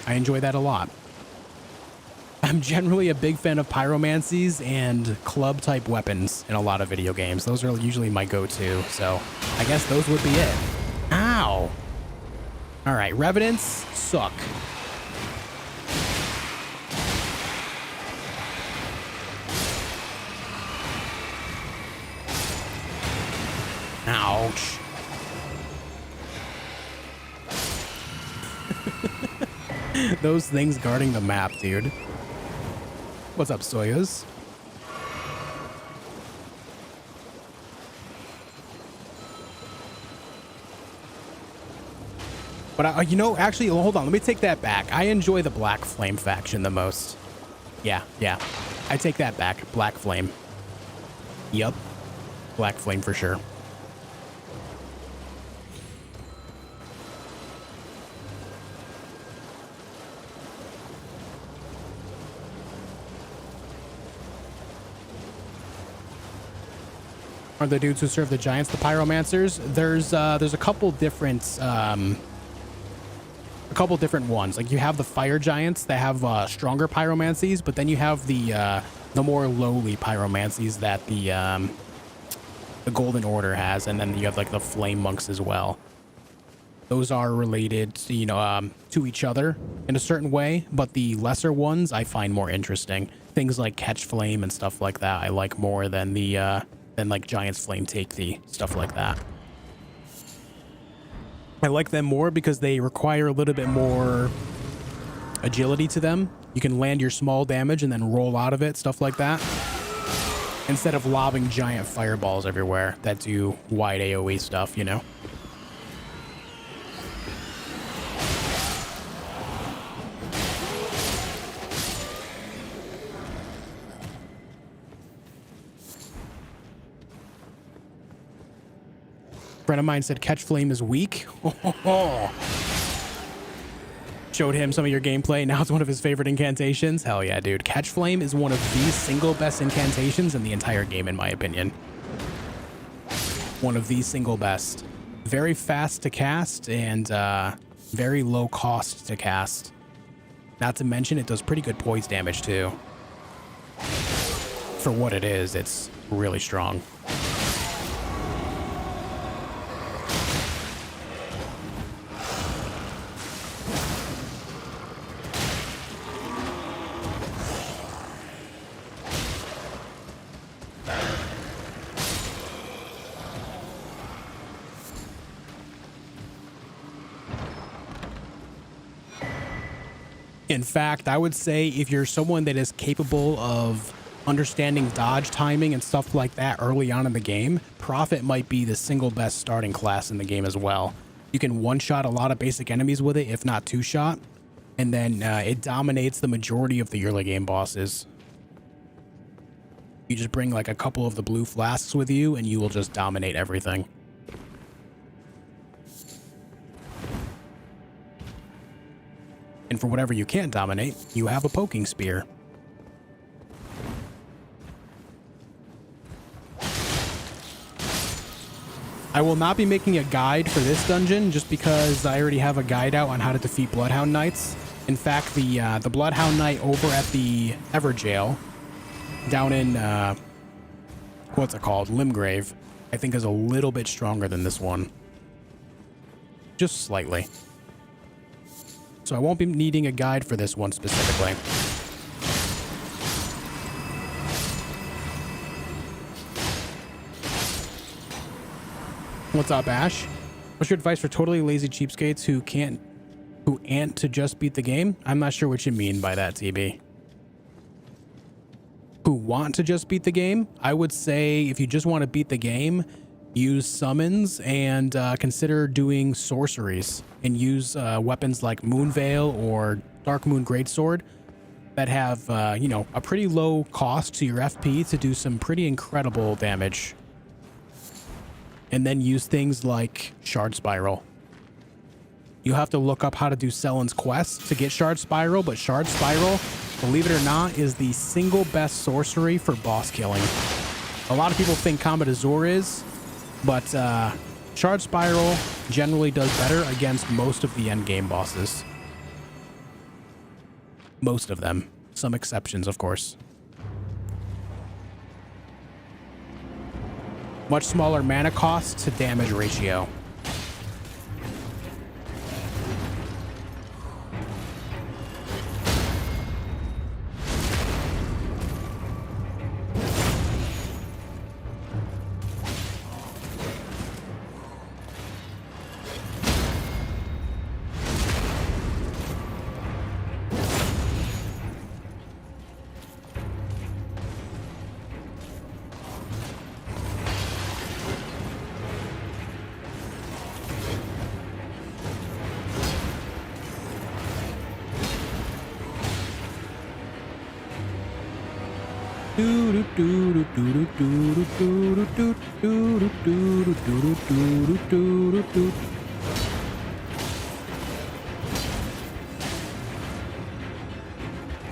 I enjoy that a lot. I'm generally a big fan of pyromancies and club-type weapons in a lot of video games. Those are usually my go-to, so I guess those would be it. Ow! All right, Revenants suck. Ouch. Those things guarding the map, dude. What's up, Soyuz? But, you know, actually, hold on. Let me take that back. I enjoy the Black Flame faction the most. Yeah. I take that back. Black Flame. Yup. Black Flame for sure. Are the dudes who serve the giants the pyromancers? There's a couple different ones. Like you have the fire giants that have stronger pyromancies, but then you have the more lowly pyromancies that the Golden Order has, and then you have like the flame monks as well. Those are related, you know, to each other in a certain way, but the lesser ones I find more interesting. Things like catch flame and stuff like that I like more than the than like Giant's Flame Take Thee, stuff like that. I like them more because they require a little bit more agility to them. You can land your small damage and then roll out of it, stuff like that, instead of lobbing giant fireballs everywhere that do wide AoE stuff, you know? Friend of mine said catch flame is weak. Showed him some of your gameplay. Now it's one of his favorite incantations. Hell yeah, dude. Catch flame is one of the single best incantations in the entire game, in my opinion. One of the single best. Very fast to cast and very low cost to cast. Not to mention it does pretty good poise damage too. For what it is, it's really strong. In fact, I would say if you're someone that is capable of understanding dodge timing and stuff like that early on in the game, Prophet might be the single best starting class in the game as well. You can one-shot a lot of basic enemies with it, if not two-shot, and then it dominates the majority of the early game bosses. You just bring like a couple of the blue flasks with you and you will just dominate everything. And for whatever you can't dominate, you have a poking spear. I will not be making a guide for this dungeon just because I already have a guide out on how to defeat Bloodhound Knights. In fact, the Bloodhound Knight over at the Everjail down in, what's it called? Limgrave, I think is a little bit stronger than this one. Just slightly. So I won't be needing a guide for this one specifically. What's up, Ash? What's your advice for totally lazy cheapskates who ain't to just beat the game? I'm not sure what you mean by that, TB. Who want to just beat the game? I would say if you just want to beat the game, use summons and consider doing sorceries and use weapons like Moonveil or Dark Moon Greatsword that have, you know, a pretty low cost to your FP to do some pretty incredible damage. And then use things like Shard Spiral. You have to look up how to do Sellen's quest to get Shard Spiral, but Shard Spiral, believe it or not, is the single best sorcery for boss killing. A lot of people think Combat Azure is, but Shard Spiral generally does better against most of the endgame bosses. Most of them. Some exceptions, of course. Much smaller mana cost to damage ratio.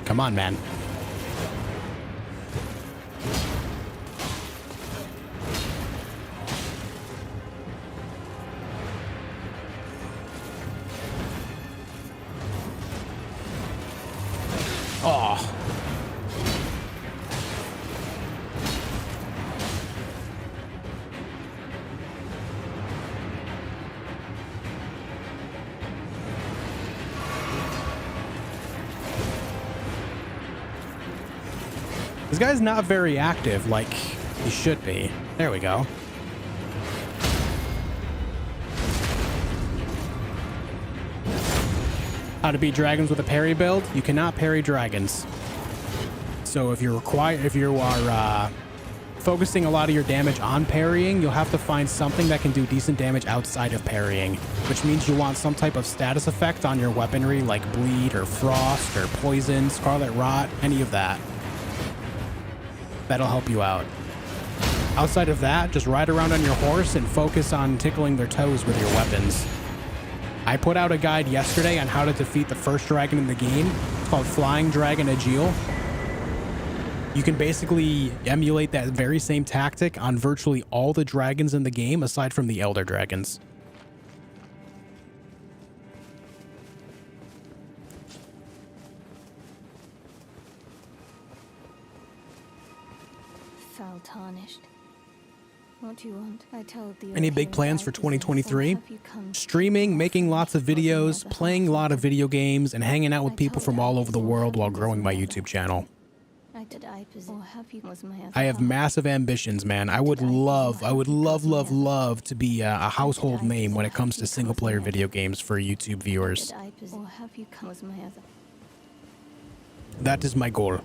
Come on, man. Oh. This guy's not very active like he should be. There we go. How to beat dragons with a parry build? You cannot parry dragons. So if you are focusing a lot of your damage on parrying, you'll have to find something that can do decent damage outside of parrying, which means you want some type of status effect on your weaponry like bleed or frost or poison, scarlet rot, any of that. That'll help you out. Outside of that, just ride around on your horse and focus on tickling their toes with your weapons. I put out a guide yesterday on how to defeat the first dragon in the game. It's called Flying Dragon Agil. You can basically emulate that very same tactic on virtually all the dragons in the game aside from the elder dragons. Fell Tarnished. What do you want? I told the Any big plans for 2023? Streaming, making lots of videos, playing a lot of video games, and hanging out with people from all over the world while growing my YouTube channel. I have massive ambitions, man. I would love to be a household name when it comes to single player video games for YouTube viewers. That is my goal.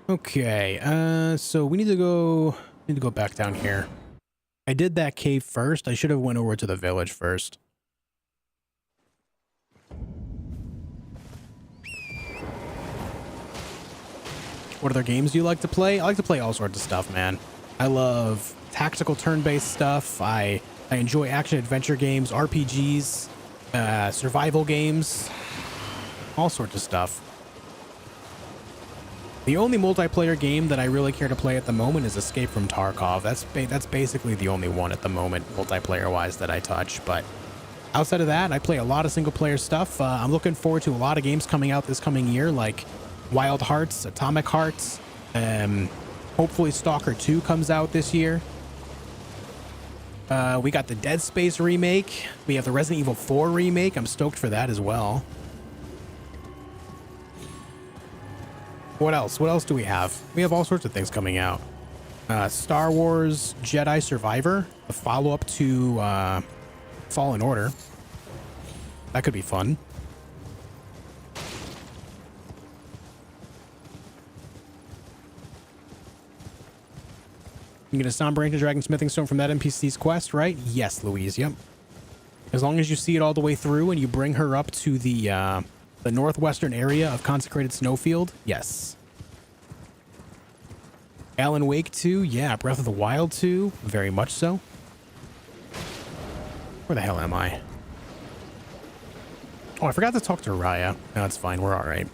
Okay, so we need to go back down here. I did that cave first. I should have went over to the village first. What other games do you like to play? I like to play all sorts of stuff, man. I love tactical turn-based stuff. I enjoy action-adventure games, RPGs, survival games, all sorts of stuff. The only multiplayer game that I really care to play at the moment is Escape from Tarkov. That's basically the only one at the moment, multiplayer-wise, that I touch. But outside of that, I play a lot of single-player stuff. I'm looking forward to a lot of games coming out this coming year, like Wild Hearts, Atomic Hearts. Hopefully Stalker 2 comes out this year. We got the Dead Space remake. We have the Resident Evil 4 remake. I'm stoked for that as well. What else? What else do we have? We have all sorts of things coming out. Star Wars Jedi Survivor, the follow-up to Fallen Order. That could be fun. You get a Sombra Dragon Smithing Stone from that NPC's quest, right? Yes, Louise, yep. As long as you see it all the way through and you bring her up to the northwestern area of Consecrated Snowfield, yes. Alan Wake 2, yeah. Breath of the Wild 2, very much so. Where the hell am I? Oh, I forgot to talk to Raya. No, it's fine. We're all right.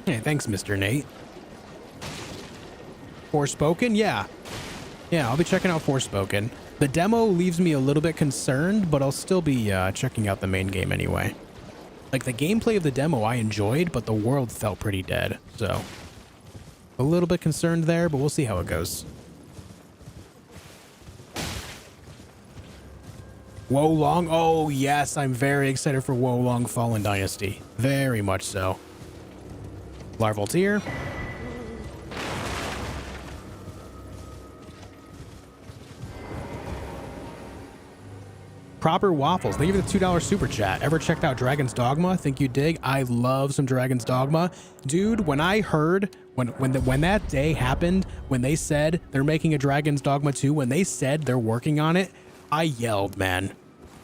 Hey, thanks, Mr. Nate. Forspoken? Yeah. Yeah, I'll be checking out Forspoken. The demo leaves me a little bit concerned, but I'll still be checking out the main game anyway. Like, the gameplay of the demo I enjoyed, but the world felt pretty dead. So, a little bit concerned there, but we'll see how it goes. Wolong? Oh, yes, I'm very excited for Wolong Fallen Dynasty. Very much so. Larval Tier. Proper Waffles, thank you for the $2 super chat. Ever checked out Dragon's Dogma? Think you dig? I love some Dragon's Dogma. Dude, when I heard, when that day happened, when they said they're making a Dragon's Dogma 2, when they said they're working on it, I yelled, man.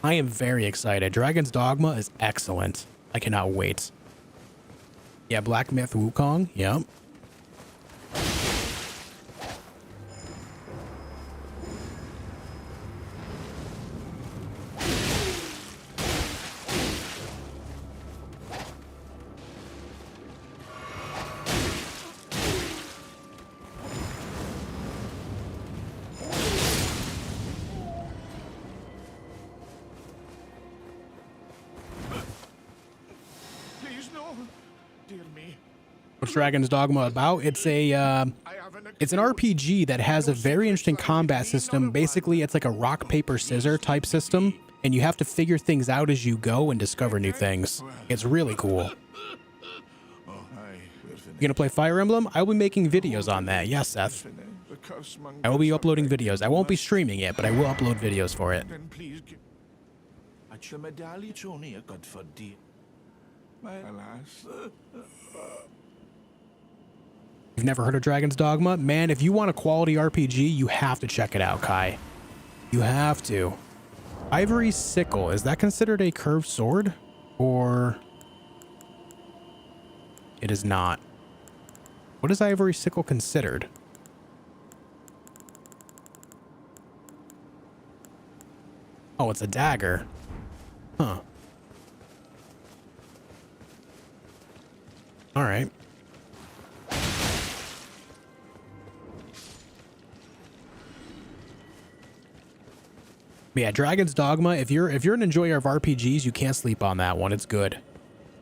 I am very excited. Dragon's Dogma is excellent. I cannot wait. Yeah, Black Myth Wukong. Yep. What's Dragon's Dogma about? It's an RPG that has a very interesting combat system. Basically, it's like a rock, paper, scissor type system, and you have to figure things out as you go and discover new things. It's really cool. You gonna play Fire Emblem? I will be making videos on that. Yes, Seth. I will be uploading videos. I won't be streaming it, but I will upload videos for it. You've never heard of Dragon's Dogma? Man, if you want a quality RPG, you have to check it out, Kai. You have to. Ivory Sickle, is that considered a curved sword? Or... it is not. What is Ivory Sickle considered? Oh, it's a dagger. Huh. All right. Yeah, Dragon's Dogma, if you're an enjoyer of RPGs, you can't sleep on that one. It's good.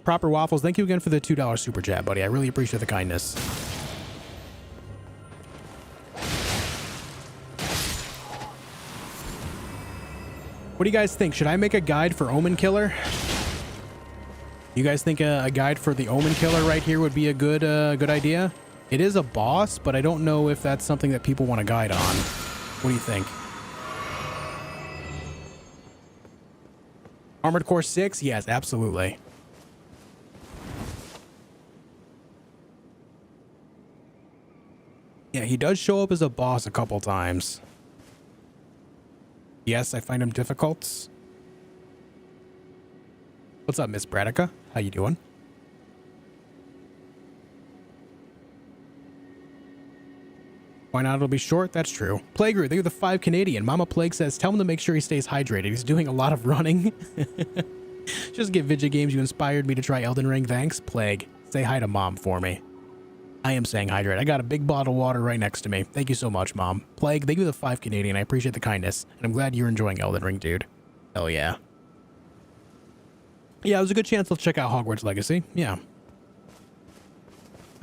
Proper Waffles, thank you again for the $2 super chat, buddy. I really appreciate the kindness. What do you guys think? Should I make a guide for Omen Killer? You guys think a guide for the Omen Killer right here would be a good idea? It is a boss, but I don't know if that's something that people want a guide on. What do you think? Armored Core 6? Yes, absolutely. Yeah, he does show up as a boss a couple times. Yes, I find him difficult. What's up, Miss Bradica? How you doing? Why not? It'll be short. That's true. Plague Root, they're the 5 Canadian. Mama Plague says, tell him to make sure he stays hydrated. He's doing a lot of running. Just get Vidya Games. You inspired me to try Elden Ring. Thanks. Plague, say hi to Mom for me. I am saying hydrate. I got a big bottle of water right next to me. Thank you so much, Mom. Plague, thank you for the 5 Canadian. I appreciate the kindness. And I'm glad you're enjoying Elden Ring, dude. Hell yeah. Yeah, there's a good chance they'll check out Hogwarts Legacy. Yeah. All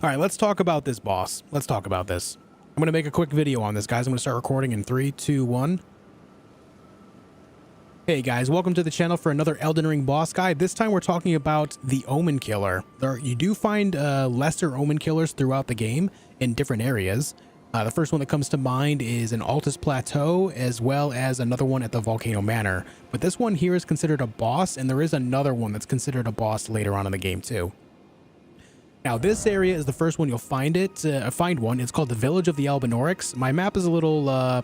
right, let's talk about this boss. Let's talk about this. I'm going to make a quick video on this, guys. I'm going to start recording in 3, 2, 1. Hey, guys. Welcome to the channel for another Elden Ring boss guide. This time we're talking about the Omen Killer. You do find lesser Omen Killers throughout the game in different areas. The first one that comes to mind is an Altus Plateau, as well as another one at the Volcano Manor. But this one here is considered a boss, and there is another one that's considered a boss later on in the game, too. Now, this area is the first one you'll find find one. It's called the Village of the Albinaurics. My map is a little,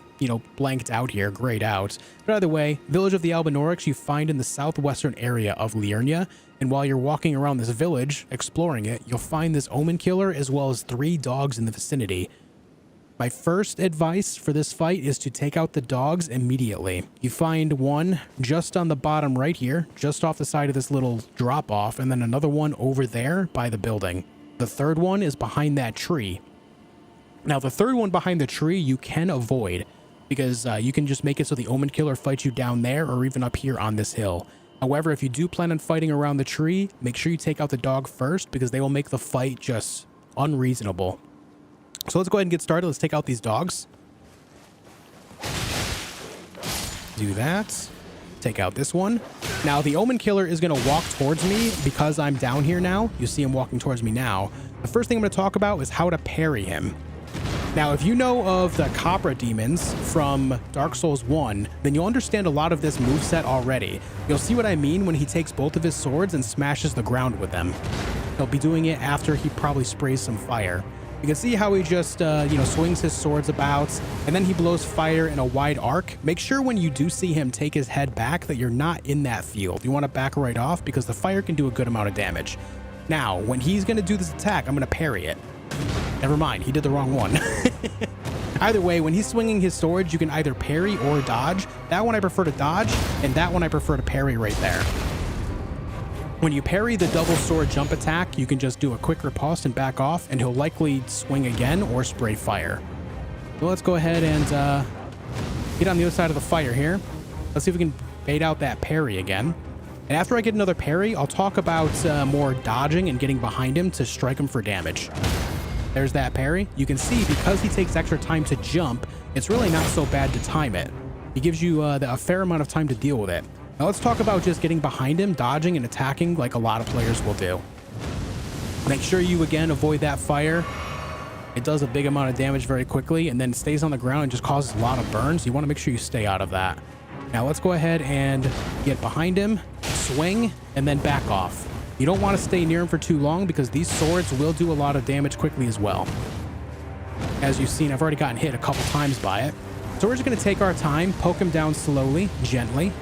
blanked out here, grayed out. But either way, Village of the Albinaurics you find in the southwestern area of Liurnia. And while you're walking around this village, exploring it, you'll find this Omen Killer as well as 3 dogs in the vicinity. My first advice for this fight is to take out the dogs immediately. You find one just on the bottom right here, just off the side of this little drop off, and then another one over there by the building. The third one is behind that tree. Now, the third one behind the tree you can avoid because you can just make it so the Omen Killer fights you down there or even up here on this hill. However, if you do plan on fighting around the tree, make sure you take out the dog first because they will make the fight just unreasonable. So let's go ahead and get started. Let's take out these dogs. Do that. Take out this one. Now, the Omen Killer is going to walk towards me because I'm down here now. You see him walking towards me now. The first thing I'm going to talk about is how to parry him. Now, if you know of the Copra demons from Dark Souls 1, then you'll understand a lot of this moveset already. You'll see what I mean when he takes both of his swords and smashes the ground with them. He'll be doing it after he probably sprays some fire. You can see how he just, swings his swords about, and then he blows fire in a wide arc. Make sure when you do see him take his head back that you're not in that field. You want to back right off because the fire can do a good amount of damage. Now, when he's going to do this attack, I'm going to parry it. Never mind, he did the wrong one. Either way, when he's swinging his swords, you can either parry or dodge. That one I prefer to dodge, and that one I prefer to parry right there. When you parry the double sword jump attack, you can just do a quick riposte and back off, and he'll likely swing again or spray fire. So let's go ahead and get on the other side of the fire here. Let's see if we can bait out that parry again. And after I get another parry, I'll talk about more dodging and getting behind him to strike him for damage. There's that parry. You can see because he takes extra time to jump, it's really not so bad to time it. He gives you a fair amount of time to deal with it. Now let's talk about just getting behind him, dodging and attacking like a lot of players will do. Make sure you, again, avoid that fire. It does a big amount of damage very quickly and then stays on the ground and just causes a lot of burns. You want to make sure you stay out of that. Now let's go ahead and get behind him, swing, and then back off. You don't want to stay near him for too long because these swords will do a lot of damage quickly as well. As you've seen, I've already gotten hit a couple times by it. So we're just going to take our time, poke him down slowly, gently,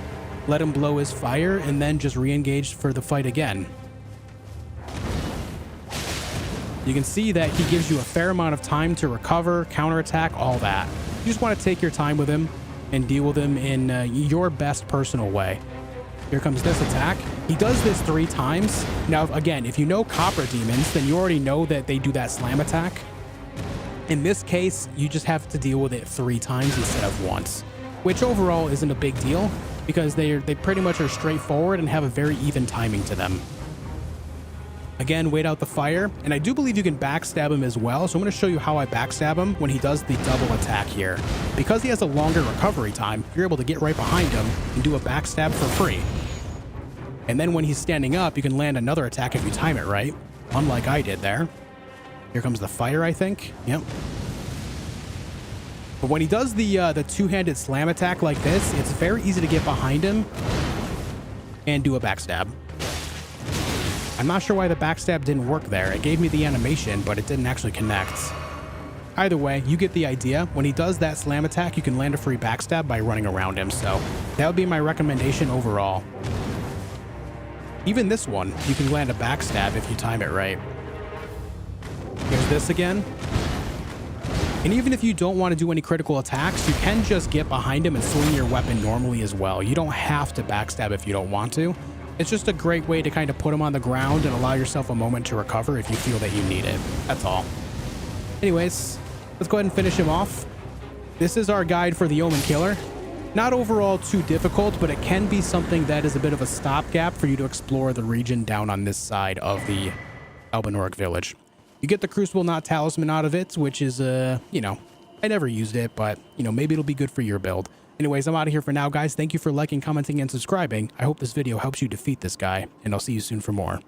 let him blow his fire, and then just re-engage for the fight again. You can see that he gives you a fair amount of time to recover, counterattack, all that. You just want to take your time with him and deal with him in your best personal way. Here comes this attack. He does this 3 times. Now, again, if you know Copra demons, then you already know that they do that slam attack. In this case, you just have to deal with it 3 times instead of once, which overall isn't a big deal because they pretty much are straightforward and have a very even timing to them. Again, wait out the fire, and I do believe you can backstab him as well, so I'm going to show you how I backstab him when he does the double attack here. Because he has a longer recovery time, you're able to get right behind him and do a backstab for free. And then when he's standing up, you can land another attack if you time it right, unlike I did there. Here comes the fire, I think. Yep. But when he does the two-handed slam attack like this, it's very easy to get behind him and do a backstab. I'm not sure why the backstab didn't work there. It gave me the animation, but it didn't actually connect. Either way, you get the idea. When he does that slam attack, you can land a free backstab by running around him, so that would be my recommendation overall. Even this one, you can land a backstab if you time it right. Here's this again. And even if you don't want to do any critical attacks, you can just get behind him and swing your weapon normally as well. You don't have to backstab if you don't want to. It's just a great way to kind of put him on the ground and allow yourself a moment to recover if you feel that you need it. That's all. Anyways, let's go ahead and finish him off. This is our guide for the Omen Killer. Not overall too difficult, but it can be something that is a bit of a stopgap for you to explore the region down on this side of the Albinauric village. You get the Crucible Knot Talisman out of it, which is, I never used it, but, maybe it'll be good for your build. Anyways, I'm out of here for now, guys. Thank you for liking, commenting, and subscribing. I hope this video helps you defeat this guy, and I'll see you soon for more.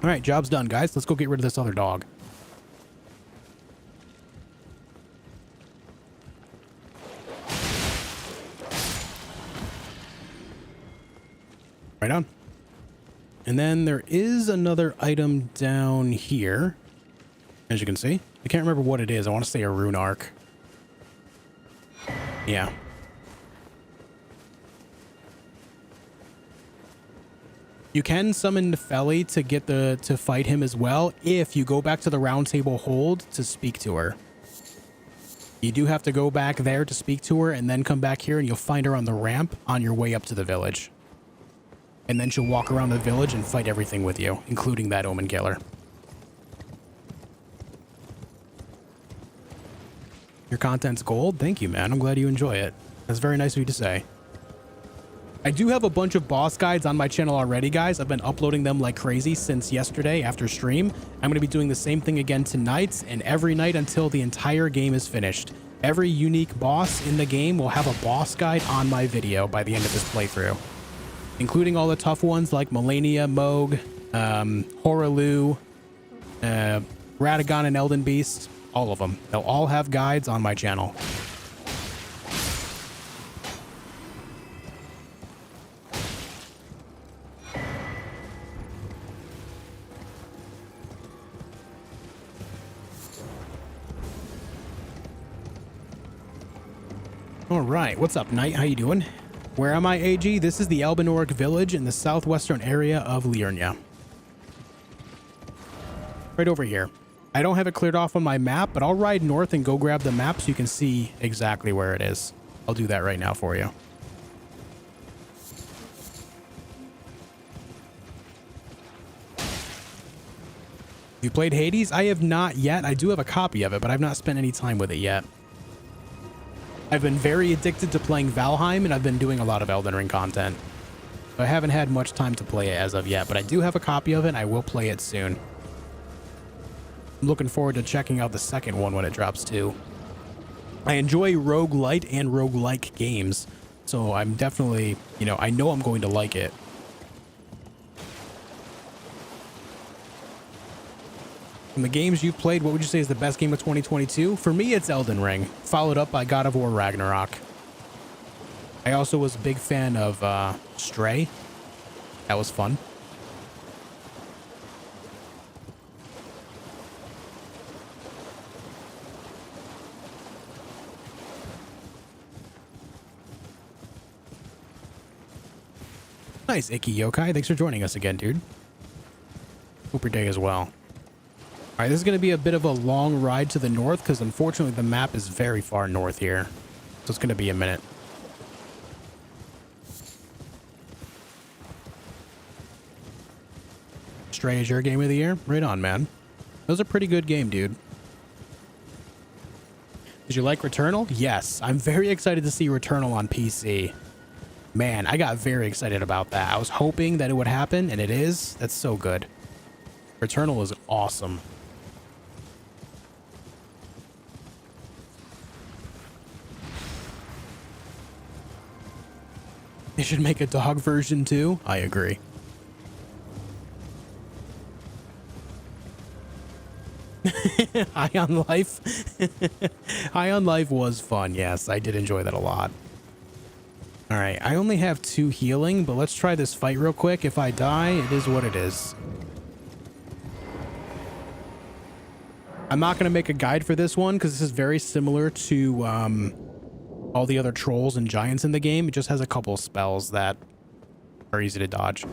All right, job's done, guys. Let's go get rid of this other dog. Right on. And then there is another item down here, as you can see. I can't remember what it is. I want to say a rune arc. Yeah. You can summon Nepheli to get to fight him as well if you go back to the round table hold to speak to her. You do have to go back there to speak to her and then come back here and you'll find her on the ramp on your way up to the village. And then she'll walk around the village and fight everything with you, including that Omen Killer. Your content's gold? Thank you, man. I'm glad you enjoy it. That's very nice of you to say. I do have a bunch of boss guides on my channel already, guys. I've been uploading them like crazy since yesterday after stream. I'm going to be doing the same thing again tonight and every night until the entire game is finished. Every unique boss in the game will have a boss guide on my video by the end of this playthrough, including all the tough ones like Melania, Moog, Horalu, Radagon, and Elden Beast. All of them. They'll all have guides on my channel. All right, what's up, Knight? How you doing? Where am I, AG? This is the Albinauric village in the southwestern area of Liurnia. Right over here. I don't have it cleared off on my map, but I'll ride north and go grab the map so you can see exactly where it is. I'll do that right now for you. You played Hades? I have not yet. I do have a copy of it, but I've not spent any time with it yet. I've been very addicted to playing Valheim, and I've been doing a lot of Elden Ring content. So I haven't had much time to play it as of yet, but I do have a copy of it, and I will play it soon. I'm looking forward to checking out the second one when it drops too. I enjoy roguelite and roguelike games, so I'm definitely, I know I'm going to like it. From the games you've played, what would you say is the best game of 2022? For me, it's Elden Ring, followed up by God of War Ragnarok. I also was a big fan of Stray. That was fun. Nice, Icky Yokai. Thanks for joining us again, dude. Hope your day as well. All right, this is going to be a bit of a long ride to the north because unfortunately the map is very far north here. So it's going to be a minute. Stray is your game of the year? Right on, man. That was a pretty good game, dude. Did you like Returnal? Yes. I'm very excited to see Returnal on PC. Man, I got very excited about that. I was hoping that it would happen, and it is. That's so good. Returnal is awesome. They should make a dog version too. I agree. High on Life. High on Life was fun. Yes, I did enjoy that a lot. All right, I only have 2 healing, but let's try this fight real quick. If I die, it is what it is. I'm not going to make a guide for this one because this is very similar to all the other trolls and giants in the game. It just has a couple spells that are easy to dodge.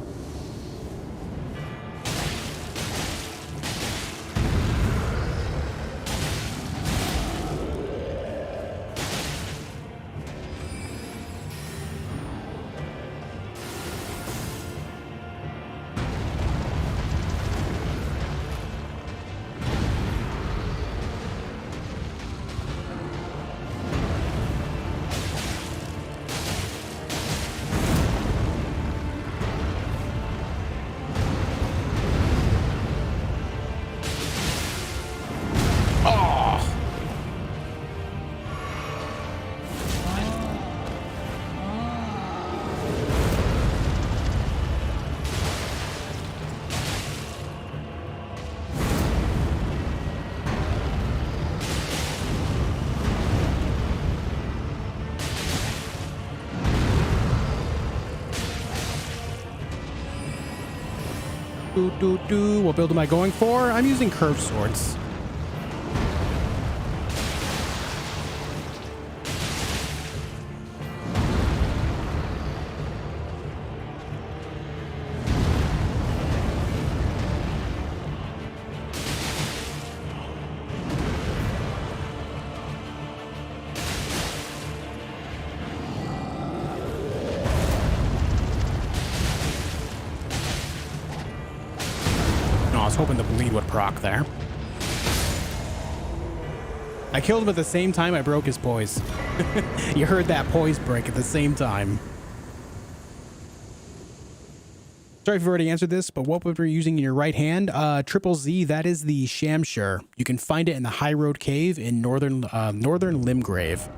What build am I going for? I'm using curved swords. was hoping the bleed would proc there. I killed him at the same time I broke his poise. You heard that poise break at the same time. Sorry if you've already answered this, but what we're using in your right hand? Triple Z, that is the Shamshur. You can find it in the High Road Cave in northern Limgrave.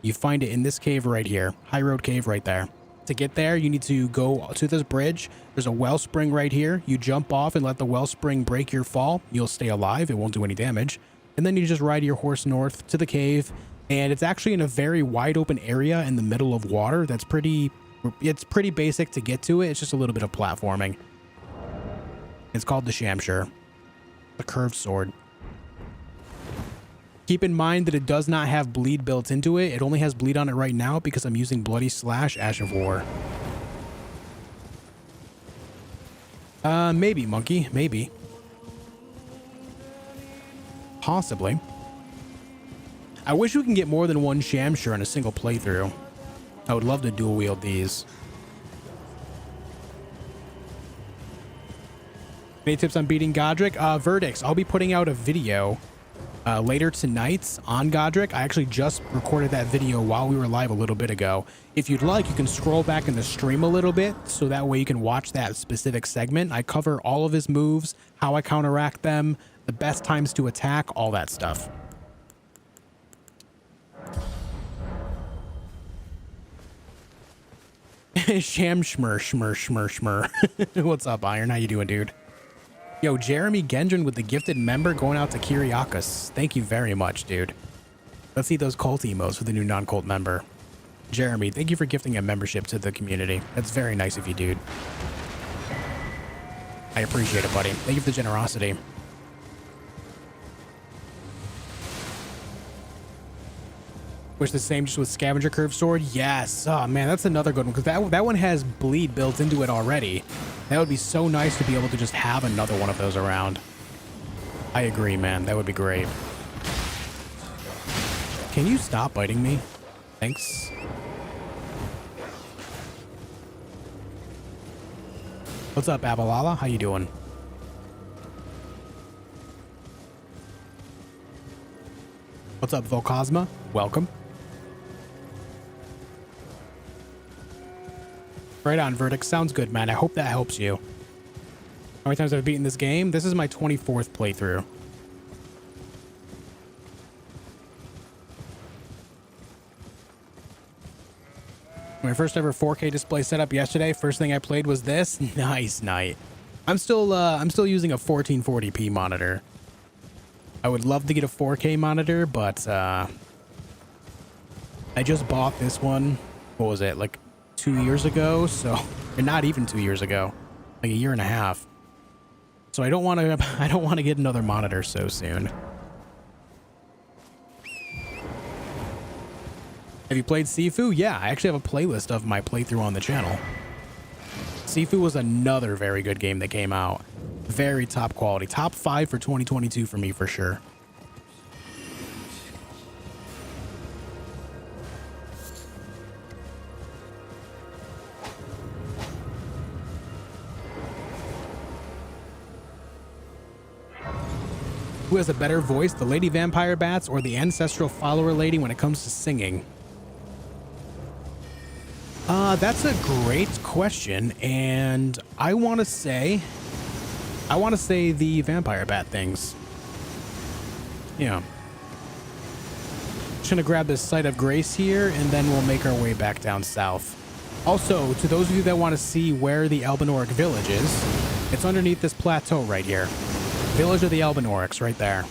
You find it in this cave right here. High Road Cave right there. To get there, you need to go to this bridge. There's a wellspring right here. You jump off and let the wellspring break your fall. You'll stay alive. It won't do any damage. And then you just ride your horse north to the cave. And it's actually in a very wide open area in the middle of water. It's pretty basic to get to it. It's just a little bit of platforming. It's called the Shamshur. The curved sword. Keep in mind that it does not have bleed built into it. It only has bleed on it right now because I'm using Bloody Slash Ash of War. Maybe, monkey. Maybe. Possibly. I wish we can get more than one Shamshur in a single playthrough. I would love to dual wield these. Any tips on beating Godrick? Verdicts. I'll be putting out a video later tonight on Godrick. I actually just recorded that video while we were live a little bit ago. If you'd like, you can scroll back in the stream a little bit, so that way you can watch that specific segment. I cover all of his moves, how I counteract them, the best times to attack, all that stuff. Sham shmur shmur shmur shmur. What's up, Iron? How you doing, dude? Yo, Jeremy Gendron with the gifted member going out to Kyriakos. Thank you very much, dude. Let's see those cult emos with the new non-cult member. Jeremy, thank you for gifting a membership to the community. That's very nice of you, dude. I appreciate it, buddy. Thank you for the generosity. Wish the same just with Scavenger Curve Sword? Yes. Oh, man, that's another good one, because that one has bleed built into it already. That would be so nice to be able to just have another one of those around. I agree, man. That would be great. Can you stop biting me? Thanks. What's up, Abalala? How you doing? What's up, Volcosma? Welcome. Right on, Verdict. Sounds good, man. I hope that helps you. How many times have I beaten this game? This is my 24th playthrough. My first ever 4K display setup yesterday. First thing I played was this. Nice night. I'm still using a 1440p monitor. I would love to get a 4K monitor, but I just bought this one. What was it, like 2 years ago? So, or not even 2 years ago, like a year and a half. So I don't want to get another monitor so soon. Have you played Sifu? Yeah, I actually have a playlist of my playthrough on the channel. Sifu was another very good game that came out. Very top quality. Top 5 for 2022 for me, for sure. Who has a better voice, the Lady Vampire Bats or the Ancestral Follower Lady when it comes to singing? That's a great question, and I want to say the Vampire Bat things. Yeah. Just gonna grab this Site of Grace here, and then we'll make our way back down south. Also, to those of you that want to see where the Elbenoric village is, it's underneath this plateau right here. Village of the Elbenorics, right there.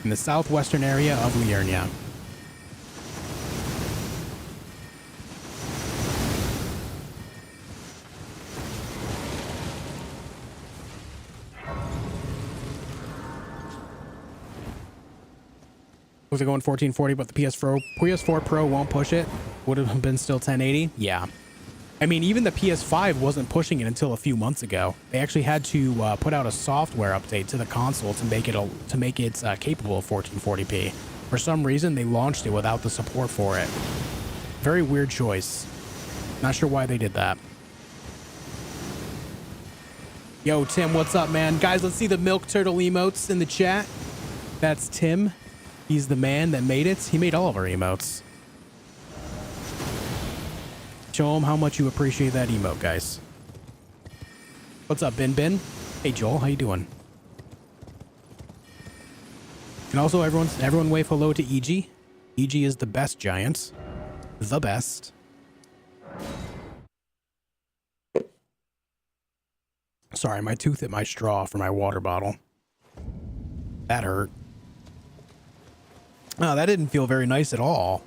In the southwestern area of Liurnia. Was it going 1440, but the PS4 Pro won't push it? Would have been still 1080? Yeah. I mean, even the PS5 wasn't pushing it until a few months ago. They actually had to put out a software update to the console to make it capable of 1440p. For some reason, they launched it without the support for it. Very weird choice. Not sure why they did that. Yo, Tim, what's up, man? Guys, let's see the milk turtle emotes in the chat. That's Tim. He's the man that made it. He made all of our emotes. Show him how much you appreciate that emote, guys. What's up, Bin Bin? Hey, Joel, how you doing? And also, everyone wave hello to EG. EG is the best giant. The best. Sorry, my tooth hit my straw for my water bottle. That hurt. Oh, that didn't feel very nice at all.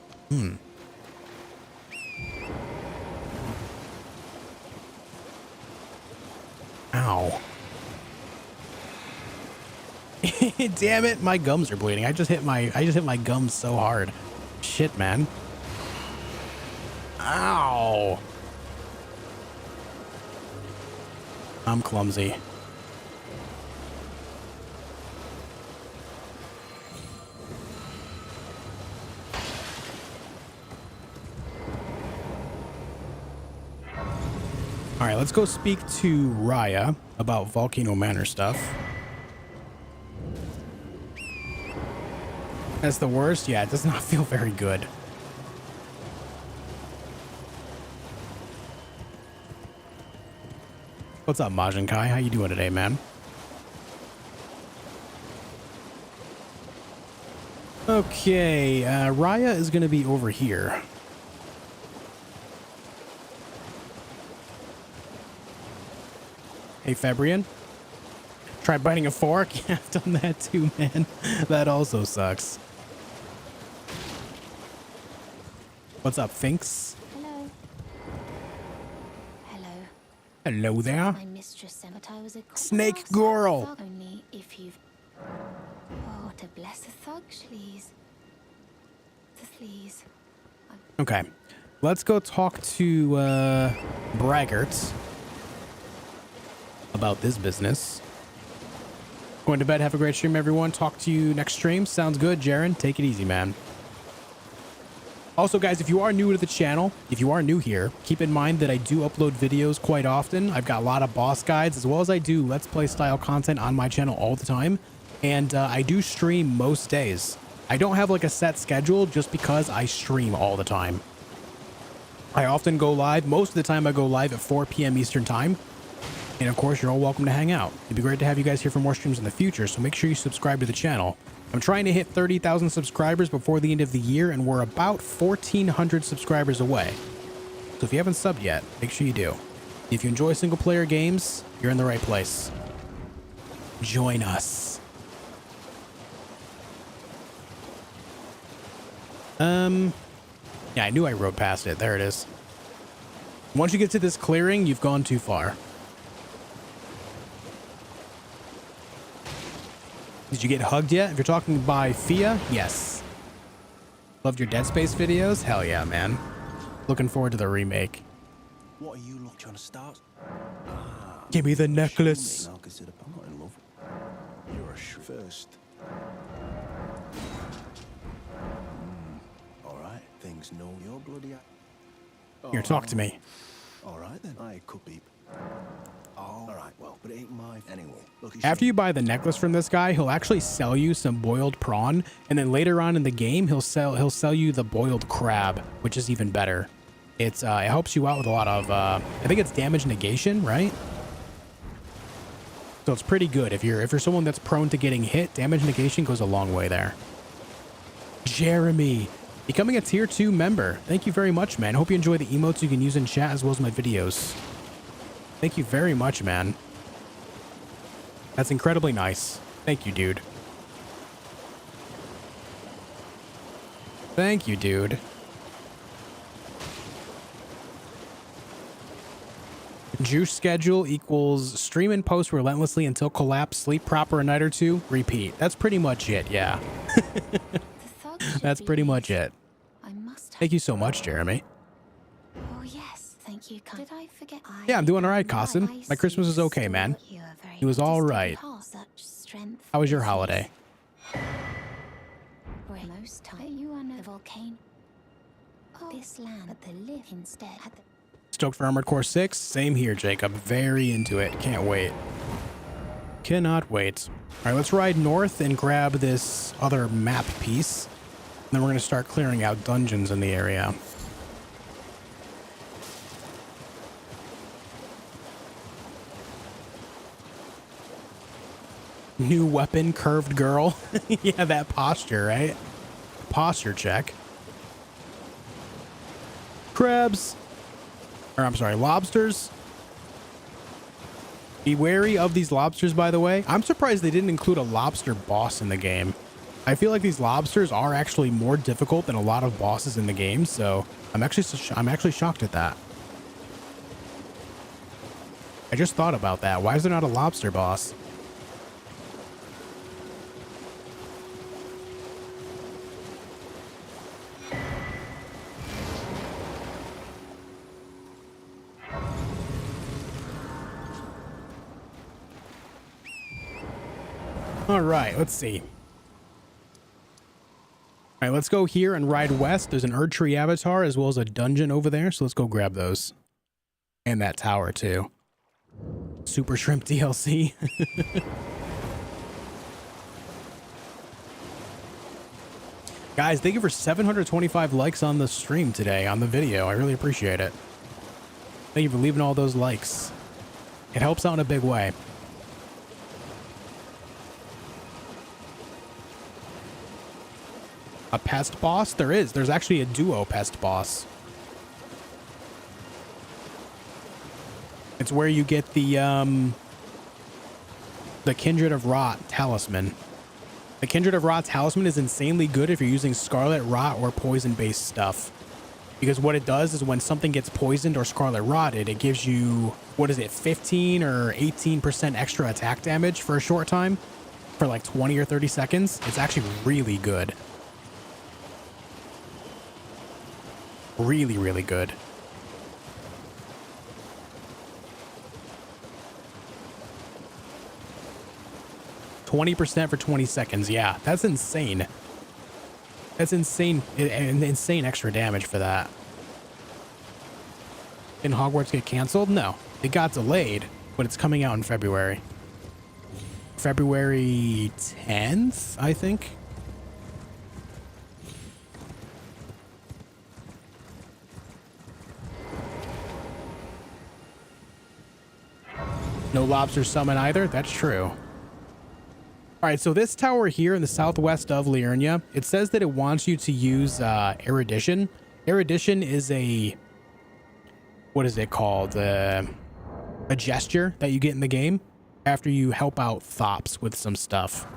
Ow. Damn it, my gums are bleeding. I just hit my gums so hard. Shit, man. Ow. I'm clumsy. All right, let's go speak to Raya about Volcano Manor stuff. That's the worst? Yeah, it does not feel very good. What's up, Majin Kai? How you doing today, man? Okay, Raya is going to be over here. Hey, Fabrian. Try biting a fork? Yeah, I've done that too, man. That also sucks. What's up, Finks? Hello. Hello. Hello there. My mistress said that I was a Snake girl. thug only if you've... Oh, to bless a thug, please. Please. Okay. Let's go talk to Braggarts about this business. Going to bed. Have a great stream, everyone. Talk to you next stream. Sounds good, Jaren. Take it easy, man. Also, guys, if you are new to the channel, if you are new here, keep in mind that I do upload videos quite often. I've got a lot of boss guides, as well as I do Let's Play style content on my channel all the time. And I do stream most days. I don't have like a set schedule just because I stream all the time. I often go live. Most of the time I go live at 4 p.m. Eastern time. And of course, you're all welcome to hang out. It'd be great to have you guys here for more streams in the future, so make sure you subscribe to the channel. I'm trying to hit 30,000 subscribers before the end of the year, and we're about 1,400 subscribers away. So if you haven't subbed yet, make sure you do. If you enjoy single-player games, you're in the right place. Join us. Yeah, I knew I rode past it. There it is. Once you get to this clearing, you've gone too far. Did you get hugged yet? If you're talking by Fia, yes. Loved your Dead Space videos? Hell yeah, man. Looking forward to the remake. What are you lot trying to start? Give me the necklace. I'll consider I'm not in love. You're a first. All right, things know you're bloody. Here, talk to me. All right then, I could be. Oh, all right, well, but it ain't my anyway. Look, After you buy the necklace from this guy, he'll actually sell you some boiled prawn, and then later on in the game, he'll sell you the boiled crab, which is even better. It helps you out with a lot of I think it's damage negation, right? So it's pretty good. If you're someone that's prone to getting hit, damage negation goes a long way there. Jeremy, becoming a tier 2 member. Thank you very much, man. Hope you enjoy the emotes you can use in chat as well as my videos. Thank you very much, man. That's incredibly nice. Thank you, dude. Thank you, dude. Juice schedule equals stream and post relentlessly until collapse, sleep proper a night or two, repeat. That's pretty much it, yeah. That's pretty much it. Thank you so much, Jeremy. Oh, yes. Thank you. Did I forget? Yeah, I'm doing all right, Costin. My Christmas was okay, man. It was all right. How was your holiday? Most time you are no volcano. Oh, this land, but the live instead had the... Stoked for Armored Core 6? Same here, Jacob. Very into it. Can't wait. cannot wait. All right, let's ride north and grab this other map piece. And then we're going to start clearing out dungeons in the area. New weapon, curved girl. Yeah, that posture, right? Posture check. Crabs. Or I'm sorry, lobsters. Be wary of these lobsters, by the way. I'm surprised they didn't include a lobster boss in the game. I feel like these lobsters are actually more difficult than a lot of bosses in the game, so I'm actually shocked at that. I just thought about that. Why is there not a lobster boss? All right, let's see. All right, let's go here and ride west. There's an Erdtree avatar as well as a dungeon over there, so let's go grab those. And that tower, too. Super Shrimp DLC. Guys, thank you for 725 likes on the stream today, on the video. I really appreciate it. Thank you for leaving all those likes. It helps out in a big way. A pest boss? There is. There's actually a duo pest boss. It's where you get the Kindred of Rot talisman. The Kindred of Rot talisman is insanely good if you're using Scarlet Rot or poison-based stuff. Because what it does is when something gets poisoned or Scarlet Rotted, it gives you, what is it, 15 or 18% extra attack damage for a short time? For like 20 or 30 seconds. It's actually really good. Really, really good. %, for 20 seconds. Yeah, that's insane. That's insane. Insane extra damage for that. Did Hogwarts get canceled? No. It got delayed, but it's coming out in February. February 10th, I think. No lobster summon either. That's true. All right, so this tower here in the southwest of Liurnia, it says that it wants you to use erudition. Erudition is a, what is it called? A gesture that you get in the game after you help out Thops with some stuff.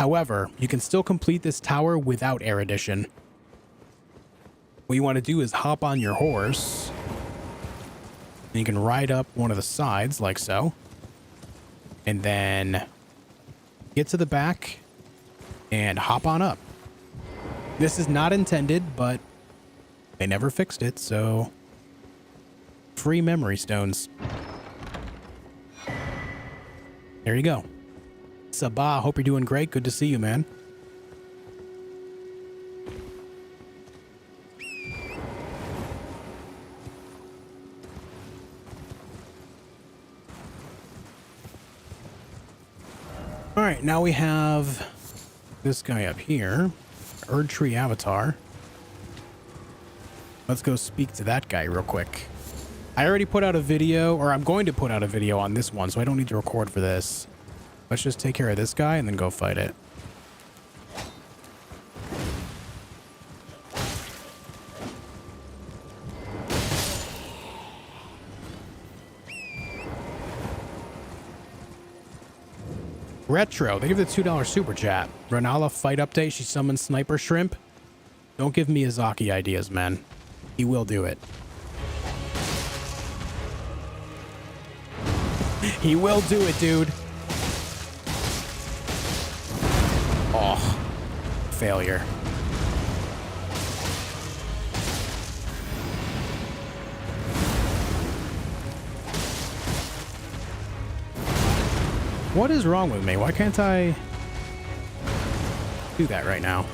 However, you can still complete this tower without erudition. What you want to do is hop on your horse. And you can ride up one of the sides like so. And then get to the back and hop on up. This is not intended, but they never fixed it, so free memory stones. There you go. Sabah, hope you're doing great. Good to see you, man. All right, now we have this guy up here, Erdtree avatar. Let's go speak to that guy real quick. I already put out a video, or I'm going to put out a video on this one, so I don't need to record for this. Let's just take care of this guy and then go fight it. Retro, they give the $2 super chat. Renala fight update, she summons Sniper Shrimp. Don't give Miyazaki ideas, man. He will do it. He will do it, dude. Oh, failure. What is wrong with me? Why can't I do that right now?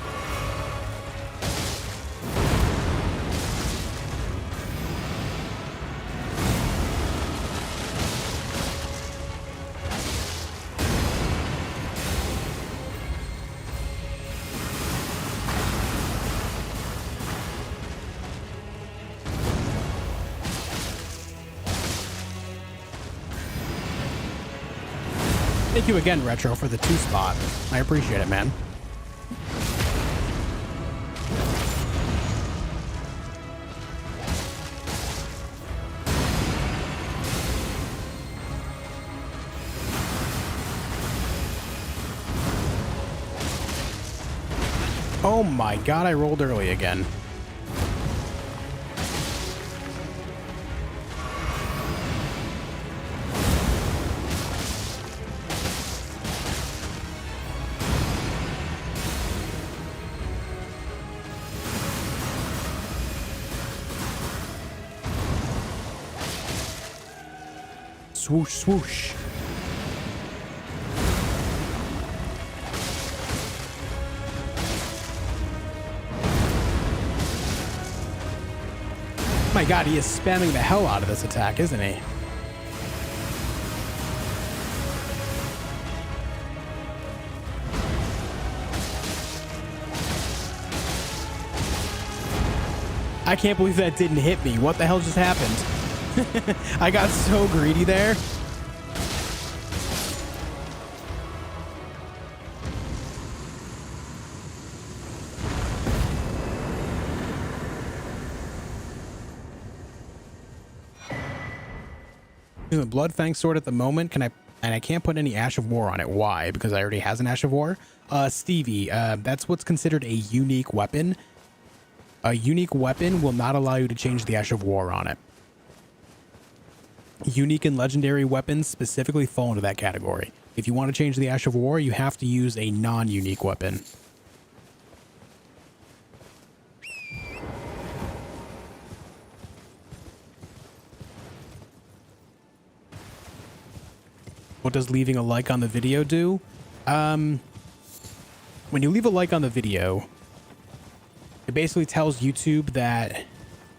Thank you again, Retro, for the 2 spot. I appreciate it, man. Oh my god, I rolled early again. Swoosh, swoosh. My god, he is spamming the hell out of this attack, isn't he? I can't believe that didn't hit me. What the hell just happened? I got so greedy there. The Bloodfang sword at the moment, I can't put any Ash of War on it. Why? Because I already has an Ash of War. Stevie, that's what's considered a unique weapon. A unique weapon will not allow you to change the Ash of War on it. Unique and legendary weapons specifically fall into that category. If you want to change the Ash of War, you have to use a non-unique weapon. What does leaving a like on the video do? When you leave a like on the video, it basically tells YouTube that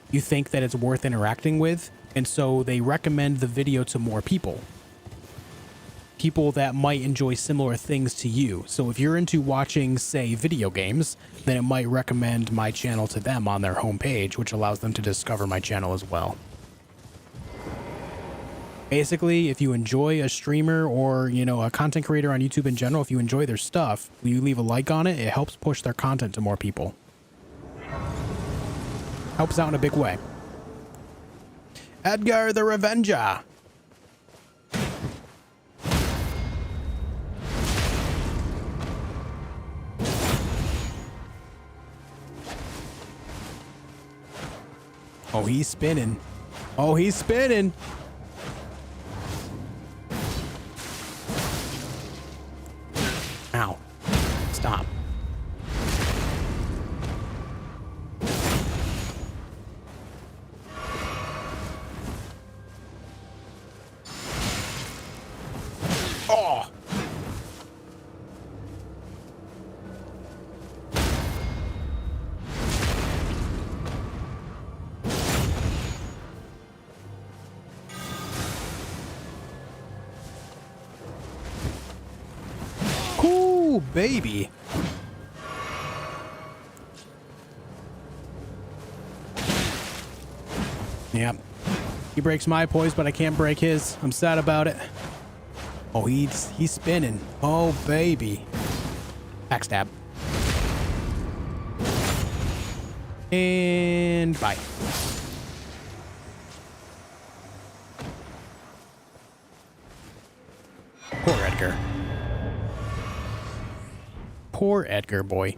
you think that it's worth interacting with, and so they recommend the video to more people. People that might enjoy similar things to you. So if you're into watching, say, video games, then it might recommend my channel to them on their homepage, which allows them to discover my channel as well. Basically, if you enjoy a streamer or, you know, a content creator on YouTube in general, if you enjoy their stuff, when you leave a like on it, it helps push their content to more people. Helps out in a big way. Edgar the Revenger. Oh, he's spinning. Oh, he's spinning. Ow. Stop. Oh. Cool, baby. Yep. He breaks my poise, but I can't break his. I'm sad about it. Oh, he's spinning. Oh, baby. Backstab. And bye. Poor Edgar. Poor Edgar, boy.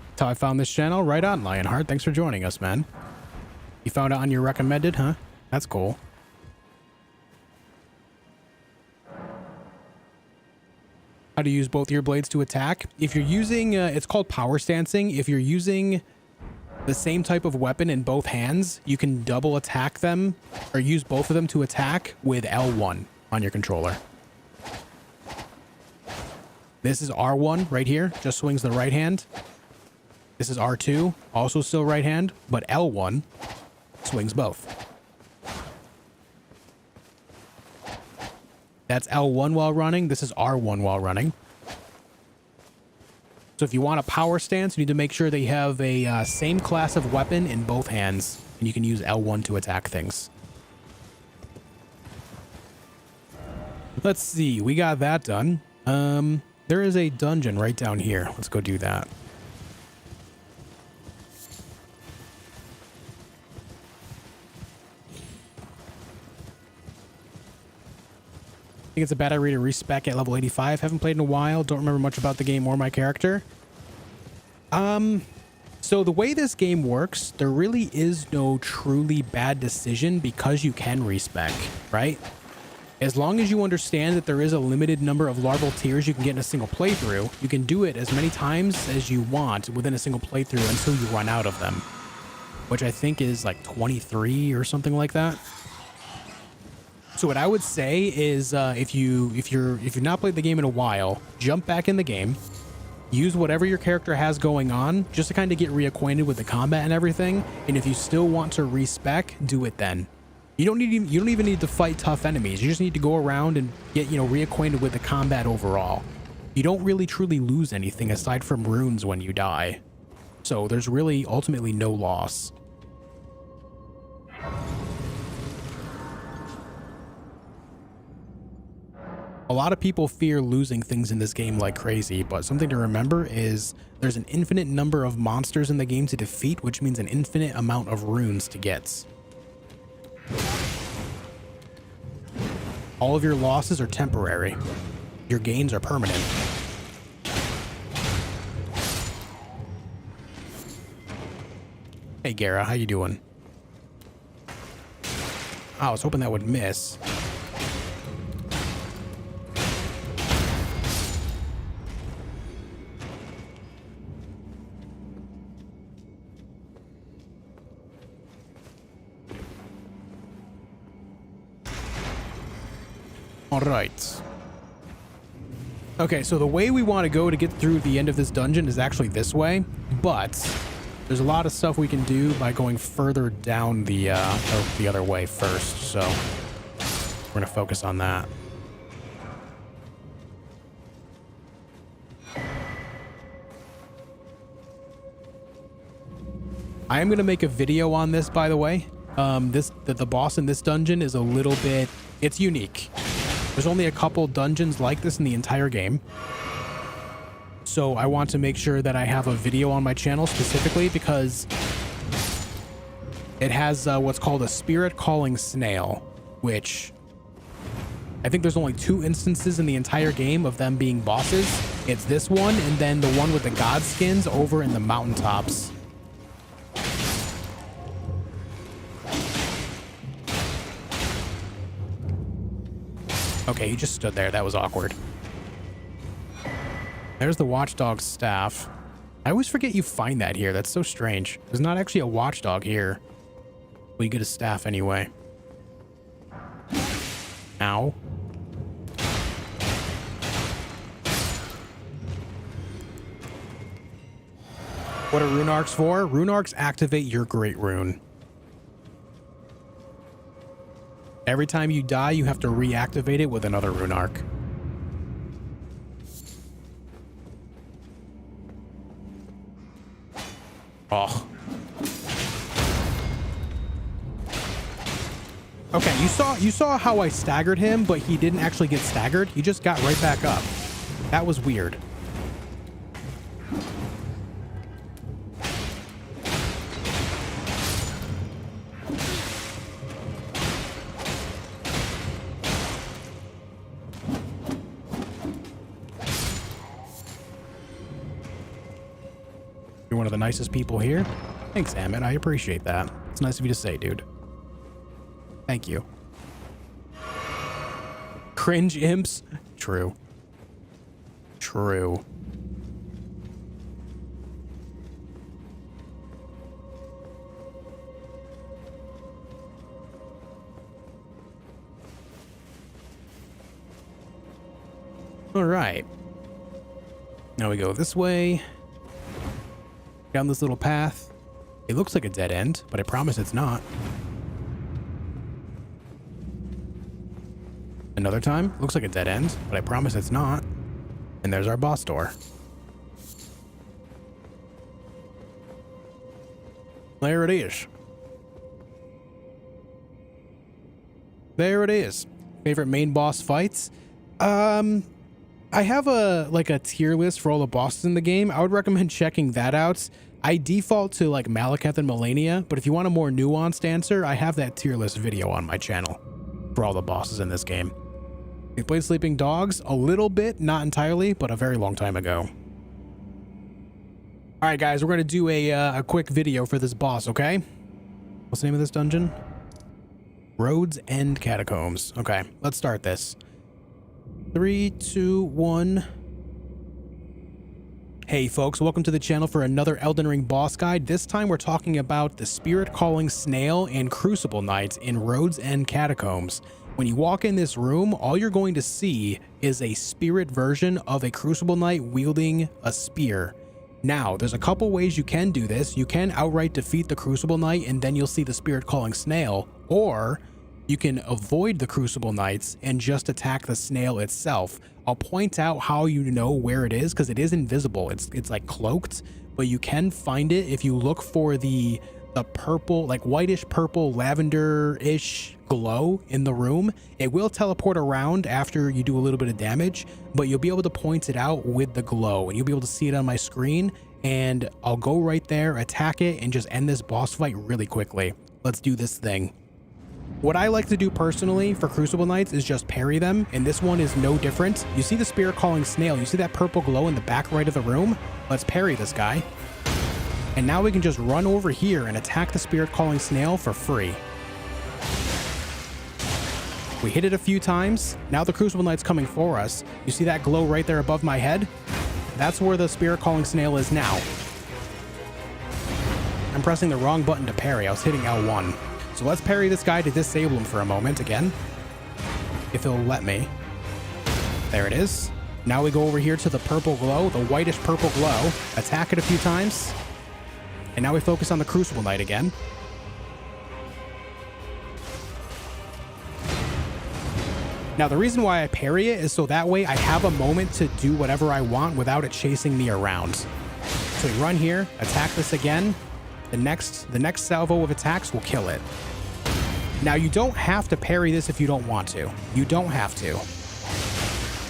That's how I found this channel. Right on, Lionheart. Thanks for joining us, man. You found it on your recommended, huh? That's cool. How to use both your blades to attack. If you're using, it's called power stancing. If you're using the same type of weapon in both hands, you can double attack them or use both of them to attack with L1 on your controller. This is R1 right here, just swings the right hand. This is R2, also still right hand, but L1 swings both. That's L1 while running. This is R1 while running. So if you want a power stance, you need to make sure that you have a same class of weapon in both hands, and you can use L1 to attack things. Let's see. We got that done. There is a dungeon right down here. Let's go do that. I think it's a bad idea to respec at level 85. Haven't played in a while. Don't remember much about the game or my character. So the way this game works, there really is no truly bad decision because you can respec, right? As long as you understand that there is a limited number of larval tiers you can get in a single playthrough, you can do it as many times as you want within a single playthrough until you run out of them, which I think is like 23 or something like that. So what I would say is if you've not played the game in a while, jump back in the game, use whatever your character has going on just to kind of get reacquainted with the combat and everything. And if you still want to respec, do it then. You don't even need to fight tough enemies. You just need to go around and get, reacquainted with the combat overall. You don't really truly lose anything aside from runes when you die. So there's really ultimately no loss. A lot of people fear losing things in this game like crazy, but something to remember is there's an infinite number of monsters in the game to defeat, which means an infinite amount of runes to get. All of your losses are temporary. Your gains are permanent. Hey Gara, how you doing? Oh, I was hoping that would miss. All right. Okay, so the way we want to go to get through the end of this dungeon is actually this way, but there's a lot of stuff we can do by going further down the other way first, so we're going to focus on that. I am going to make a video on this, by the way. The boss in this dungeon is a little bit... It's unique. There's only a couple dungeons like this in the entire game. So I want to make sure that I have a video on my channel specifically because it has what's called a spirit calling snail, which I think there's only 2 instances in the entire game of them being bosses. It's this one and then the one with the god skins over in the mountaintops. Okay, he just stood there. That was awkward. There's the watchdog staff. I always forget you find that here. That's so strange. There's not actually a watchdog here. Well, you get a staff anyway. Ow. What are rune arcs for? Rune arcs activate your great rune. Every time you die, you have to reactivate it with another rune arc. Oh. Okay, you saw how I staggered him, but he didn't actually get staggered. He just got right back up. That was weird. You're one of the nicest people here. Thanks, Amit. I appreciate that. It's nice of you to say, dude. Thank you. Cringe imps? True. True. All right. Now we go this way. Down this little path. It looks like a dead end, but I promise it's not. Another time, looks like a dead end, but I promise it's not. And there's our boss door. There it is. There it is. Favorite main boss fights? I have a tier list for all the bosses in the game. I would recommend checking that out. I default to like Malekith and Melania, but if you want a more nuanced answer, I have that tier list video on my channel for all the bosses in this game. I played Sleeping Dogs a little bit, not entirely, but a very long time ago. All right, guys, we're going to do a quick video for this boss, okay? What's the name of this dungeon? Rhodes End Catacombs. Okay, let's start this. 3, 2, 1. Hey folks, welcome to the channel for another Elden Ring boss guide. This time we're talking about the Spirit Calling Snail and Crucible Knights in Rhodes End Catacombs. When you walk in this room, all you're going to see is a spirit version of a Crucible Knight wielding a spear. Now, there's a couple ways you can do this. You can outright defeat the Crucible Knight and then you'll see the Spirit Calling Snail, or you can avoid the Crucible Knights and just attack the snail itself. I'll point out how you know where it is because it is invisible. It's like cloaked, but you can find it if you look for the purple, like whitish purple lavender-ish glow in the room. It will teleport around after you do a little bit of damage, but you'll be able to point it out with the glow and you'll be able to see it on my screen, and I'll go right there, attack it, and just end this boss fight really quickly. Let's do this thing. What I like to do personally for Crucible Knights is just parry them, and this one is no different. You see the Spirit Calling Snail, you see that purple glow in the back right of the room? Let's parry this guy. And now we can just run over here and attack the Spirit Calling Snail for free. We hit it a few times. Now the Crucible Knight's coming for us. You see that glow right there above my head? That's where the Spirit Calling Snail is now. I'm pressing the wrong button to parry. I was hitting L1. So let's parry this guy to disable him for a moment again, if it'll let me. There it is. Now we go over here to the purple glow, the whitish purple glow, attack it a few times, and now we focus on the Crucible Knight again. Now the reason why I parry it is so that way I have a moment to do whatever I want without it chasing me around. So we run here, attack this again. The next salvo of attacks will kill it. Now you don't have to parry this if you don't want to. You don't have to.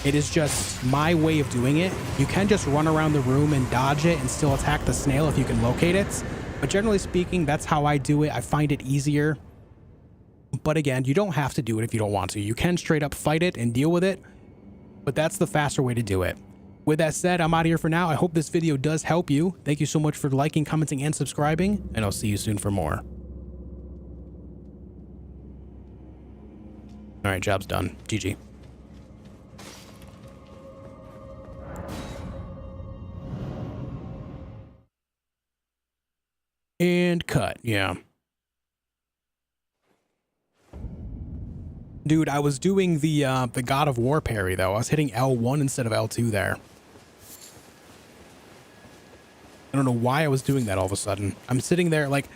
It is just my way of doing it. You can just run around the room and dodge it and still attack the snail if you can locate it. But generally speaking, that's how I do it. I find it easier. But again, you don't have to do it if you don't want to. You can straight up fight it and deal with it. But that's the faster way to do it. With that said, I'm out of here for now. I hope this video does help you. Thank you so much for liking, commenting, and subscribing, and I'll see you soon for more. All right, job's done. GG. And cut, yeah. Dude, I was doing the God of War parry, though. I was hitting L1 instead of L2 there. I don't know why I was doing that all of a sudden. I'm sitting there like,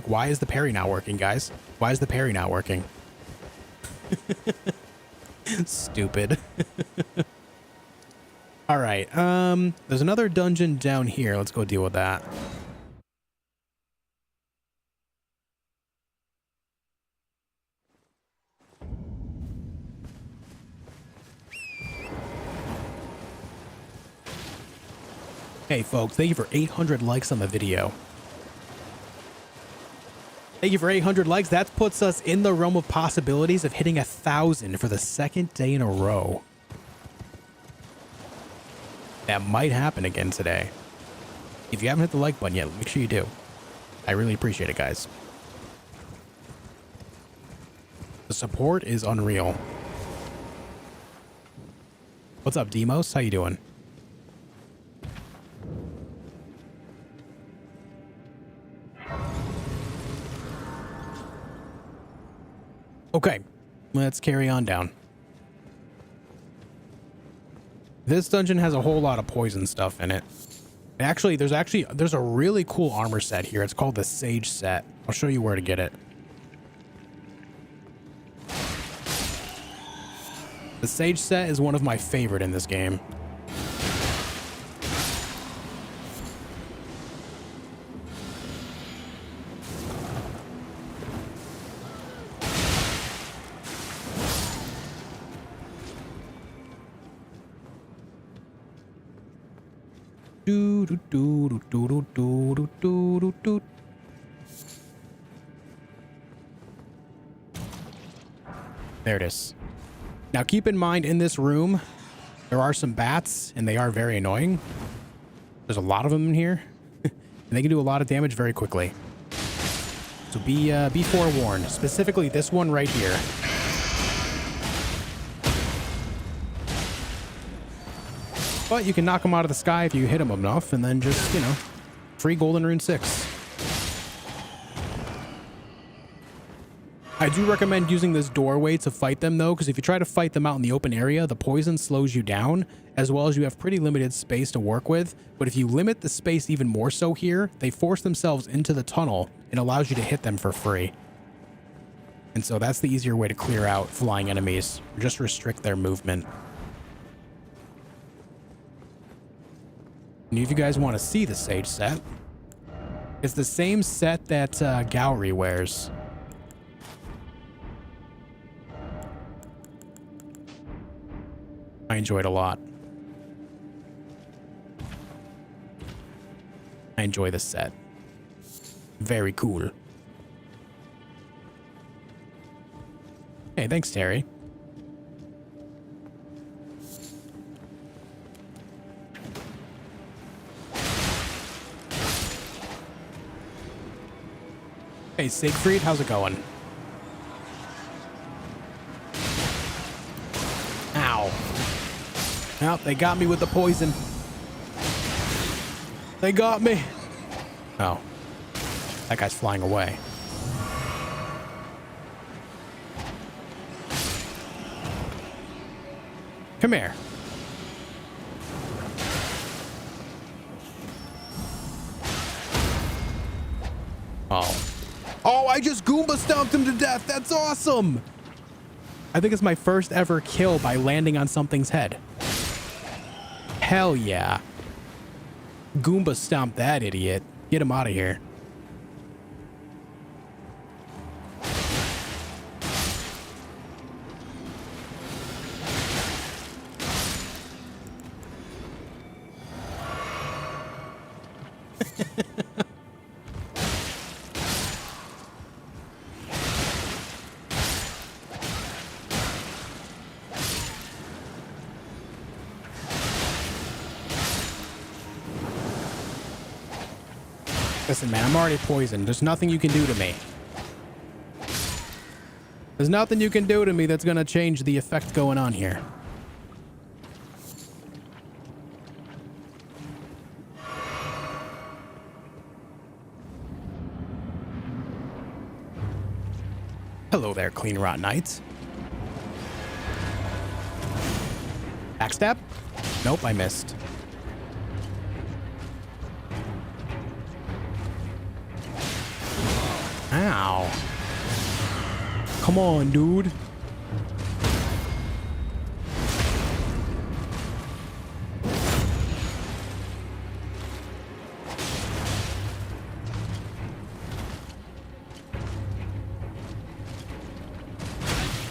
why is the parry not working, guys? Why is the parry not working? Stupid. All right. There's another dungeon down here. Let's go deal with that. Hey folks, thank you for 800 likes on the video. Thank you for 800 likes. That puts us in the realm of possibilities of hitting 1,000 for the second day in a row. That might happen again today. If you haven't hit the like button yet, make sure you do. I really appreciate it, guys. The support is unreal. What's up, Demos? How you doing? Okay, let's carry on down. This dungeon has a whole lot of poison stuff in it. Actually, there's a really cool armor set here. It's called the Sage set. I'll show you where to get it. The Sage set is one of my favorite in this game. There it is. Now keep in mind, in this room, there are some bats, and they are very annoying. There's a lot of them in here, and they can do a lot of damage very quickly. So be forewarned. Specifically, this one right here. But you can knock them out of the sky if you hit them enough, and then just, you know, free Golden Rune 6. I do recommend using this doorway to fight them, though, because if you try to fight them out in the open area, the poison slows you down, as well as you have pretty limited space to work with. But if you limit the space even more so here, they force themselves into the tunnel and allows you to hit them for free. And so that's the easier way to clear out flying enemies, or just restrict their movement. And if you guys want to see the Sage set, it's the same set that Gowry wears. I enjoy it a lot. I enjoy this set. Very cool. Hey, thanks, Terry. Hey, Siegfried, how's it going? Ow. Well, they got me with the poison. They got me. Oh. That guy's flying away. Come here. Oh. Oh, I just Goomba stomped him to death. That's awesome. I think it's my first ever kill by landing on something's head. Hell yeah. Goomba stomped that idiot. Get him out of here. Listen, man, I'm already poisoned. There's nothing you can do to me. There's nothing you can do to me that's going to change the effect going on here. Hello there, Clean Rot Knights. Backstab? Nope, I missed. Ow. Come on, dude.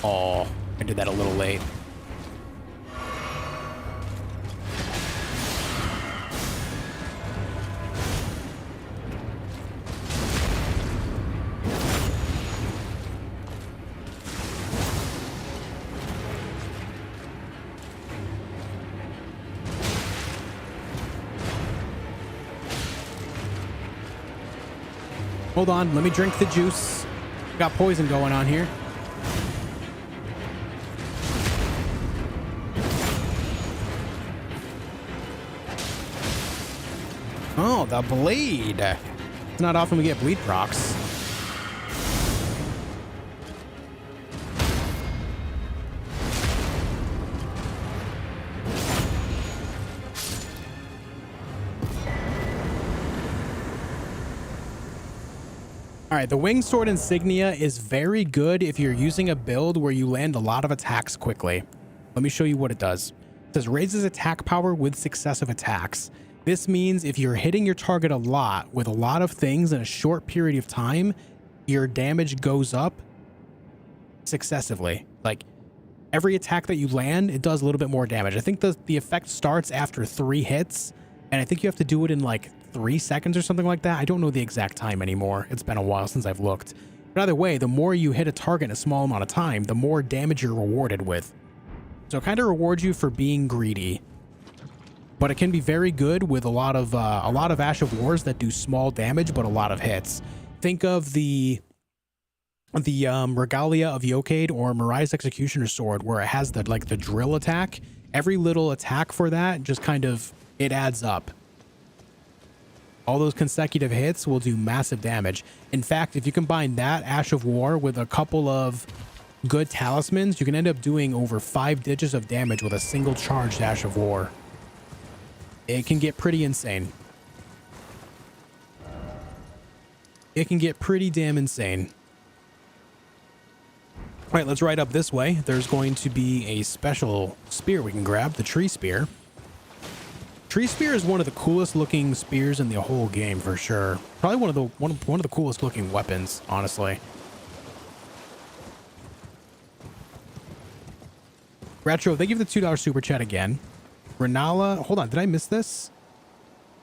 Oh, I did that a little late. Hold on, let me drink the juice. Got poison going on here. Oh, the bleed. It's not often we get bleed procs. All right, the Winged Sword Insignia is very good if you're using a build where you land a lot of attacks quickly. Let me show you what it does. It says raises attack power with successive attacks. This means if you're hitting your target a lot with a lot of things in a short period of time, your damage goes up successively. Like every attack that you land, it does a little bit more damage. I think the effect starts after 3 hits, And I think you have to do it in like 3 seconds or something like that. I don't know the exact time anymore. It's been a while since I've looked. But either way, the more you hit a target in a small amount of time, the more damage you're rewarded with. So it kind of rewards you for being greedy. But it can be very good with a lot of Ash of Wars that do small damage but a lot of hits. Think of the Regalia of Yokade or Mirai's Executioner's Sword, where it has the drill attack. Every little attack for that just kind of, it adds up. All those consecutive hits will do massive damage. In fact, if you combine that Ash of War with a couple of good talismans, you can end up doing over 5 digits of damage with a single charged Ash of War. It can get pretty insane. It can get pretty damn insane. All right, let's ride up this way. There's going to be a special spear we can grab, the Tree Spear. Tree Spear is one of the coolest looking spears in the whole game for sure. Probably one of the coolest looking weapons, honestly. Retro, thank you for the $2 super chat again. Renala, hold on, did I miss this?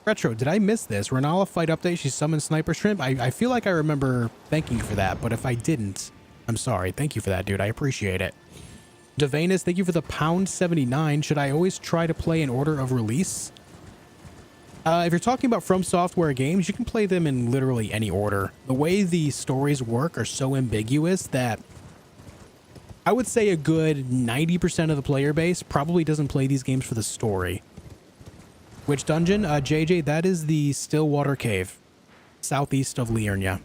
Retro, did I miss this? Renala fight update, she summoned Sniper Shrimp. I feel like I remember thanking you for that, but if I didn't, I'm sorry. Thank you for that, dude. I appreciate it. Devanus, thank you for the £79. Should I always try to play in order of release? If you're talking about From Software games, you can play them in literally any order. The way the stories work are so ambiguous that I would say a good 90% of the player base probably doesn't play these games for the story. Which dungeon? JJ, that is the Stillwater Cave, southeast of Liurnia.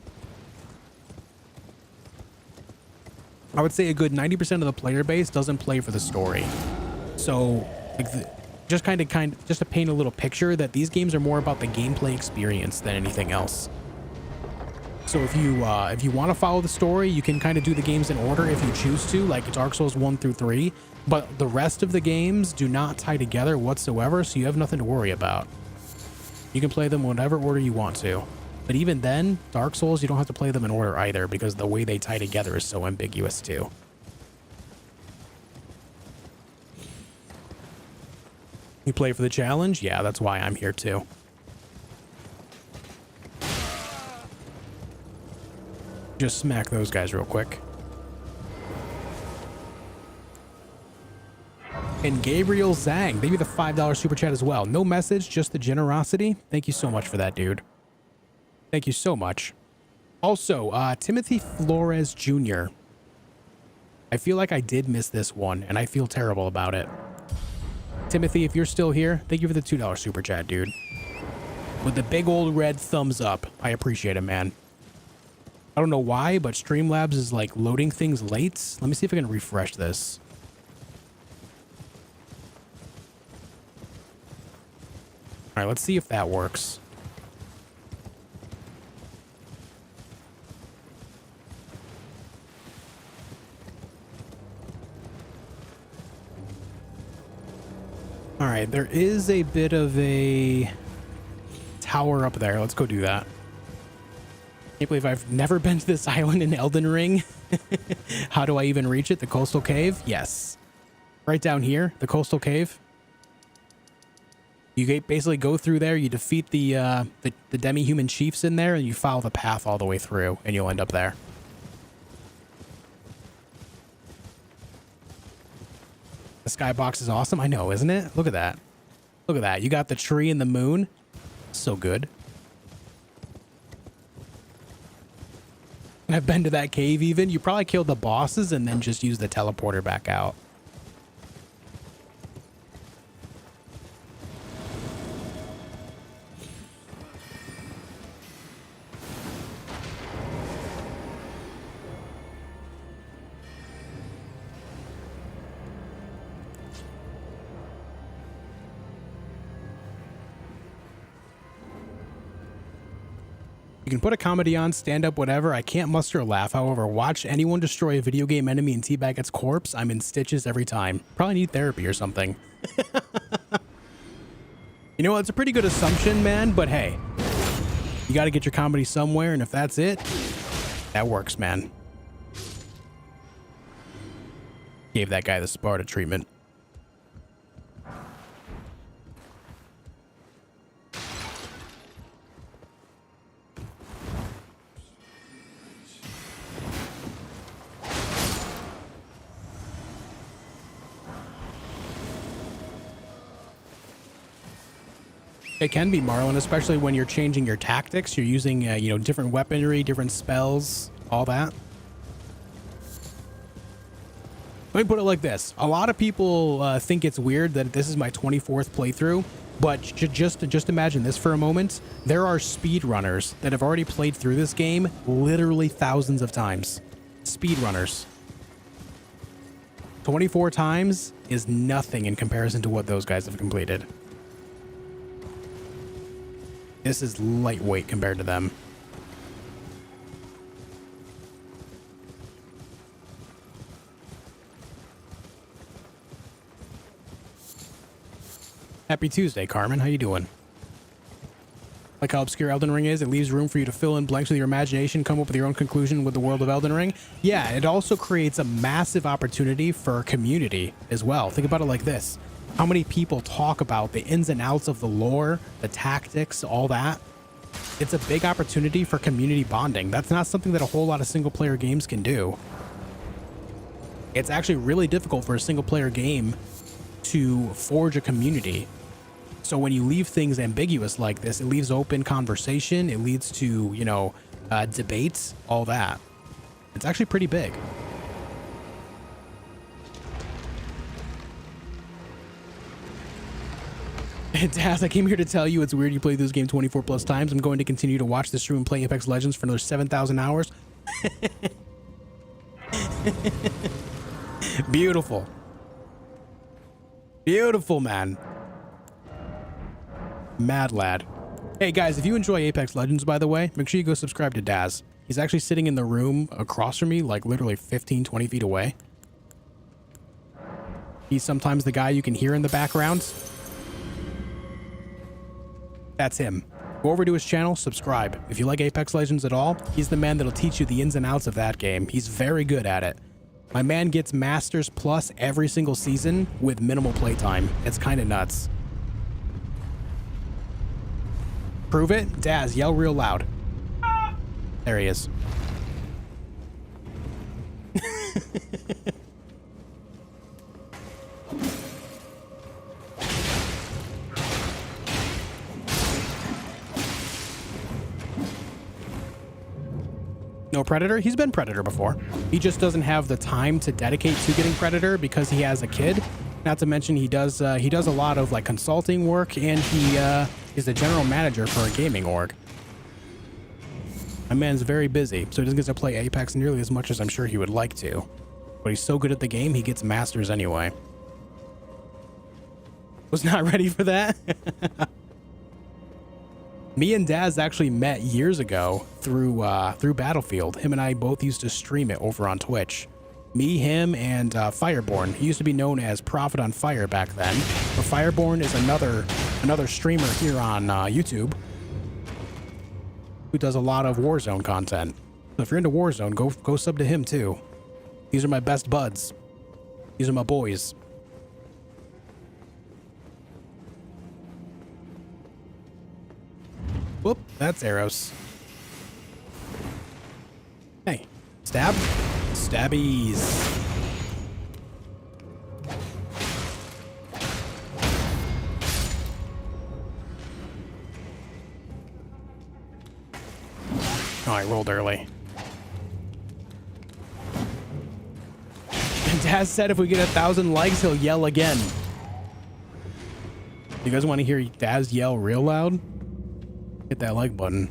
I would say a good 90% of the player base doesn't play for the story. So, just to paint a little picture that these games are more about the gameplay experience than anything else. So if you want to follow the story, you can kind of do the games in order if you choose to, like Dark Souls 1 through 3. But the rest of the games do not tie together whatsoever, so you have nothing to worry about. You can play them whatever order you want to. But even then, Dark Souls, you don't have to play them in order either, because the way they tie together is so ambiguous too. You play for the challenge? Yeah, that's why I'm here too. Just smack those guys real quick. And Gabriel Zhang, maybe the $5 super chat as well. No message, just the generosity. Thank you so much for that, dude. Thank you so much. Also, Timothy Flores Jr. I feel like I did miss this one, and I feel terrible about it. Timothy, if you're still here, thank you for the $2 super chat, dude. With the big old red thumbs up. I appreciate it, man. I don't know why, but Streamlabs is like loading things late. Let me see if I can refresh this. All right, let's see if that works. All right, there is a bit of a tower up there. Let's go do that. Can't believe I've never been to this island in Elden Ring. How do I even reach it? The coastal cave? Yes. Right down here, the coastal cave. You basically go through there, you defeat the demi-human chiefs in there, and you follow the path all the way through, and you'll end up there. The skybox is awesome. I know, isn't it? Look at that. Look at that. You got the tree and the moon. So good. I've been to that cave even. You probably killed the bosses and then just used the teleporter back out. You can put a comedy on, stand up, whatever. I can't muster a laugh. However, watch anyone destroy a video game enemy and teabag its corpse. I'm in stitches every time. Probably need therapy or something. You know what? It's a pretty good assumption, man. But hey, you got to get your comedy somewhere. And if that's it, that works, man. Gave that guy the Sparta treatment. It can be, Marlon, especially when you're changing your tactics. You're using, you know, different weaponry, different spells, all that. Let me put it like this. A lot of people think it's weird that this is my 24th playthrough, but just imagine this for a moment. There are speedrunners that have already played through this game literally thousands of times. Speedrunners. 24 times is nothing in comparison to what those guys have completed. This is lightweight compared to them. Happy Tuesday, Carmen. How you doing? Like how obscure Elden Ring is, it leaves room for you to fill in blanks with your imagination, come up with your own conclusion with the world of Elden Ring. Yeah, it also creates a massive opportunity for community as well. Think about it like this. How many people talk about the ins and outs of the lore, the tactics, all that? It's a big opportunity for community bonding. That's not something that a whole lot of single-player games can do. It's actually really difficult for a single-player game to forge a community. So when you leave things ambiguous like this, it leaves open conversation. It leads to, you know, debates, all that. It's actually pretty big. Daz, I came here to tell you it's weird you played this game 24 plus times. I'm going to continue to watch this stream and play Apex Legends for another 7,000 hours. Beautiful. Beautiful, man. Mad lad. Hey guys, if you enjoy Apex Legends, by the way, make sure you go subscribe to Daz. He's actually sitting in the room across from me, like literally 15, 20 feet away. He's sometimes the guy you can hear in the background. That's him. Go over to his channel, subscribe. If you like Apex Legends at all, he's the man that'll teach you the ins and outs of that game. He's very good at it. My man gets Masters Plus every single season with minimal playtime. It's kind of nuts. Prove it? Daz, yell real loud. There he is. No Predator? He's been Predator before. He just doesn't have the time to dedicate to getting Predator because he has a kid. Not to mention he does a lot of like consulting work, and he is the general manager for a gaming org. My man's very busy, so he doesn't get to play Apex nearly as much as I'm sure he would like to. But he's so good at the game, he gets Masters anyway. Was not ready for that. Me and Daz actually met years ago through Battlefield. Him and I both used to stream it over on Twitch. Me, him, and Fireborn. He used to be known as Prophet on Fire back then. But Fireborn is another streamer here on YouTube who does a lot of Warzone content. So if you're into Warzone, go sub to him too. These are my best buds. These are my boys. Whoop, that's arrows. Hey, stab. Stabbies. Oh, I rolled early. And Daz said if we get 1,000 likes, he'll yell again. You guys want to hear Daz yell real loud? Hit that like button.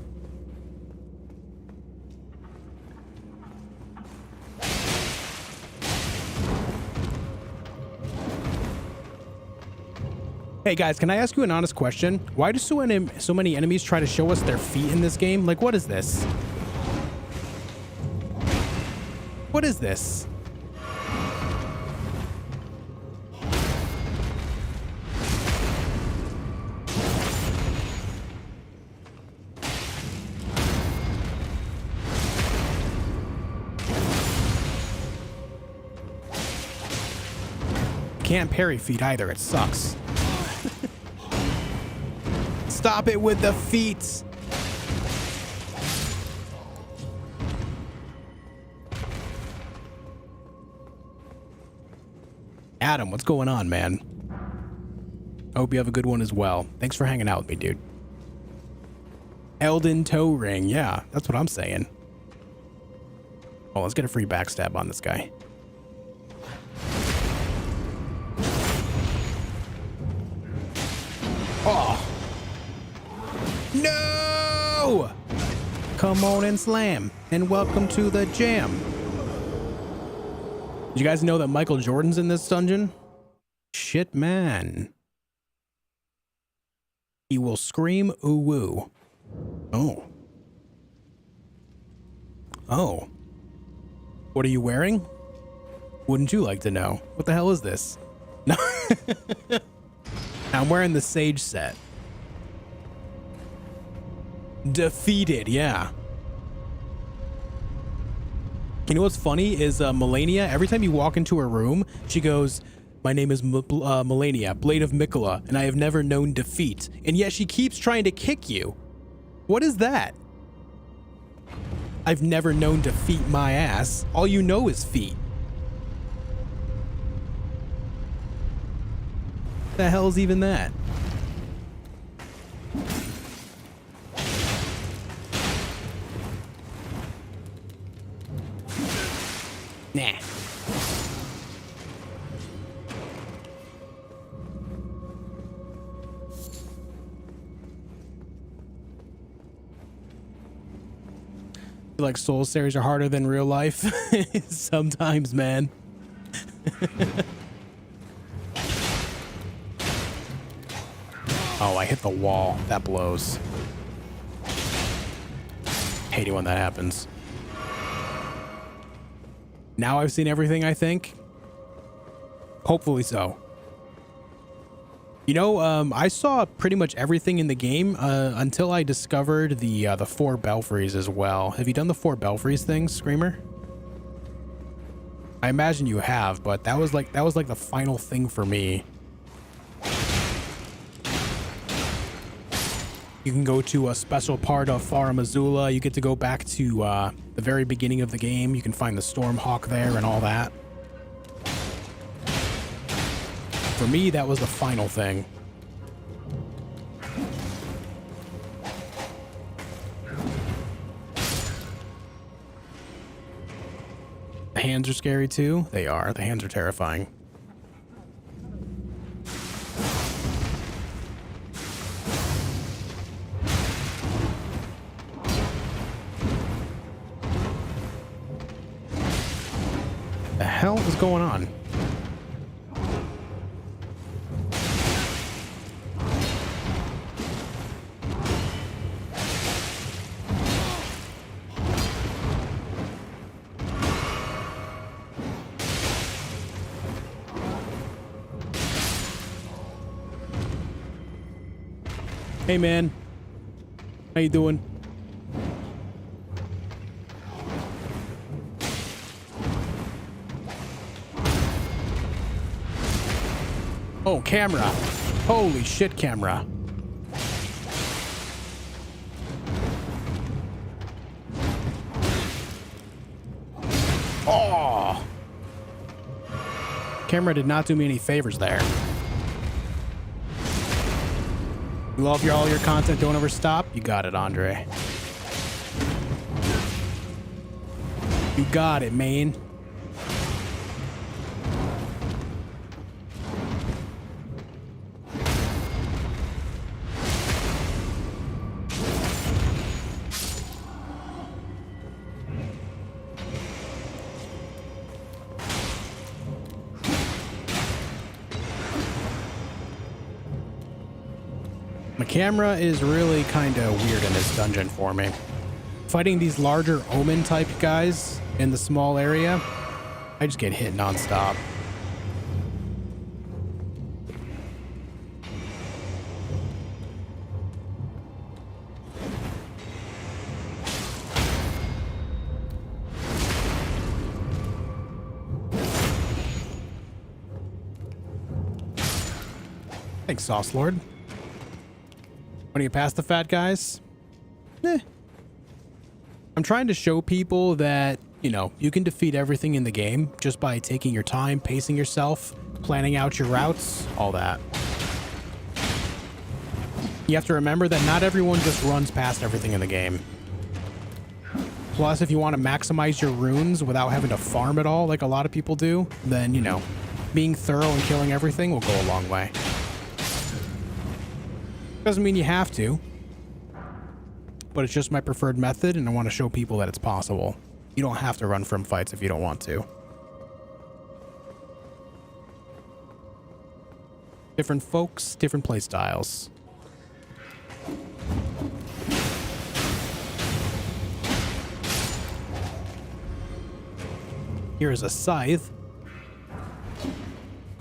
Hey guys, can I ask you an honest question? Why do so many enemies try to show us their feet in this game? Like, what is this? What is this? Can't parry feet either, it sucks. Stop it with the feet. Adam, what's going on, man? I hope you have a good one as well. Thanks for hanging out with me, dude. Elden toe ring. Yeah, that's what I'm saying. Oh, let's get a free backstab on this guy. Oh. No! Come on and slam. And welcome to the jam. Did you guys know that Michael Jordan's in this dungeon? Shit, man. He will scream ooh woo. Oh. Oh. What are you wearing? Wouldn't you like to know? What the hell is this? No. I'm wearing the Sage set. Defeated, yeah. You know what's funny is Melania, every time you walk into her room, she goes, my name is Melania, Blade of Mikola, and I have never known defeat. And yet she keeps trying to kick you. What is that? I've never known defeat my ass. All you know is feet. The hell's even that? Nah. I feel like Soul series are harder than real life. Sometimes, man. Oh, I hit the wall. That blows. Hate it when that happens. Now I've seen everything, I think. Hopefully so. You know, I saw pretty much everything in the game until I discovered the 4 belfries as well. Have you done the 4 belfries thing, Screamer? I imagine you have, but that was like the final thing for me. You can go to a special part of Far Missoula. You get to go back to the very beginning of the game. You can find the Stormhawk there and all that. For me, that was the final thing. The hands are scary too. They are. The hands are terrifying. The hell is going on? Hey man, how you doing? Oh, camera. Holy shit, camera. Oh! Camera did not do me any favors there. You love all your content, don't ever stop. You got it, Andre. You got it, man. My camera is really kind of weird in this dungeon for me. Fighting these larger Omen type guys in the small area, I just get hit nonstop. Thanks, Sauce Lord. When you pass the fat guys? Eh. I'm trying to show people that, you know, you can defeat everything in the game just by taking your time, pacing yourself, planning out your routes, all that. You have to remember that not everyone just runs past everything in the game. Plus, if you want to maximize your runes without having to farm at all, like a lot of people do, then, you know, being thorough and killing everything will go a long way. Doesn't mean you have to, but it's just my preferred method, and I want to show people that it's possible. You don't have to run from fights if you don't want to. Different folks, different play styles. Here's a scythe.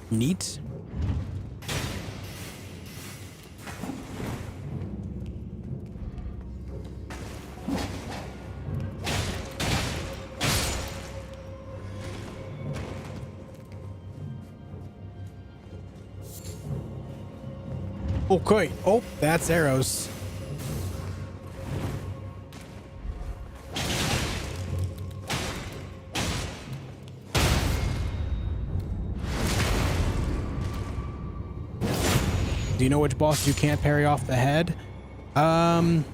Neat. Okay. Oh, that's arrows. Do you know which boss you can't parry off the head? Moog.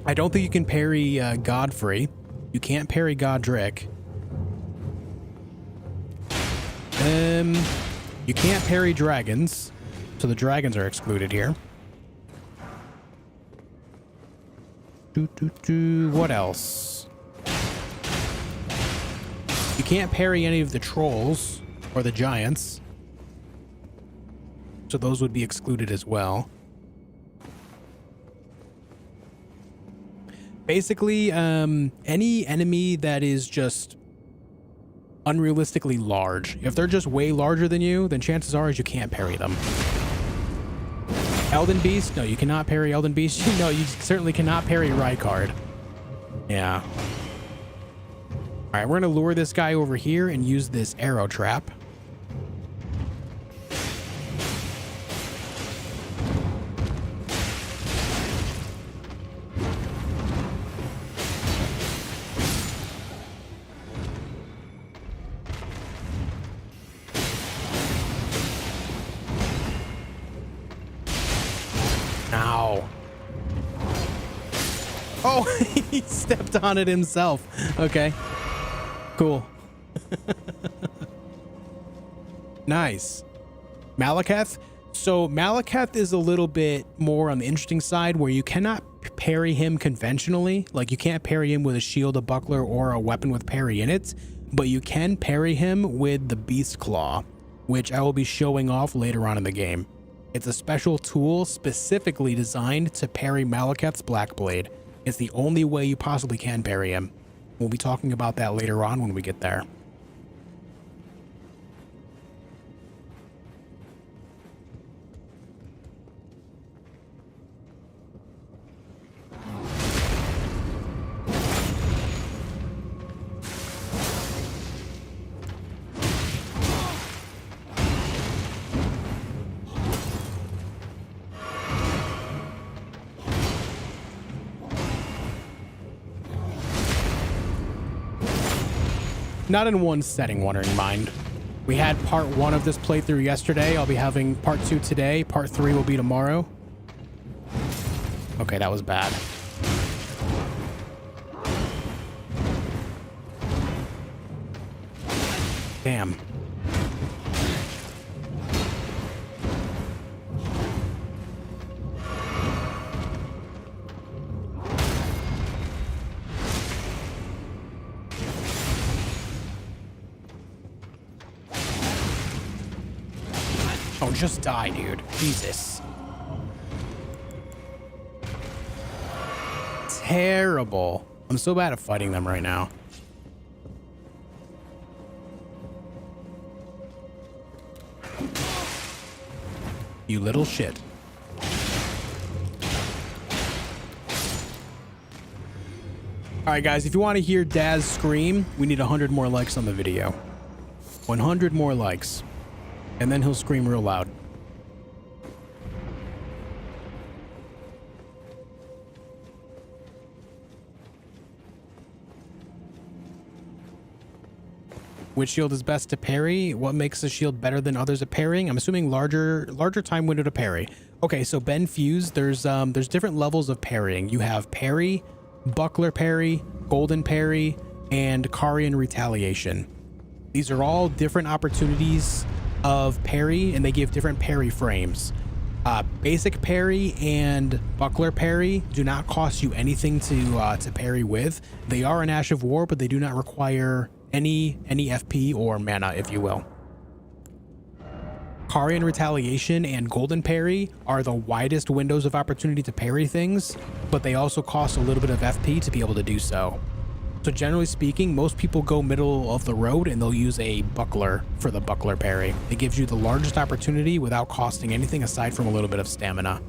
I don't think you can parry Godfrey. You can't parry Godrick. You can't parry dragons, so the dragons are excluded here. What else? You can't parry any of the trolls or the giants, so those would be excluded as well. Basically, any enemy that is just unrealistically large. If they're just way larger than you, then chances are is you can't parry them. Elden Beast? No, you cannot parry Elden Beast. No, you certainly cannot parry Rykard. Yeah. All right, we're going to lure this guy over here and use this arrow trap. Oh, he stepped on it himself. Okay. Cool. Nice. Malekith. So Malekith is a little bit more on the interesting side where you cannot parry him conventionally. Like you can't parry him with a shield, a buckler, or a weapon with parry in it. But you can parry him with the Beast Claw, which I will be showing off later on in the game. It's a special tool specifically designed to parry Malekith's Blackblade. It's the only way you possibly can parry him. We'll be talking about that later on when we get there. Not in one setting, Wandering Mind. We had part 1 of this playthrough yesterday. I'll be having part 2 today. Part 3 will be tomorrow. Okay, that was bad. Damn. Oh, just die, dude. Jesus. Terrible. I'm so bad at fighting them right now. You little shit. Alright guys, if you want to hear Daz scream, we need 100 more likes on the video. 100 more likes. And then he'll scream real loud. Which shield is best to parry? What makes a shield better than others at parrying? I'm assuming larger time window to parry. Okay, so bend fuse, there's different levels of parrying. You have parry, buckler parry, golden parry, and Carian retaliation. These are all different opportunities of parry, and they give different parry frames. Basic parry and buckler parry do not cost you anything to parry with. They are an Ash of War, but they do not require any FP or mana, if you will. Carian retaliation and golden parry are the widest windows of opportunity to parry things, but they also cost a little bit of FP to be able to do so. So generally speaking, most people go middle of the road and they'll use a buckler for the buckler parry. It gives you the largest opportunity without costing anything aside from a little bit of stamina.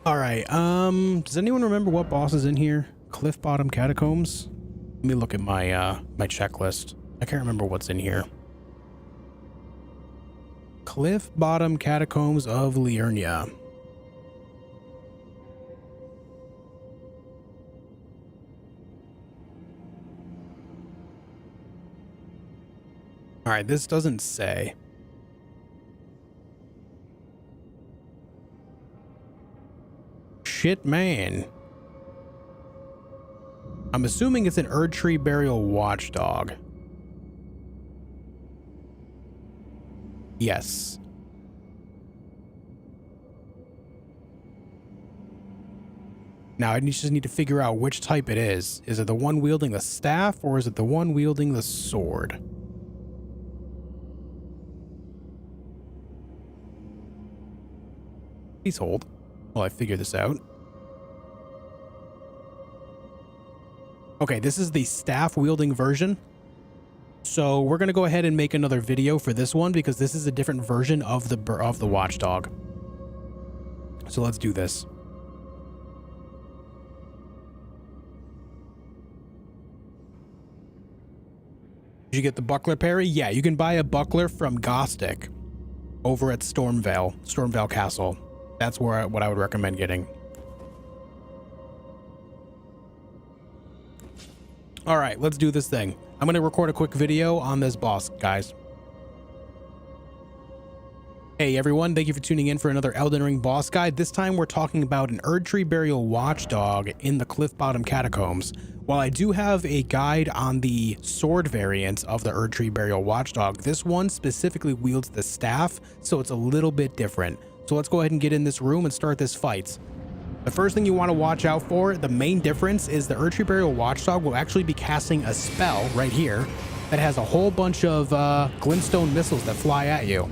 All right, does anyone remember what boss is in here? Cliff Bottom Catacombs? Let me look at my my checklist. I can't remember what's in here. Cliff Bottom Catacombs of Liurnia. All right, this doesn't say. Shit, man. I'm assuming it's an Erdtree burial watchdog. Yes. Now I just need to figure out which type it is. Is it the one wielding the staff or is it the one wielding the sword? Please hold while I figure this out. Okay, this is the staff wielding version. So we're gonna go ahead and make another video for this one because this is a different version of the watchdog. So let's do this. Did you get the buckler parry? Yeah, you can buy a buckler from Godrick over at Stormveil Castle. That's what I would recommend getting. All right, let's do this thing. I'm going to record a quick video on this boss, guys. Hey everyone, thank you for tuning in for another Elden Ring boss guide. This time we're talking about an Erdtree burial watchdog in the Cliff Bottom Catacombs. While I do have a guide on the sword variant of the Erdtree burial watchdog, this one specifically wields the staff, so it's a little bit different. So let's go ahead and get in this room and start this fight. The first thing you want to watch out for, the main difference, is the Erdtree burial watchdog will actually be casting a spell right here that has a whole bunch of glintstone missiles that fly at you.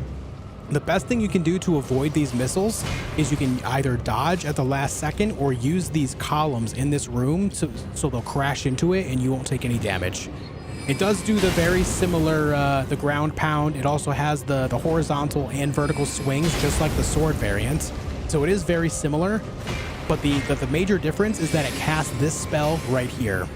The best thing you can do to avoid these missiles is you can either dodge at the last second or use these columns in this room so they'll crash into it and you won't take any damage. It does do the very similar, the ground pound. It also has the horizontal and vertical swings, just like the sword variant. So it is very similar, but the major difference is that it casts this spell right here.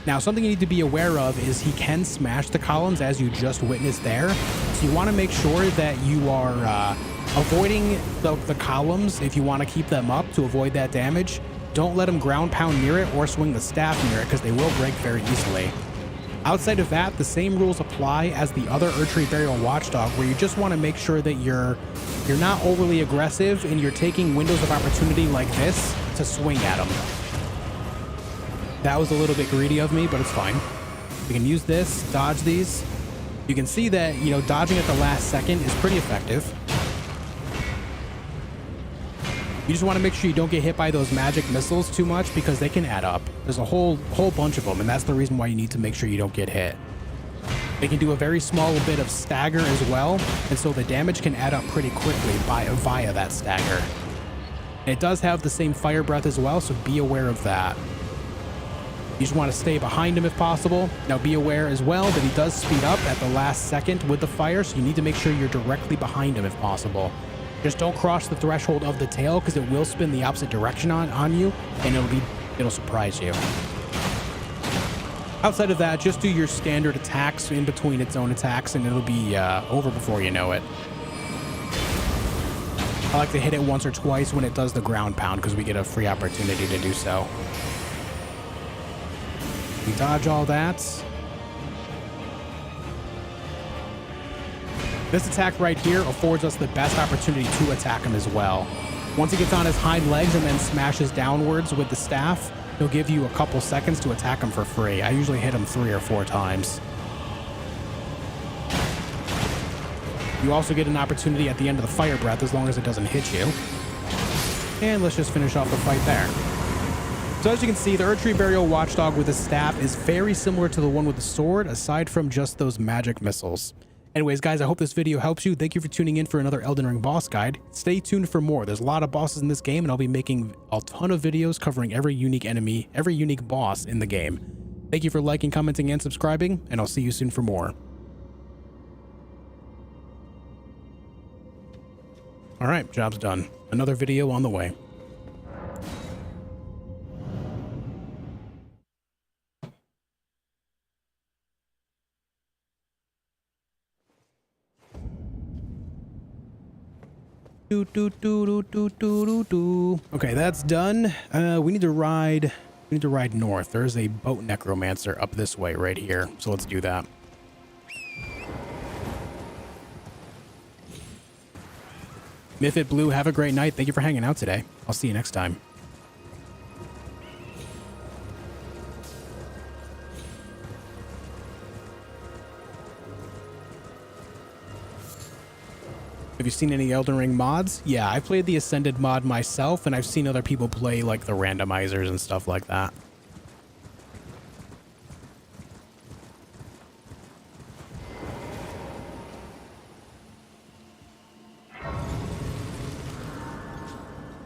Now, something you need to be aware of is he can smash the columns as you just witnessed there. So you want to make sure that you are avoiding the columns if you want to keep them up to avoid that damage. Don't let him ground pound near it or swing the staff near it because they will break very easily. Outside of that, the same rules apply as the other Erdtree burial watchdog, where you just want to make sure that you're not overly aggressive and you're taking windows of opportunity like this to swing at them. That was a little bit greedy of me, but it's fine. We can use this, dodge these. You can see that, you know, dodging at the last second is pretty effective. You just want to make sure you don't get hit by those magic missiles too much because they can add up. There's a whole bunch of them, and that's the reason why you need to make sure you don't get hit. They can do a very small bit of stagger as well, and so the damage can add up pretty quickly via that stagger. And it does have the same fire breath as well, so be aware of that. You just want to stay behind him if possible. Now be aware as well that he does speed up at the last second with the fire, so you need to make sure you're directly behind him if possible. Just don't cross the threshold of the tail because it will spin the opposite direction on you, and it'll surprise you. Outside of that, just do your standard attacks in between its own attacks, and it'll be over before you know it. I like to hit it once or twice when it does the ground pound because we get a free opportunity to do so. We dodge all that. This attack right here affords us the best opportunity to attack him as well. Once he gets on his hind legs and then smashes downwards with the staff, he'll give you a couple seconds to attack him for free. I usually hit him 3 or 4 times. You also get an opportunity at the end of the fire breath as long as it doesn't hit you. And let's just finish off the fight there. So as you can see, the Erdtree Burial Watchdog with the staff is very similar to the one with the sword, aside from just those magic missiles. Anyways, guys, I hope this video helps you. Thank you for tuning in for another Elden Ring boss guide. Stay tuned for more. There's a lot of bosses in this game, and I'll be making a ton of videos covering every unique enemy, every unique boss in the game. Thank you for liking, commenting, and subscribing, and I'll see you soon for more. All right, job's done. Another video on the way. Okay, that's done. We need to ride north. There's a boat necromancer up this way right here. So let's do that. Mifid Blue, have a great night. Thank you for hanging out today. I'll see you next time. Have you seen any Elden Ring mods? Yeah, I played the Ascended mod myself, and I've seen other people play like the randomizers and stuff like that.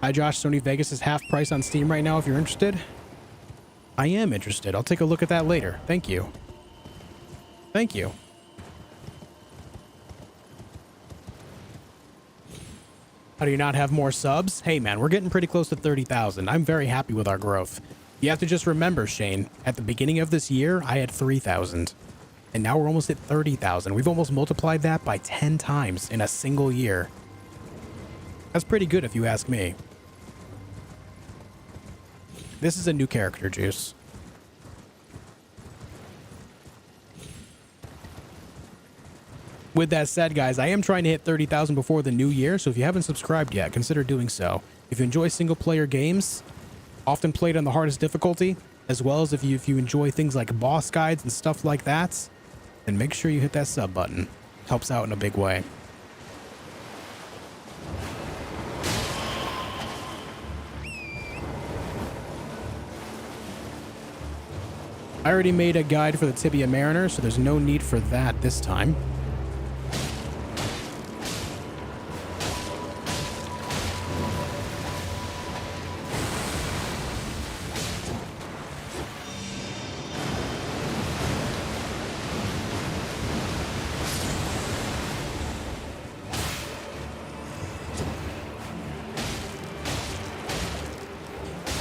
Hi Josh, Sony Vegas is half price on Steam right now if you're interested. I am interested. I'll take a look at that later. Thank you. Thank you. How do you not have more subs? Hey man, we're getting pretty close to 30,000. I'm very happy with our growth. You have to just remember, Shane, at the beginning of this year, I had 3,000. And now we're almost at 30,000. We've almost multiplied that by 10 times in a single year. That's pretty good if you ask me. This is a new character, Juice. With that said, guys, I am trying to hit 30,000 before the new year, so if you haven't subscribed yet, consider doing so. If you enjoy single-player games, often played on the hardest difficulty, as well as if you enjoy things like boss guides and stuff like that, then make sure you hit that sub button. Helps out in a big way. I already made a guide for the Tibia Mariner, so there's no need for that this time.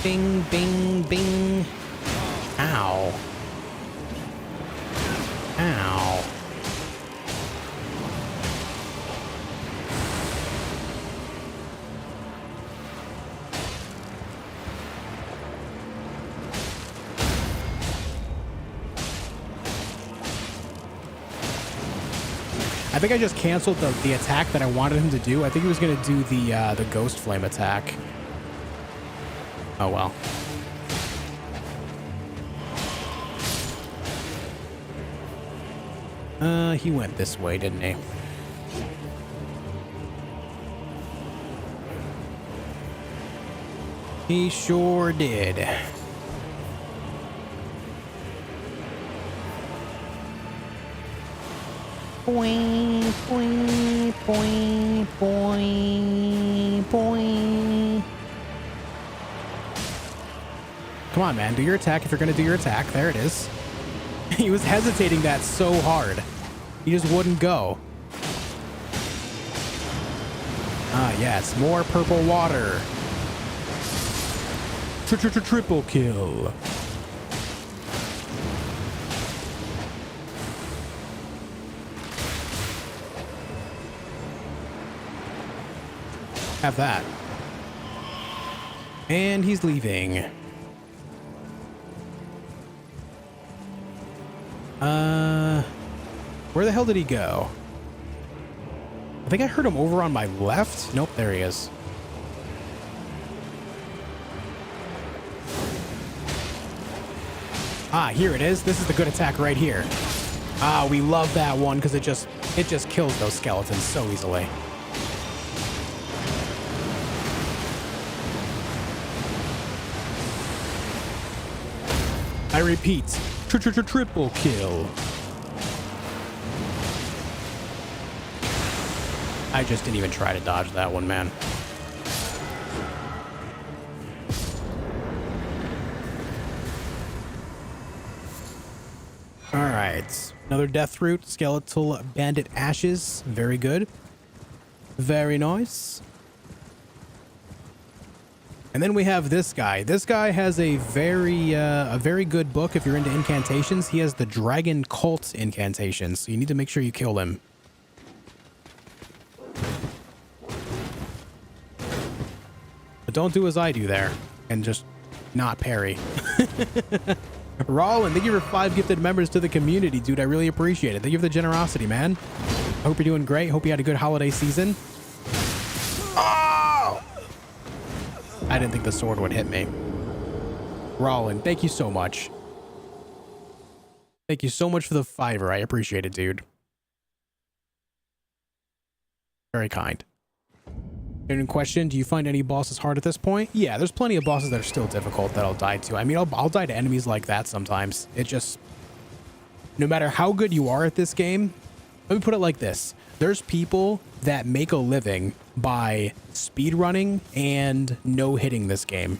Bing, bing, bing. Ow. Ow. I think I just canceled the attack that I wanted him to do. I think he was going to do the Ghost Flame attack. Oh well. He went this way, didn't he? He sure did. Boing, boing, boing, boing, boing. Come on, man. Do your attack if you're going to do your attack. There it is. He was hesitating that so hard. He just wouldn't go. Ah, yes. More purple water. Triple kill. Have that. And he's leaving. Where the hell did he go? I think I heard him over on my left. Nope, there he is. Ah, here it is. This is the good attack right here. Ah, we love that one because it just kills those skeletons so easily. I repeat, triple kill. I just didn't even try to dodge that one, man. All right, another death root, skeletal bandit ashes. Very good. Very nice. And then we have this guy. This guy has a very good book if you're into incantations. He has the Dragon Cult incantations, so you need to make sure you kill him. But don't do as I do there and just not parry. Rollin, thank you for 5 gifted members to the community, dude. I really appreciate it. Thank you for the generosity, man. I hope you're doing great. Hope you had a good holiday season. Oh! I didn't think the sword would hit me. Rollin, thank you so much. Thank you so much for the $5. I appreciate it, dude. Very kind. In question, do you find any bosses hard at this point? Yeah, there's plenty of bosses that are still difficult that I'll die to. I mean, I'll die to enemies like that sometimes. It just... No matter how good you are at this game, let me put it like this. There's people that make a living by speedrunning and no-hitting this game.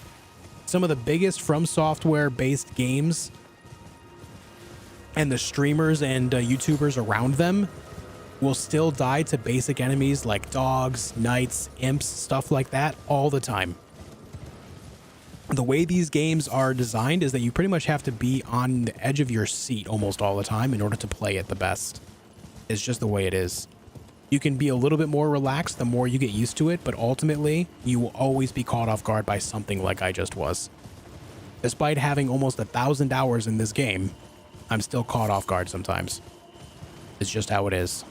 Some of the biggest From Software-based games and the streamers and YouTubers around them will still die to basic enemies like dogs, knights, imps, stuff like that all the time. The way these games are designed is that you pretty much have to be on the edge of your seat almost all the time in order to play it the best. It's just the way it is. You can be a little bit more relaxed the more you get used to it, but ultimately, you will always be caught off guard by something like I just was. Despite having almost 1,000 hours in this game, I'm still caught off guard sometimes. It's just how it is.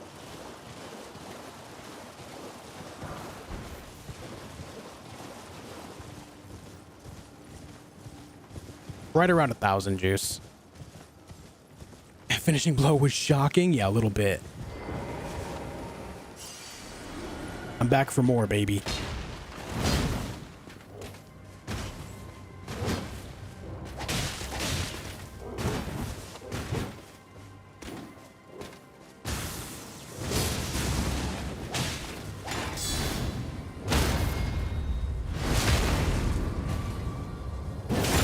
Right around 1,000 juice. Finishing blow was shocking. Yeah, a little bit. I'm back for more, baby.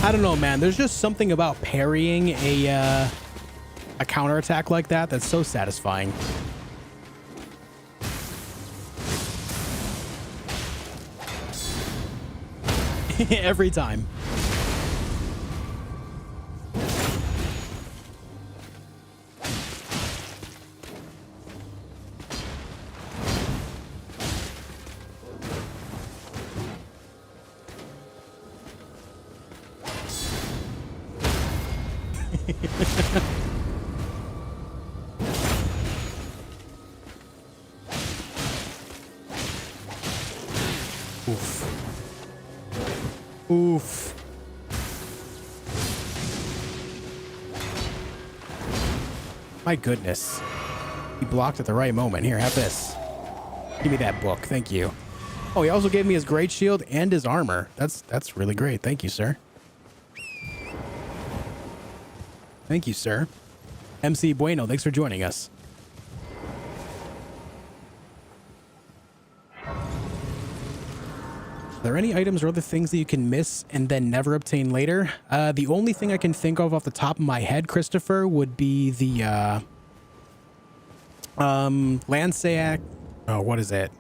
I don't know, man. There's just something about parrying a counterattack like that that's so satisfying. Every time. Oof. My goodness. He blocked at the right moment. Here, have this. Give me that book. Thank you. Oh, he also gave me his great shield and his armor. That's really great. Thank you, sir. Thank you, sir. MC Bueno, thanks for joining us. Are there any items or other things that you can miss and then never obtain later? The only thing I can think of off the top of my head, Christopher, would be the Lanceac. Oh, what is it?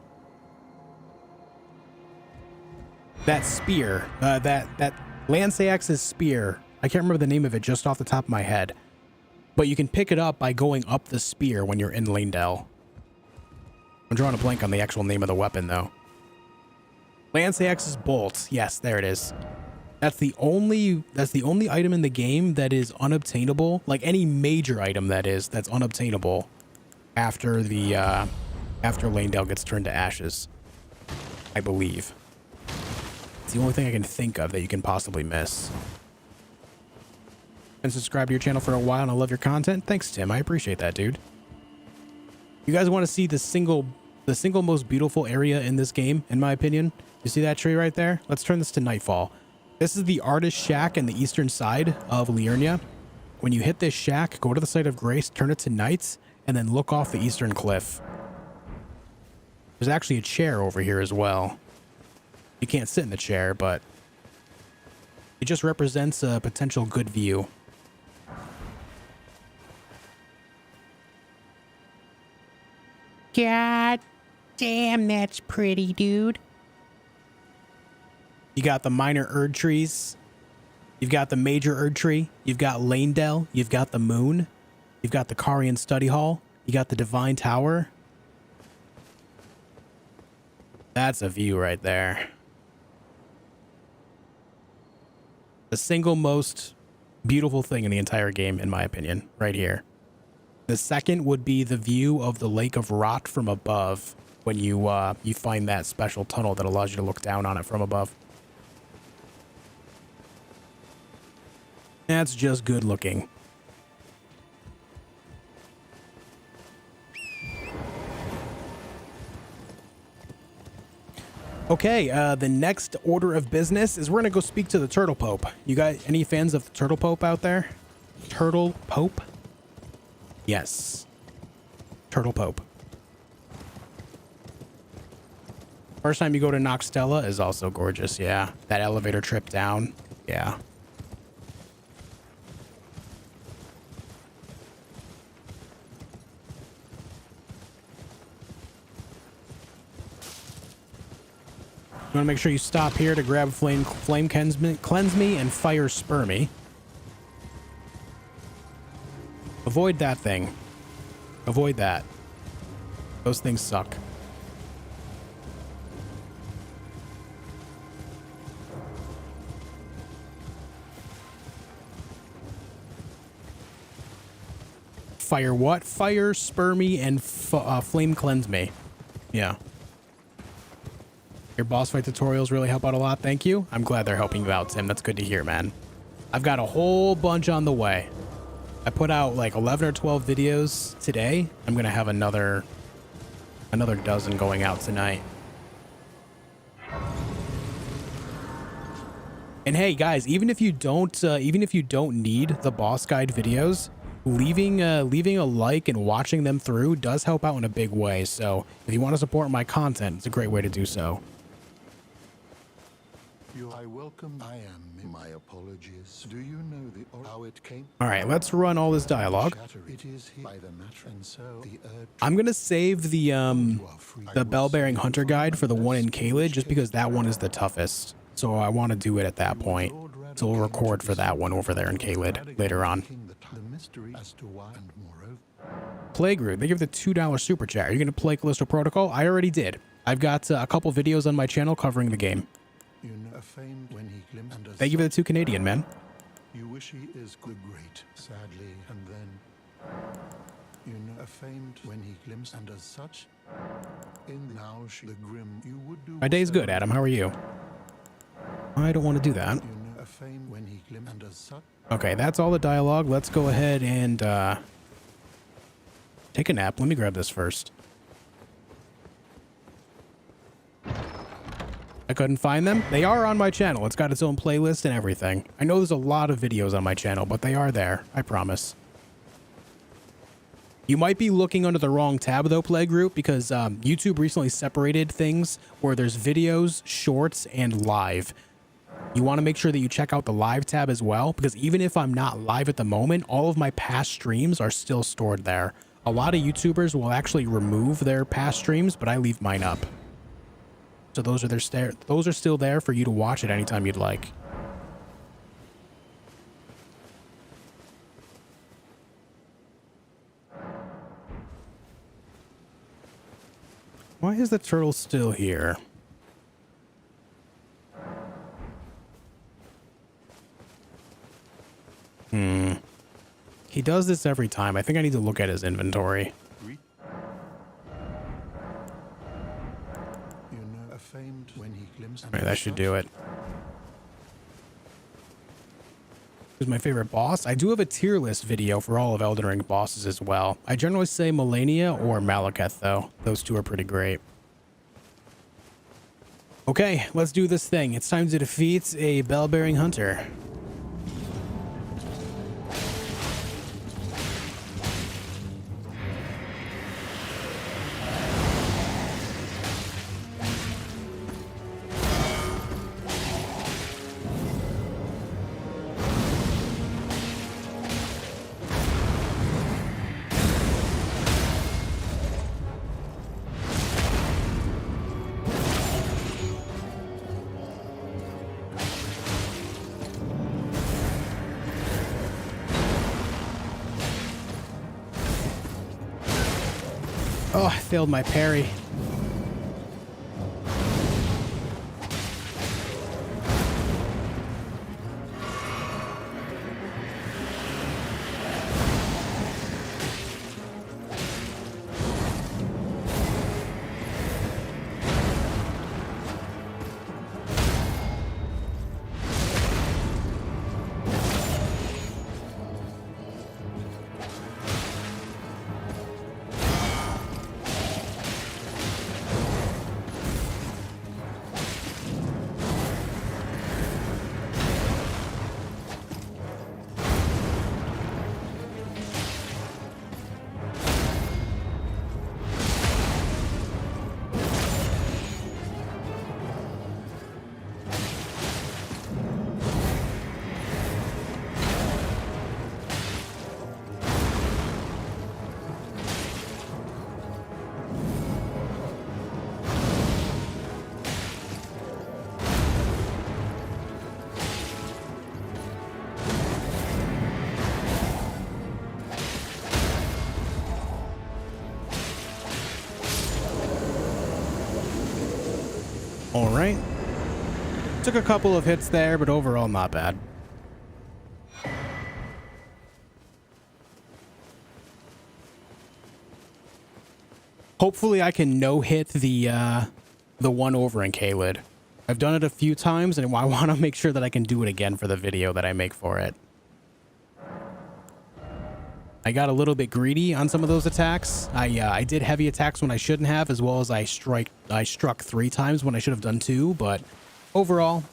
That spear. That Lanceax's spear. I can't remember the name of it just off the top of my head. But you can pick it up by going up the spear when you're in Leyndell. I'm drawing a blank on the actual name of the weapon, though. Lanceax's bolt. Yes, there it is. That's the only item in the game that is unobtainable. Like any major item that's unobtainable after after Leyndell gets turned to ashes. I believe. It's the only thing I can think of that you can possibly miss. Been subscribed to your channel for a while and I love your content. Thanks, Tim. I appreciate that, dude. You guys want to see the single most beautiful area in this game, in my opinion? You see that tree right there? Let's turn this to Nightfall. This is the artist shack in the eastern side of Liurnia. When you hit this shack, go to the site of grace, turn it to night, and then look off the eastern cliff. There's actually a chair over here as well. You can't sit in the chair, but it just represents a potential good view. God damn, that's pretty, dude. You got the minor Erdtrees. You've got the major Erdtree. You've got Leyndell. You've got the moon. You've got the Carian Study Hall. You got the Divine Tower. That's a view right there. The single most beautiful thing in the entire game, in my opinion, right here. The second would be the view of the Lake of Rot from above when you find that special tunnel that allows you to look down on it from above. That's just good looking. Okay, the next order of business is we're gonna go speak to the Turtle Pope. You got any fans of the Turtle Pope out there? Turtle Pope? Yes. Turtle Pope. First time you go to Noxtella is also gorgeous, yeah. That elevator trip down, yeah. You want to make sure you stop here to grab flame cleanse me and fire spur me. Avoid that thing. Avoid that. Those things suck. Fire what? Fire spur me and flame cleanse me. Yeah. Your boss fight tutorials really help out a lot. Thank you. I'm glad they're helping you out, Tim. That's good to hear, man. I've got a whole bunch on the way. I put out like 11 or 12 videos today. I'm going to have another dozen going out tonight. And hey, guys, even if you don't need the boss guide videos, leaving a like and watching them through does help out in a big way. So if you want to support my content, it's a great way to do so. I welcome. I am. My apologies. Do you know how it came? All right, let's run all this dialogue. It is by the matter, and so the I'm gonna save the bell-bearing hunter guide for the one in Caelid just because that one is the toughest. So I want to do it at that point. So we'll record for that one over there in Caelid later on. The mystery as to why and moreover. Plague they give the $2 super chat. Are you gonna play Callisto Protocol? I already did. I've got a couple videos on my channel covering the game. You know, fame when he glimpsed. Thank you for the 2 Canadian, man. You wish he is good, great, sadly, and then you know, famed when he glimpsed, and as such, in now the grim, you would do. My day's good, Adam. How are you? I don't want to do that. You know, fame when he glimpsed, and as such. Okay, that's all the dialogue. Let's go ahead and take a nap. Let me grab this first. I couldn't find them. They are on my channel. It's got its own playlist and everything. I know there's a lot of videos on my channel, but they are there. I promise. You might be looking under the wrong tab though, Play Group, because YouTube recently separated things where there's videos, shorts, and live. You want to make sure that you check out the live tab as well, because even if I'm not live at the moment, all of my past streams are still stored there. A lot of YouTubers will actually remove their past streams, but I leave mine up. So those are still there for you to watch at any time you'd like. Why is the turtle still here? He does this every time. I think I need to look at his inventory. You know, a famed when he glimpsed. All right, that should do it. Who's my favorite boss? I do have a tier list video for all of Elden Ring bosses as well. I generally say Melania or Malekith, though. Those two are pretty great. Okay, let's do this thing. It's time to defeat a bell-bearing hunter. Oh, I failed my parry. All right. Took a couple of hits there, but overall not bad. Hopefully I can no-hit the one over in Caelid. I've done it a few times, and I want to make sure that I can do it again for the video that I make for it. I got a little bit greedy on some of those attacks. I did heavy attacks when I shouldn't have, as well as I struck 3 times when I should have done 2, but overall,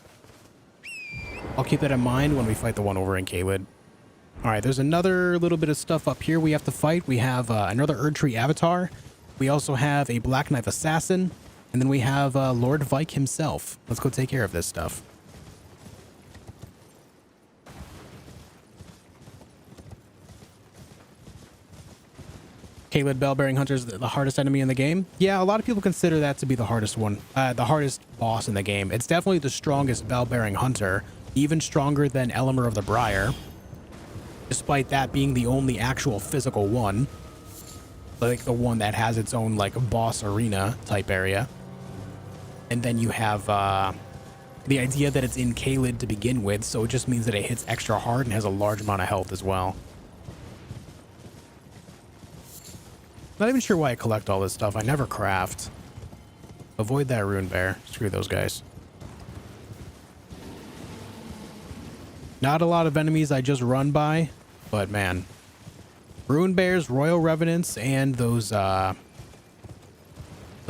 I'll keep that in mind when we fight the one over in Caelid. All right, there's another little bit of stuff up here we have to fight. We have another Erdtree avatar. We also have a Black Knife Assassin, and then we have Lord Vike himself. Let's go take care of this stuff. Caelid Bell-Bearing Hunter is the hardest enemy in the game. Yeah, a lot of people consider that to be the hardest one, the hardest boss in the game. It's definitely the strongest Bell-Bearing Hunter, even stronger than Elemer of the Briar, despite that being the only actual physical one, like the one that has its own like boss arena type area. And then you have the idea that it's in Caelid to begin with, so it just means that it hits extra hard and has a large amount of health as well. Not even sure why I collect all this stuff. I never craft. Avoid that rune bear. Screw those guys. Not a lot of enemies I just run by, but man. Rune bears, royal revenants, and those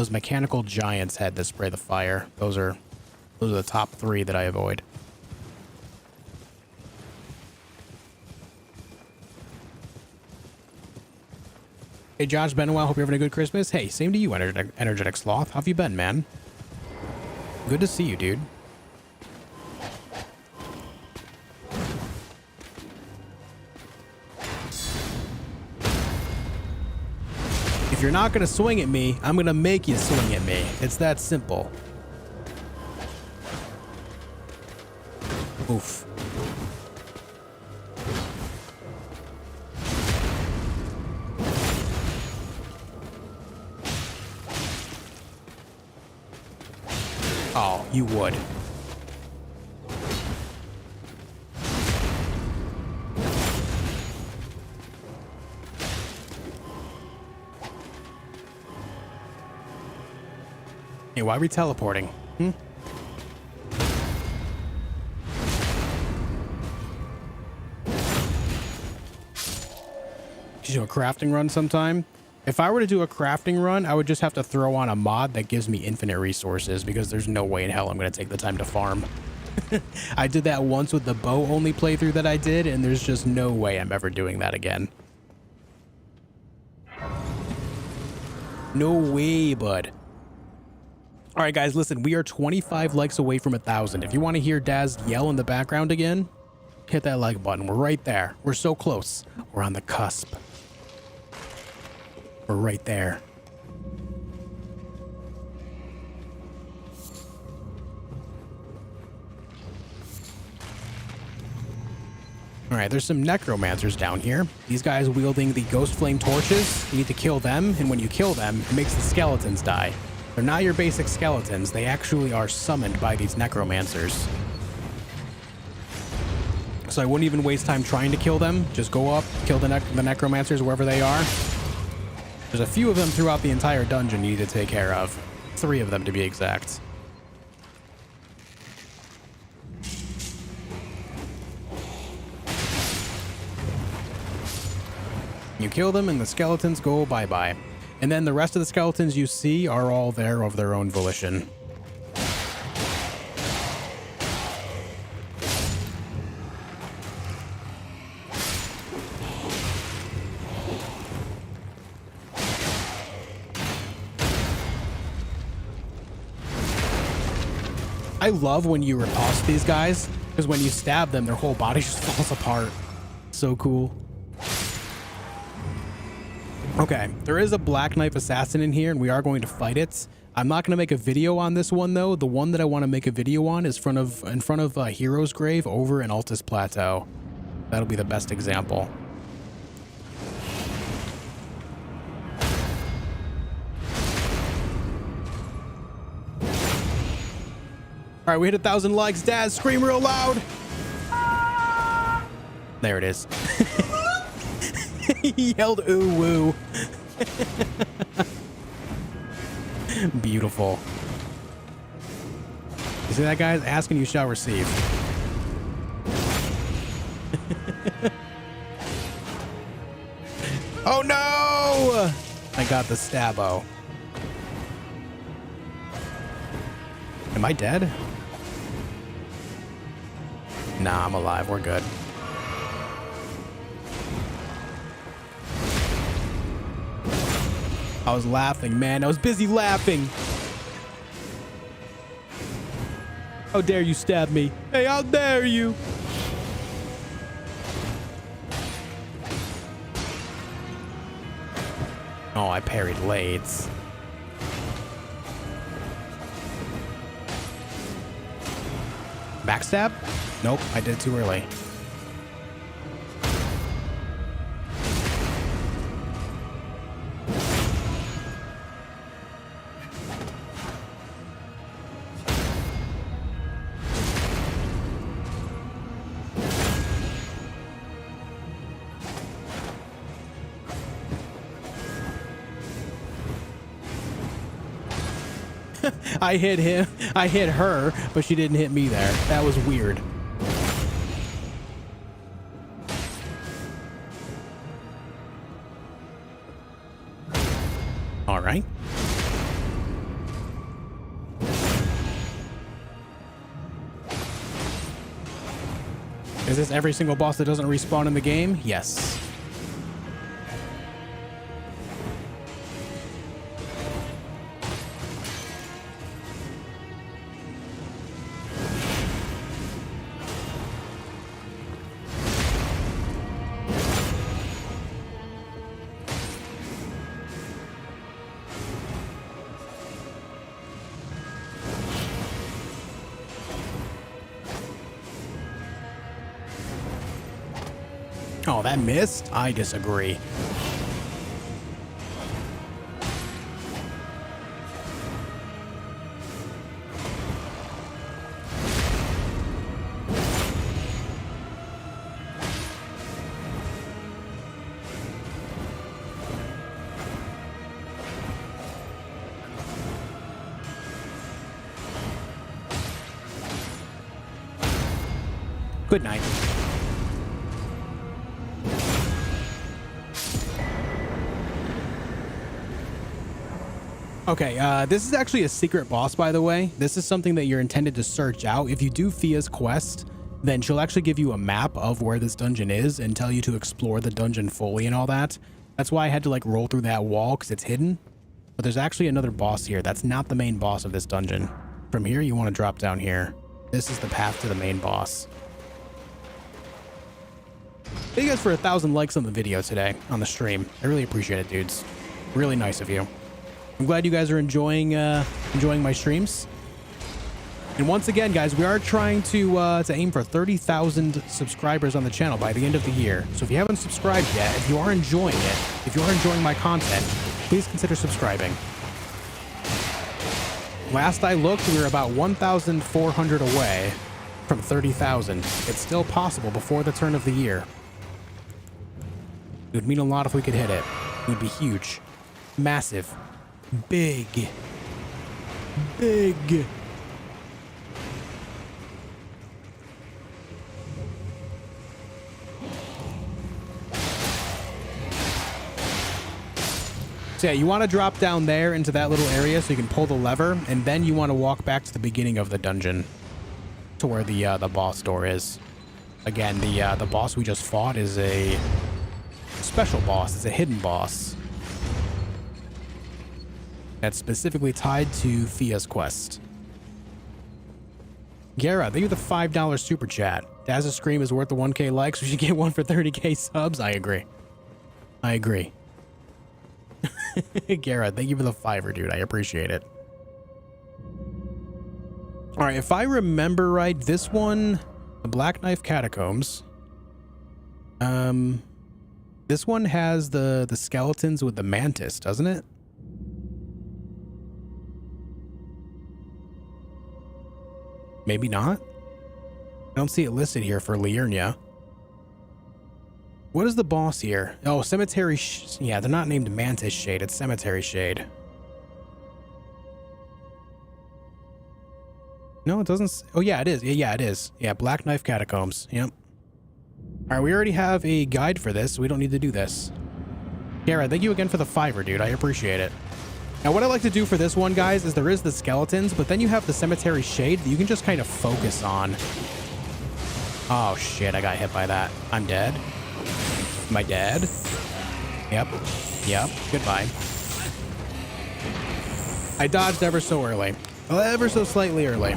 mechanical giants head that spray the fire. Those are the top 3 that I avoid. Hey, Josh, been a while. Hope you're having a good Christmas. Hey, same to you, Energetic Sloth. How have you been, man? Good to see you, dude. If you're not going to swing at me, I'm going to make you swing at me. It's that simple. Oof. Oh, you would. Hey, why are we teleporting? Hmm? Should do a crafting run sometime. If I were to do a crafting run, I would just have to throw on a mod that gives me infinite resources because there's no way in hell I'm going to take the time to farm. I did that once with the bow only playthrough that I did, and there's just no way I'm ever doing that again. No way, bud. All right, guys, listen, we are 25 likes away from 1,000. If you want to hear Daz yell in the background again, hit that like button. We're right there. We're so close. We're on the cusp. We're right there. All right, there's some necromancers down here. These guys wielding the ghost flame torches. You need to kill them, and when you kill them, it makes the skeletons die. They're not your basic skeletons. They actually are summoned by these necromancers. So I wouldn't even waste time trying to kill them. Just go up, kill the necromancers wherever they are. There's a few of them throughout the entire dungeon you need to take care of. 3 of them to be exact. You kill them and the skeletons go bye-bye. And then the rest of the skeletons you see are all there of their own volition. I love when you riposte these guys, because when you stab them, their whole body just falls apart. So cool. Okay, there is a Black Knife Assassin in here, and we are going to fight it. I'm not going to make a video on this one, though. The one that I want to make a video on is in front of Hero's Grave over in Altus Plateau. That'll be the best example. All right, we hit 1,000 likes. Daz, scream real loud. There it is. He yelled ooh woo. Beautiful. You see that, guys? Ask and you shall receive. Oh no! I got the stabbo. Am I dead? Nah, I'm alive. We're good. I was laughing, man. I was busy laughing. How dare you stab me? Hey, how dare you? Oh, I parried Lades. Backstab? Nope, I did it too early. I hit him. I hit her, but she didn't hit me there. That was weird. All right. Is this every single boss that doesn't respawn in the game? Yes. Oh, that missed? I disagree. Good night. Okay, this is actually a secret boss, by the way. This is something that you're intended to search out. If you do Fia's quest, then she'll actually give you a map of where this dungeon is and tell you to explore the dungeon fully and all that. That's why I had to like roll through that wall, because it's hidden. But there's actually another boss here. That's not the main boss of this dungeon. From here, you want to drop down here. This is the path to the main boss. Thank you guys for 1,000 likes on the video today, on the stream. I really appreciate it, dudes. Really nice of you. I'm glad you guys are enjoying my streams. And once again, guys, we are trying to aim for 30,000 subscribers on the channel by the end of the year. So if you haven't subscribed yet, if you are enjoying it, if you are enjoying my content, please consider subscribing. Last I looked, we were about 1,400 away from 30,000. It's still possible before the turn of the year. It would mean a lot if we could hit it. It would be huge. Massive. Big. Big. So yeah, you want to drop down there into that little area so you can pull the lever, and then you want to walk back to the beginning of the dungeon to where the boss door is. Again, the boss we just fought is a special boss. It's a hidden boss that's specifically tied to Fia's quest. Gara, thank you for the $5 super chat. Daz's Scream is worth the 1K likes. We should get one for 30K subs. I agree. I agree. Gara, thank you for the $5, dude. I appreciate it. All right, if I remember right, this one, the Black Knife Catacombs. This one has the skeletons with the mantis, doesn't it? Maybe not. I don't see it listed here for Liurnia. What is the boss here? Oh, Cemetery. Yeah, they're not named Mantis Shade. It's Cemetery Shade. No, it doesn't. Oh, yeah, it is. Yeah, it is. Yeah, Black Knife Catacombs. Yep. All right, we already have a guide for this, so we don't need to do this. Gara, thank you again for the $5, dude. I appreciate it. Now, what I like to do for this one, guys, is there is the skeletons, but then you have the Cemetery Shade that you can just kind of focus on. Oh, shit, I got hit by that. I'm dead. Am I dead? Yep. Yep. Goodbye. I dodged ever so early. Ever so slightly early.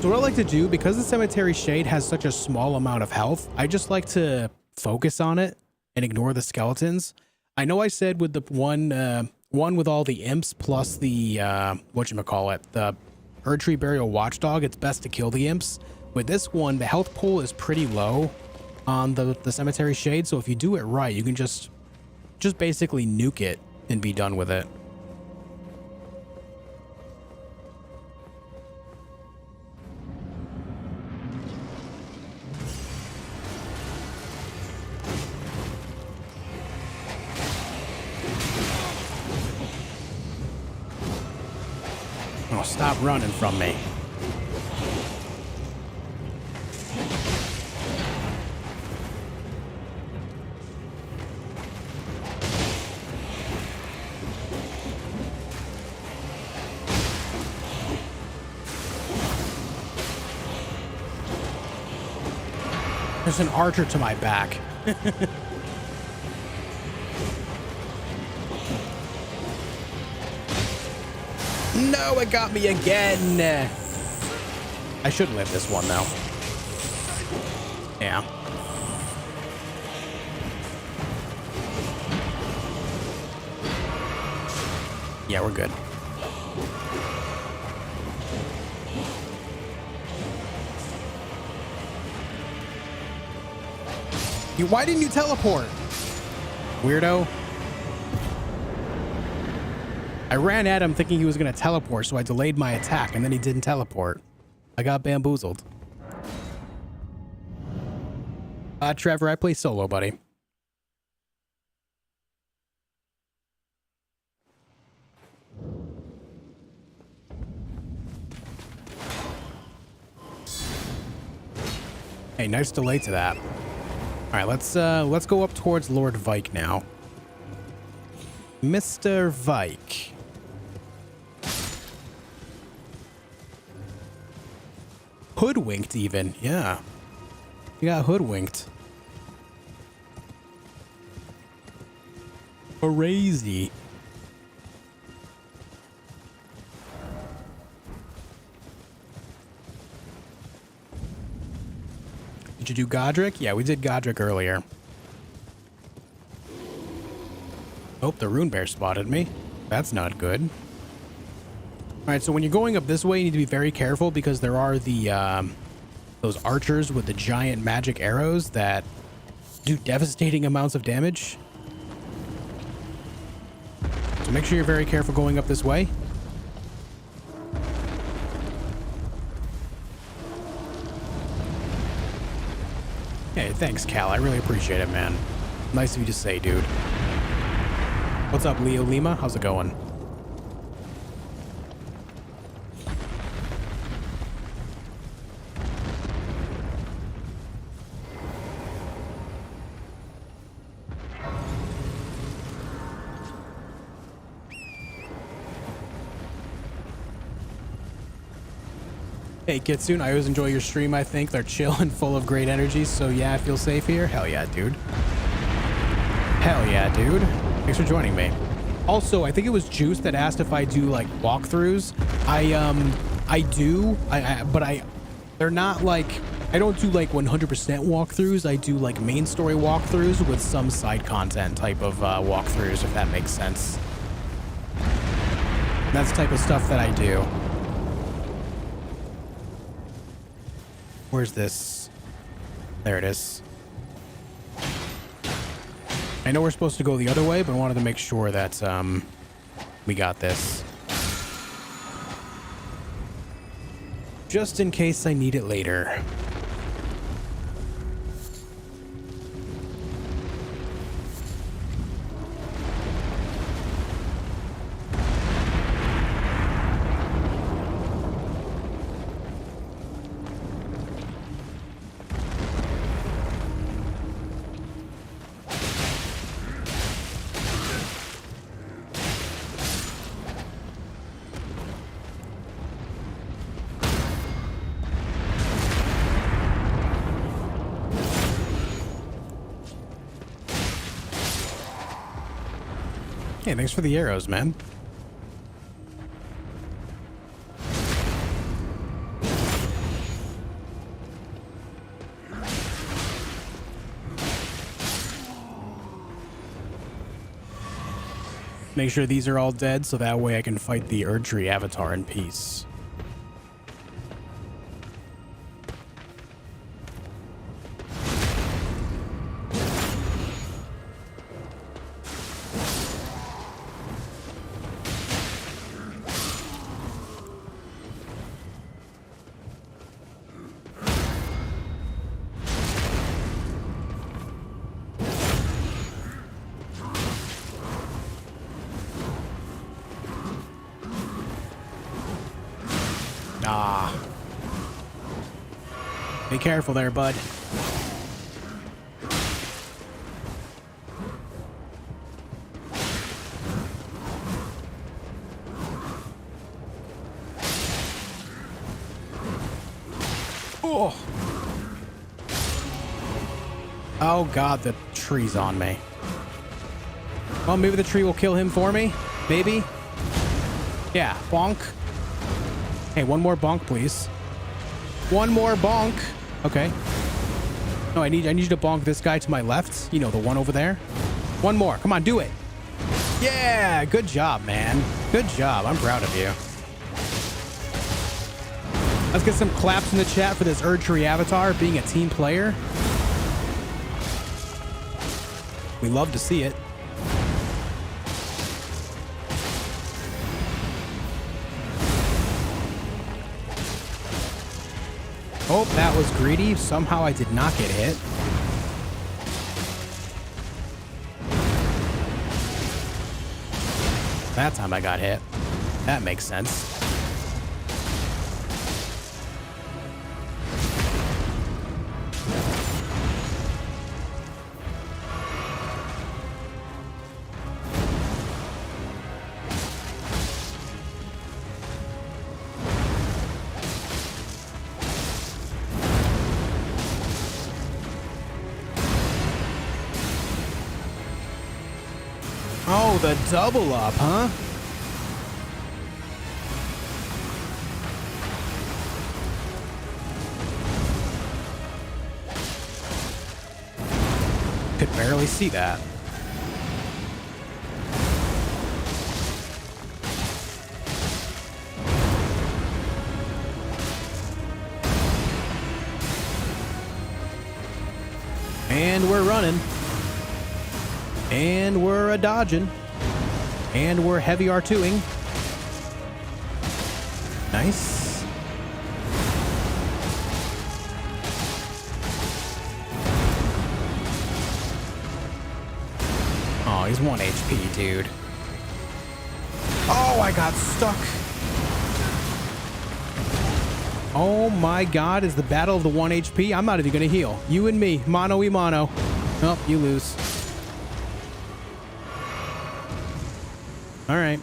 So what I like to do, because the Cemetery Shade has such a small amount of health, I just like to focus on it and ignore the skeletons. I know I said with the one with all the imps plus the, whatchamacallit, the Erdtree Burial Watchdog, it's best to kill the imps. With this one, the health pool is pretty low on the Cemetery Shade, so if you do it right, you can just basically nuke it and be done with it. Oh, stop running from me. There's an archer to my back. No, it got me again. I should live this one, though. Yeah. Yeah, we're good. Why didn't you teleport? Weirdo. I ran at him thinking he was going to teleport, so I delayed my attack, and then he didn't teleport. I got bamboozled. Trevor, I play solo, buddy. Hey, nice delay to that. All right, let's go up towards Lord Vike now. Mr. Vike. Hoodwinked even, yeah. You got hoodwinked. Crazy. Did you do Godrick? Yeah, we did Godrick earlier. Oh, the rune bear spotted me. That's not good. All right, so when you're going up this way, you need to be very careful because there are the those archers with the giant magic arrows that do devastating amounts of damage. So make sure you're very careful going up this way. Hey, thanks, Cal. I really appreciate it, man. Nice of you to say, dude. What's up, Leo Lima? How's it going? Hey, Kitsune, I always enjoy your stream, I think. They're chill and full of great energy, so yeah, I feel safe here. Hell yeah, dude. Hell yeah, dude. Thanks for joining me. Also, I think it was Juice that asked if I do, like, walkthroughs. I do, but they're not, like, I don't do, like, 100% walkthroughs. I do, like, main story walkthroughs with some side content type of walkthroughs, if that makes sense. That's the type of stuff that I do. Where's this? There it is. I know we're supposed to go the other way, but I wanted to make sure that we got this. Just in case I need it later. Hey, thanks for the arrows, man. Make sure these are all dead so that way I can fight the Erdtree avatar in peace. Be careful there, bud. Oh. Oh god, the tree's on me. Well, maybe the tree will kill him for me. Maybe. Yeah, bonk. Hey, one more bonk, please. One more bonk. Okay. No, I need you to bonk this guy to my left. You know, the one over there. One more. Come on, do it. Yeah, good job, man. Good job. I'm proud of you. Let's get some claps in the chat for this Erdtree avatar being a team player. We love to see it. Oh, that was greedy. Somehow I did not get hit. That time I got hit. That makes sense. Oh, the double up, huh? Could barely see that. And we're running. And we're a-dodging. And we're heavy R2ing. Nice. Oh, he's 1 HP, dude. Oh, I got stuck. Oh my god, is the battle of the 1 HP? I'm not even gonna heal. You and me, mano y mano. Oh, you lose. All right.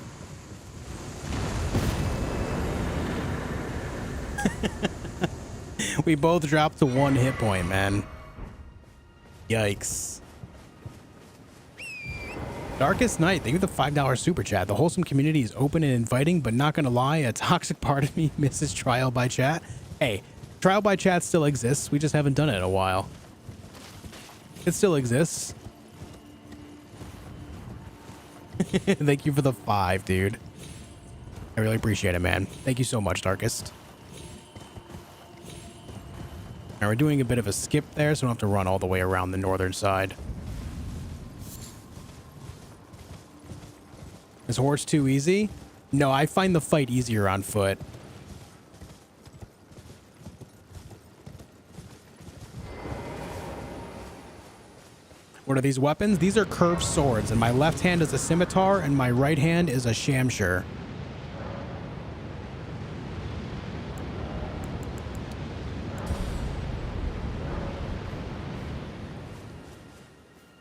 We both dropped to 1 hit point, man. Yikes. Darkest Night, thank you for the $5 super chat. The wholesome community is open and inviting, but not gonna lie, a toxic part of me misses trial by chat. Hey, trial by chat still exists. We just haven't done it in a while. It still exists. Thank you for the 5, dude. I really appreciate it, man. Thank you so much, Darkest. Now we're doing a bit of a skip there, so we don't have to run all the way around the northern side. Is horse too easy? No, I find the fight easier on foot. What are these weapons? These are curved swords, and my left hand is a scimitar, and my right hand is a shamshir.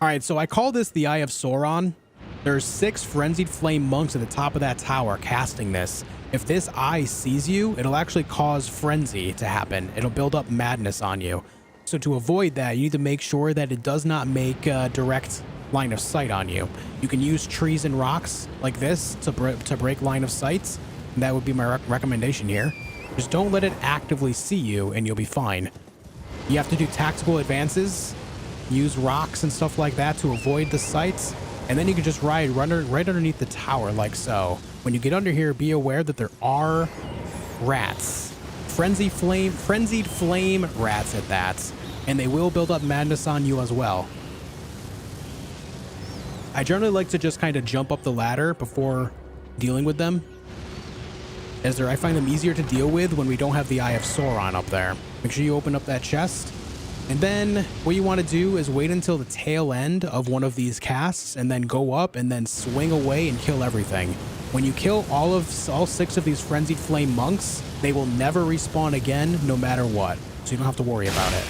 Alright, so I call this the Eye of Sauron. There's 6 frenzied flame monks at the top of that tower casting this. If this eye sees you, it'll actually cause frenzy to happen. It'll build up madness on you. So to avoid that, you need to make sure that it does not make a direct line of sight on you. You can use trees and rocks like this to break line of sight. And that would be my recommendation here. Just don't let it actively see you and you'll be fine. You have to do tactical advances, use rocks and stuff like that to avoid the sights. And then you can just run right underneath the tower like so. When you get under here, be aware that there are rats. Frenzied flame rats at that. And they will build up madness on you as well. I generally like to just kind of jump up the ladder before dealing with them, as I find them easier to deal with when we don't have the Eye of Sauron up there. Make sure you open up that chest. And then what you want to do is wait until the tail end of one of these casts and then go up and then swing away and kill everything. When you kill all 6 of these frenzied flame monks, they will never respawn again no matter what. So you don't have to worry about it.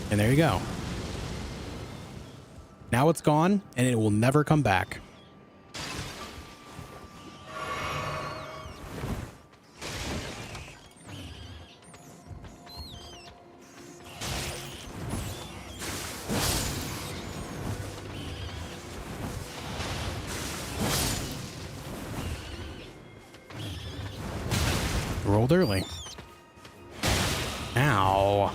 And there you go. Now it's gone and it will never come back. Rolled early. Ow.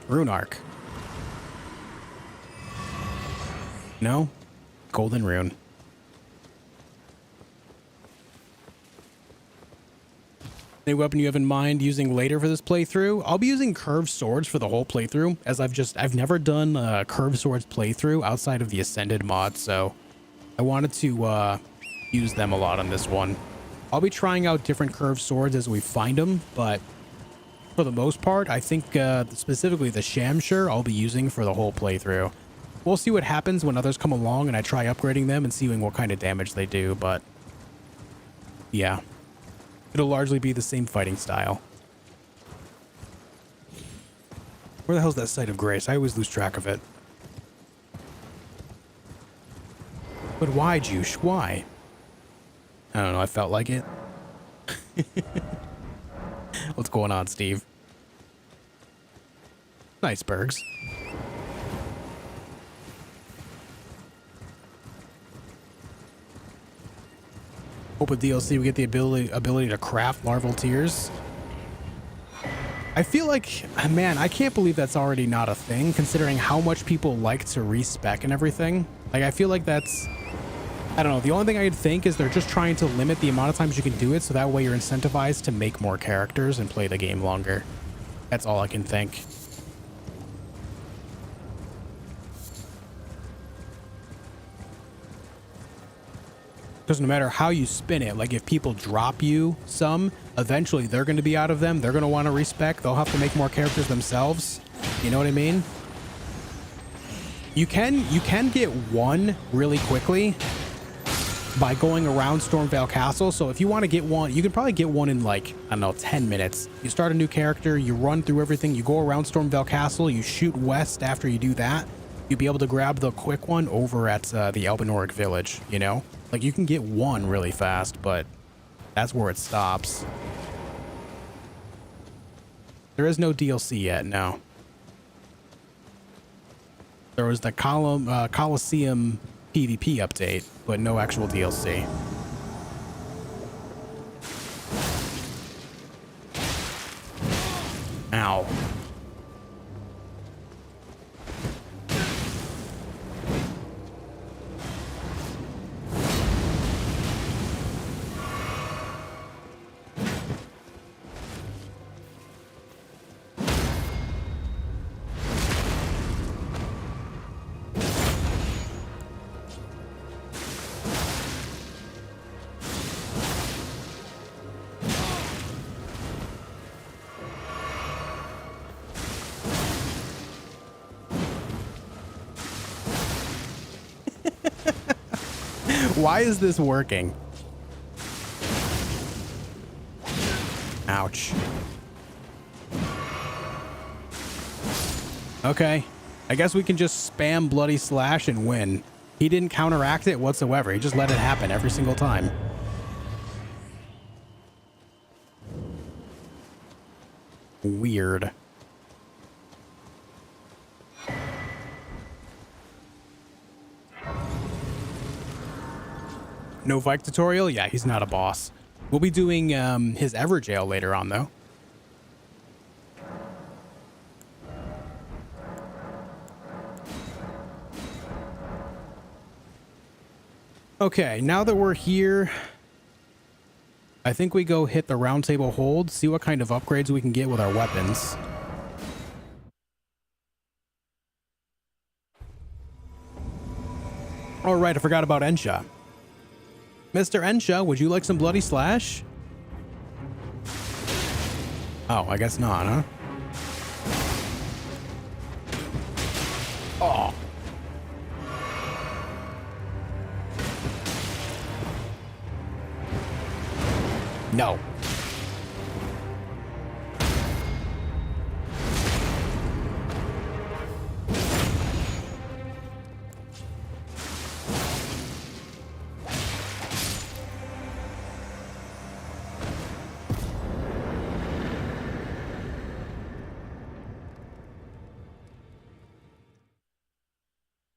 Rune Arc. No? Golden Rune. Any weapon you have in mind using later for this playthrough? I'll be using curved swords for the whole playthrough, as I've never done a curved swords playthrough outside of the Ascended mod, so I wanted to use them a lot on this one. I'll be trying out different curved swords as we find them, but for the most part, I think specifically the Shamshur I'll be using for the whole playthrough. We'll see what happens when others come along and I try upgrading them and seeing what kind of damage they do, but yeah. It'll largely be the same fighting style. Where the hell's that Site of Grace? I always lose track of it. But why, Juice? Why? I don't know. I felt like it. What's going on, Steve? Icebergs. Hope with DLC we get the ability to craft larval tears. I feel like, man, I can't believe that's already not a thing, considering how much people like to respec and everything. Like, I feel like that's, I don't know, the only thing I'd think is they're just trying to limit the amount of times you can do it, so that way you're incentivized to make more characters and play the game longer. That's all I can think. Because no matter how you spin it, like if people drop you some, eventually they're going to be out of them. They're going to want to respec. They'll have to make more characters themselves. You know what I mean? You can get one really quickly by going around Stormveil Castle. So if you want to get one, you can probably get one in like, I don't know, 10 minutes. You start a new character, you run through everything, you go around Stormveil Castle, you shoot west after you do that. You'll be able to grab the quick one over at the Albinoric village, you know? Like, you can get one really fast, but that's where it stops. There is no DLC yet, no. There was the Coliseum PvP update, but no actual DLC. Ow. Why is this working? Ouch. Okay. I guess we can just spam Bloody Slash and win. He didn't counteract it whatsoever. He just let it happen every single time. Weird. No Vike tutorial? Yeah, he's not a boss. We'll be doing his Everjail later on, though. Okay, now that we're here, I think we go hit the round table hold, see what kind of upgrades we can get with our weapons. All right, I forgot about Ensha. Mr. Ensha, would you like some Bloody Slash? Oh, I guess not, huh? Oh. No.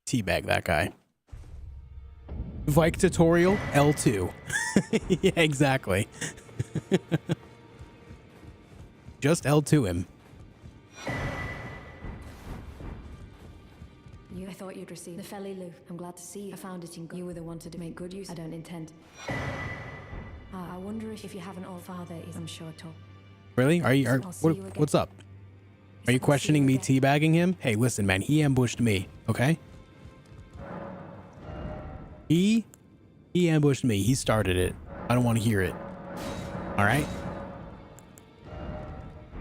Teabag that guy. Vike tutorial L2. Yeah, exactly. Just L2 him. I thought you'd receive the Felly Lou. I'm glad to see you. I found it in. You were the one to make good use. I don't intend. I wonder if you haven't all father is, I'm sure, talk. Really? I'll see you again. What's up? Are you questioning me teabagging him? Hey, listen, man. He ambushed me, okay? He ambushed me. He started it. I don't want to hear it. All right?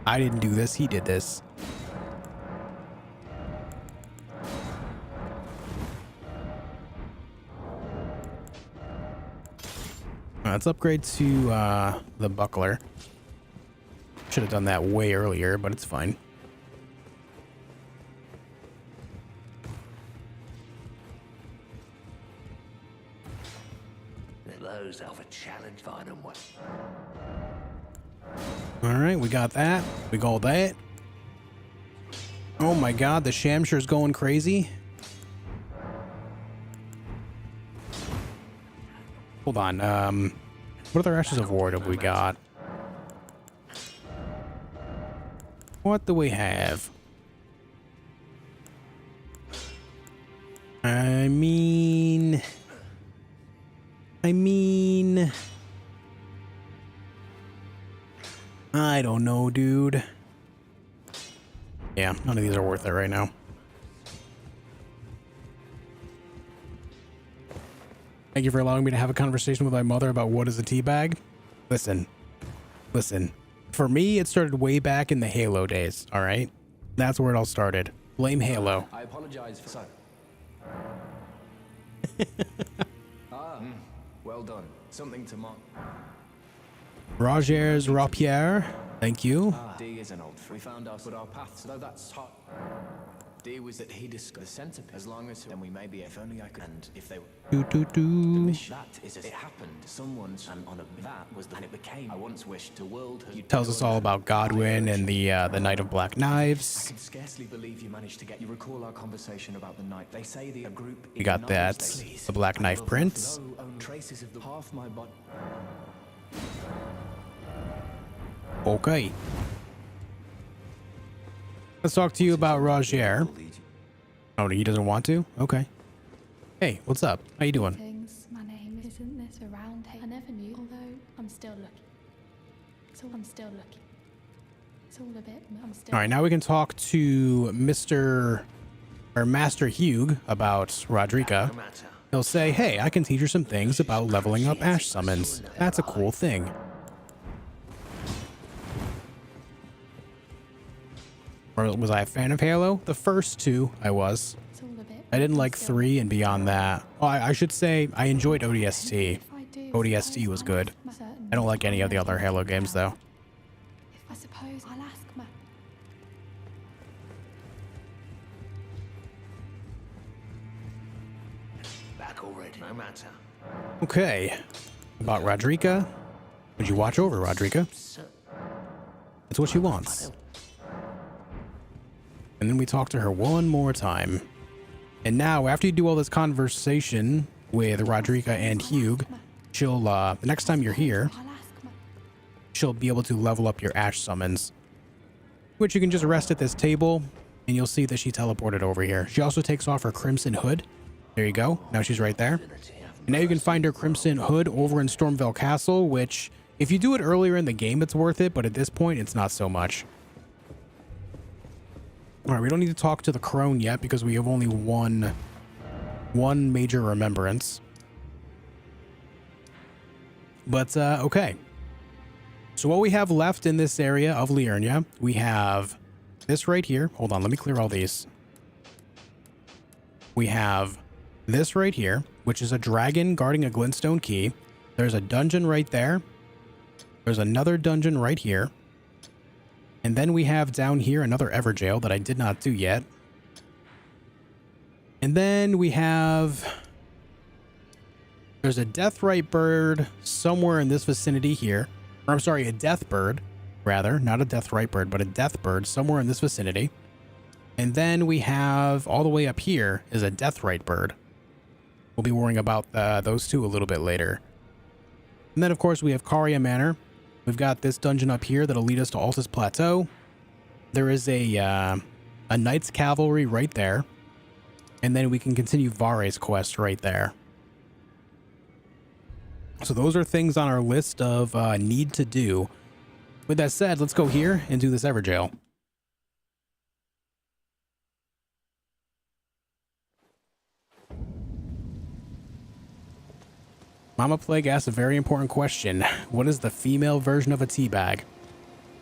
I didn't do this. He did this. Let's upgrade to the buckler. Should have done that way earlier, but it's fine. Those of a challenge, find them what. All right, we got that. We got that. Oh my god, the Shamsher's going crazy. Hold on. What other Ashes of Ward have we got? What do we have? I mean, I don't know, dude. Yeah, none of these are worth it right now. Thank you for allowing me to have a conversation with my mother about what is a teabag. Listen. For me, it started way back in the Halo days, all right? That's where it all started. Blame Halo. I apologize for so. Well done. Something to mark. Roger's Rapier. Thank you. D is an old friend. We found us with our paths, though that's hot. D was that he discovered the centipede. As long as then we may be, if only I could. And if they were. That is it happened. Someone's and on a that was the and it became. I once wished the world. Tells us all about Godwyn and the Knight of Black Knives. I can scarcely believe you managed to get. You recall our conversation about the knight. They say the group. We got that. The Black Knife Prince. Traces of the half my body. Okay. Let's talk to you about Roger. Oh, he doesn't want to? Okay. Hey, what's up? How you doing? Things. My name isn't this around here. I never knew, although I'm still looking. So I'm still looking. It's all a bit. I'm still. All right, now we can talk to Master Hugh about Rodrika. He'll say, hey, I can teach her some things about leveling up Ash summons. That's a cool thing. Or was I a fan of Halo? The first two, I was. I didn't like 3 and beyond that. Oh, I should say I enjoyed ODST. ODST was good. I don't like any of the other Halo games, though. I suppose I'll ask Ma. Back already, no matter. Okay. About Rodrika. Would you watch over Rodrika? That's what she wants. And then we talk to her one more time. And now, after you do all this conversation with Rodrika and Hugh, she'll, the next time you're here, she'll be able to level up your Ash summons. Which you can just rest at this table, and you'll see that she teleported over here. She also takes off her Crimson Hood. There you go. Now she's right there. And now you can find her Crimson Hood over in Stormveil Castle, which, if you do it earlier in the game, it's worth it, but at this point, it's not so much. All right, we don't need to talk to the crone yet because we have only one major remembrance. But, okay. So what we have left in this area of Liurnia, we have this right here. Hold on, let me clear all these. We have this right here, which is a dragon guarding a glintstone key. There's a dungeon right there. There's another dungeon right here. And then we have down here another Everjail that I did not do yet. And then we have... There's a Deathrite bird somewhere in this vicinity here. Or I'm sorry, a Death bird, rather. Not a Deathrite bird, but a Death bird somewhere in this vicinity. And then we have, all the way up here, is a Deathrite bird. We'll be worrying about those two a little bit later. And then, of course, we have Caria Manor. We've got this dungeon up here that'll lead us to Altus Plateau. There is a Knight's Cavalry right there. And then we can continue Vare's quest right there. So those are things on our list of need to do. With that said, let's go here and do this Everjail. Mama Plague asks a very important question. What is the female version of a teabag?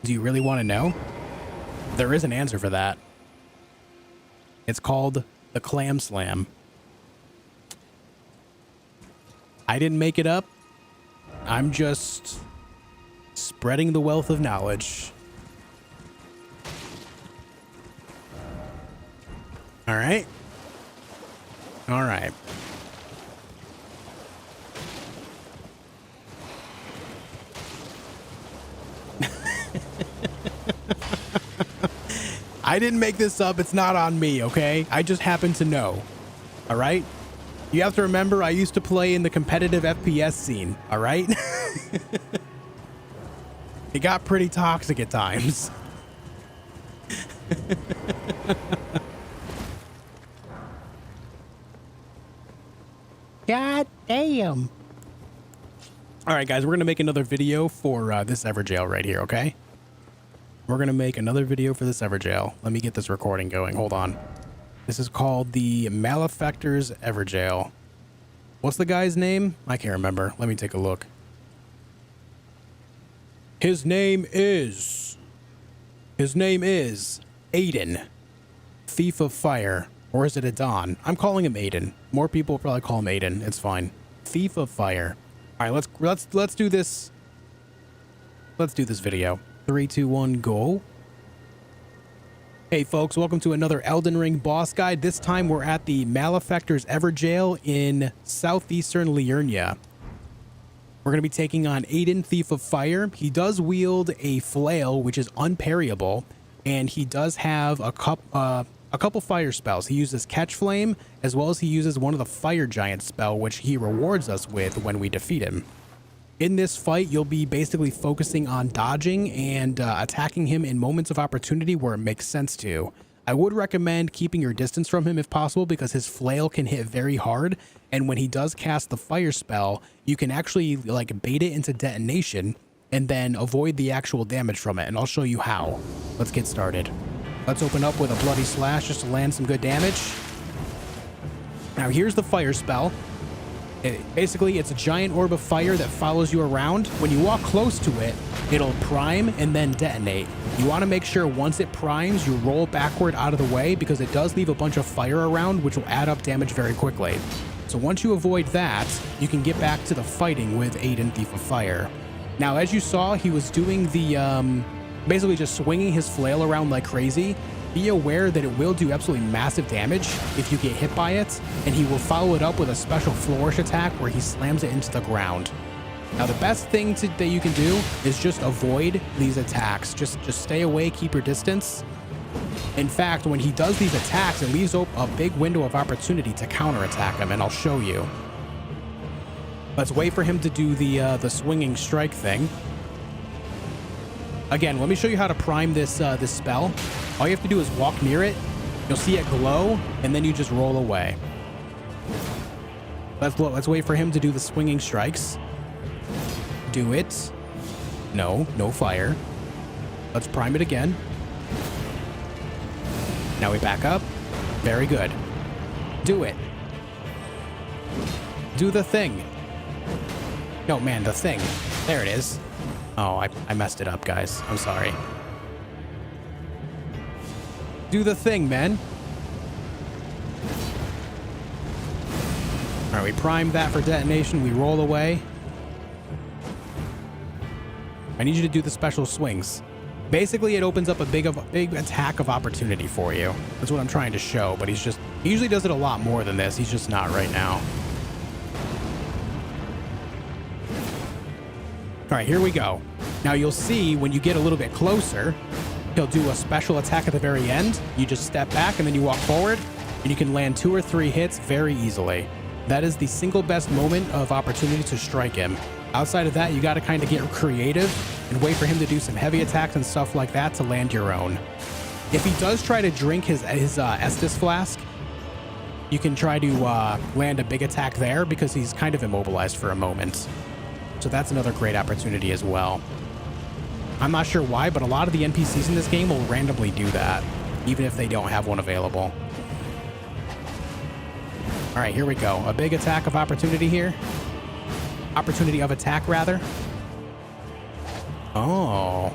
Do you really want to know? There is an answer for that. It's called the Clam Slam. I didn't make it up. I'm just spreading the wealth of knowledge. All right. All right. I didn't make this up. It's not on me, okay? I just happen to know. All right? You have to remember, I used to play in the competitive FPS scene, all right? It got pretty toxic at times. God damn. All right, guys, we're going to make another video for this Everjail right here, okay? We're going to make another video for this Everjail. Let me get this recording going. Hold on. This is called the Malefactor's Everjail. What's the guy's name? I can't remember. Let me take a look. His name is Aiden, Thief of Fire. Or is it Adon? I'm calling him Aiden. More people probably call him Aiden. It's fine. Thief of Fire. All right, let's do this. Let's do this video. 3, 2, 1, go. Hey folks, welcome to another Elden Ring boss guide. This time we're at the Malefactor's Everjail in southeastern Liurnia. We're going to be taking on Aiden, Thief of Fire. He does wield a flail, which is unparryable, and he does have a couple fire spells. He uses Catch Flame, as well as he uses one of the Fire Giant spell, which he rewards us with when we defeat him. In this fight, you'll be basically focusing on dodging and attacking him in moments of opportunity where it makes sense to. I would recommend keeping your distance from him if possible, because his flail can hit very hard, and when he does cast the fire spell, you can actually like bait it into detonation and then avoid the actual damage from it, and I'll show you how. Let's get started. Let's open up with a Bloody Slash just to land some good damage. Now here's the fire spell. Basically, it's a giant orb of fire that follows you around. When you walk close to it, it'll prime and then detonate. You want to make sure once it primes, you roll backward out of the way, because it does leave a bunch of fire around, which will add up damage very quickly. So once you avoid that, you can get back to the fighting with Aiden, Thief of Fire. Now, as you saw, he was doing the, basically just swinging his flail around like crazy. Be aware that it will do absolutely massive damage if you get hit by it, and he will follow it up with a special flourish attack where he slams it into the ground. Now, the best thing that you can do is just avoid these attacks. Just stay away, keep your distance. In fact, when he does these attacks, it leaves a big window of opportunity to counterattack him, and I'll show you. Let's wait for him to do the swinging strike thing. Again, let me show you how to prime this spell. All you have to do is walk near it. You'll see it glow, and then you just roll away. Let's wait for him to do the swinging strikes. Do it. No fire. Let's prime it again. Now we back up. Very good. Do it. Do the thing. No, man, the thing. There it is. Oh, I messed it up, guys. I'm sorry. Do the thing, man. All right, we prime that for detonation. We roll away. I need you to do the special swings. Basically, it opens up a big attack of opportunity for you. That's what I'm trying to show, but he usually does it a lot more than this. He's just not right now. All right, here we go. Now you'll see when you get a little bit closer, he'll do a special attack at the very end. You just step back and then you walk forward, and you can land 2 or 3 hits very easily. That is the single best moment of opportunity to strike him. Outside of that, you got to kind of get creative and wait for him to do some heavy attacks and stuff like that to land your own. If he does try to drink his Estus flask, you can try to land a big attack there, because he's kind of immobilized for a moment. So that's another great opportunity as well. I'm not sure why, but a lot of the NPCs in this game will randomly do that, even if they don't have one available. All right, here we go. A big attack of opportunity here. Opportunity of attack, rather. Oh.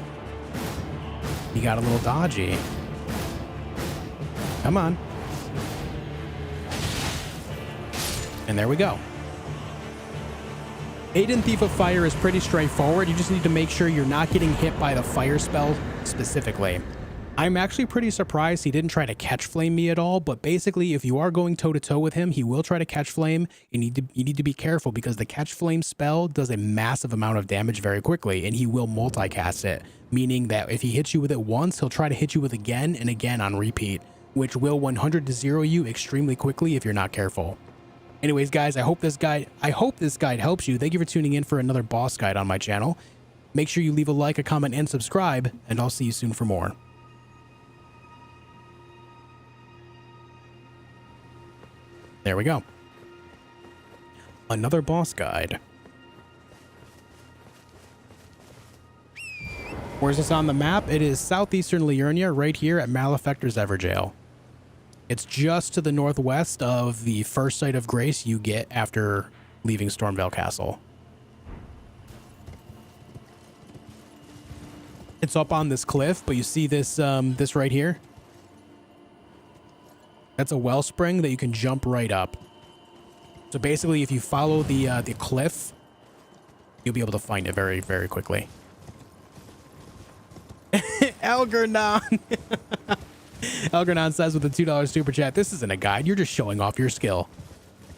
He got a little dodgy. Come on. And there we go. Aiden Thief of Fire is pretty straightforward. You just need to make sure you're not getting hit by the fire spell specifically. I'm actually pretty surprised he didn't try to catch flame me at all, but basically if you are going toe-to-toe with him, he will try to catch flame. You need to be careful because the catch flame spell does a massive amount of damage very quickly, and he will multicast it, meaning that if he hits you with it once, he'll try to hit you with again and again on repeat, which will 100 to 0 you extremely quickly if you're not careful. Anyways, guys, I hope this guide helps you. Thank you for tuning in for another boss guide on my channel. Make sure you leave a like, a comment, and subscribe, and I'll see you soon for more. There we go. Another boss guide. Where's this on the map? It is southeastern Liurnia, right here at Malefactor's Everjail. It's just to the northwest of the first site of grace you get after leaving Stormveil Castle. It's up on this cliff, but you see this this right here? That's a wellspring that you can jump right up. So basically, if you follow the cliff, you'll be able to find it very, very quickly. Elgernon! Elgernon says with a $2 super chat, this isn't a guide, you're just showing off your skill.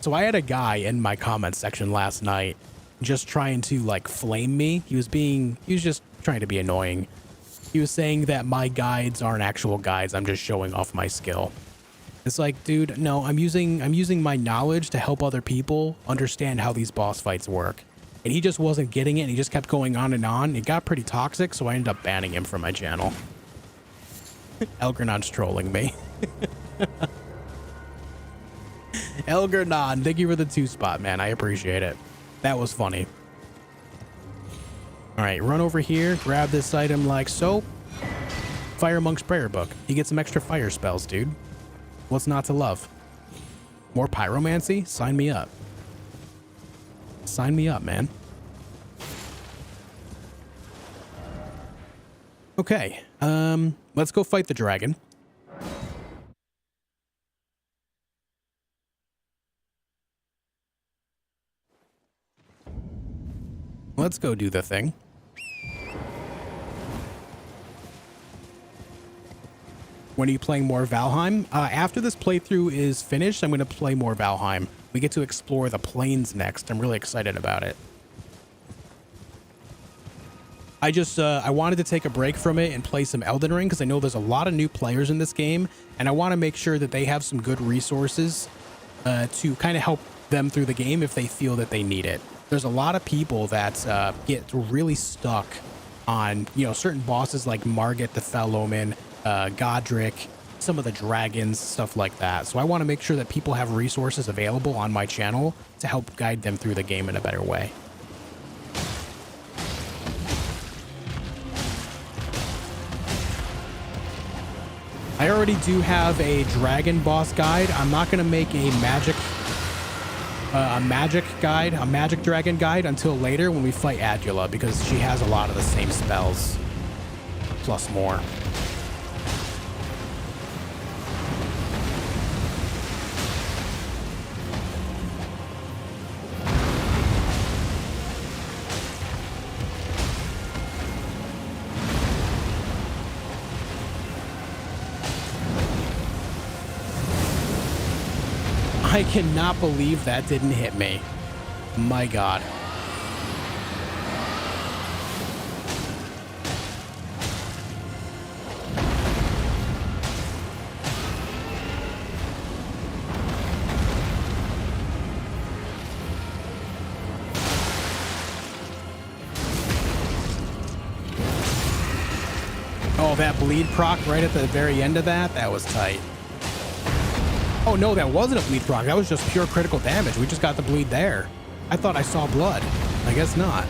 So I had a guy in my comments section last night just trying to like flame me. He was just trying to be annoying. He was saying that my guides aren't actual guides, I'm just showing off my skill. It's like, dude, no, I'm using my knowledge to help other people understand how these boss fights work. And he just wasn't getting it, and he just kept going on and on. It got pretty toxic, so I ended up banning him from my channel. Elgernon's trolling me. Elgernon, thank you for the 2 spot, man. I appreciate it. That was funny. All right, run over here, grab this item like so. Fire Monk's Prayer Book. You get some extra fire spells, dude. What's not to love? More pyromancy? Sign me up. Sign me up, man. Okay, let's go fight the dragon. Let's go do the thing. When are you playing more Valheim? After this playthrough is finished, I'm going to play more Valheim. We get to explore the plains next. I'm really excited about it. I wanted to take a break from it and play some Elden Ring because I know there's a lot of new players in this game, and I want to make sure that they have some good resources to kind of help them through the game if they feel that they need it. There's a lot of people that get really stuck on, you know, certain bosses like Margit the Fell Omen, Godrick, some of the dragons, stuff like that. So I want to make sure that people have resources available on my channel to help guide them through the game in a better way. I already do have a dragon boss guide. I'm not going to make a magic dragon guide until later when we fight Adula, because she has a lot of the same spells plus more. I cannot believe that didn't hit me. My God. Oh, that bleed proc right at the very end of that? That was tight. Oh no, that wasn't a bleed proc. That was just pure critical damage. We just got the bleed there. I thought I saw blood. I guess not.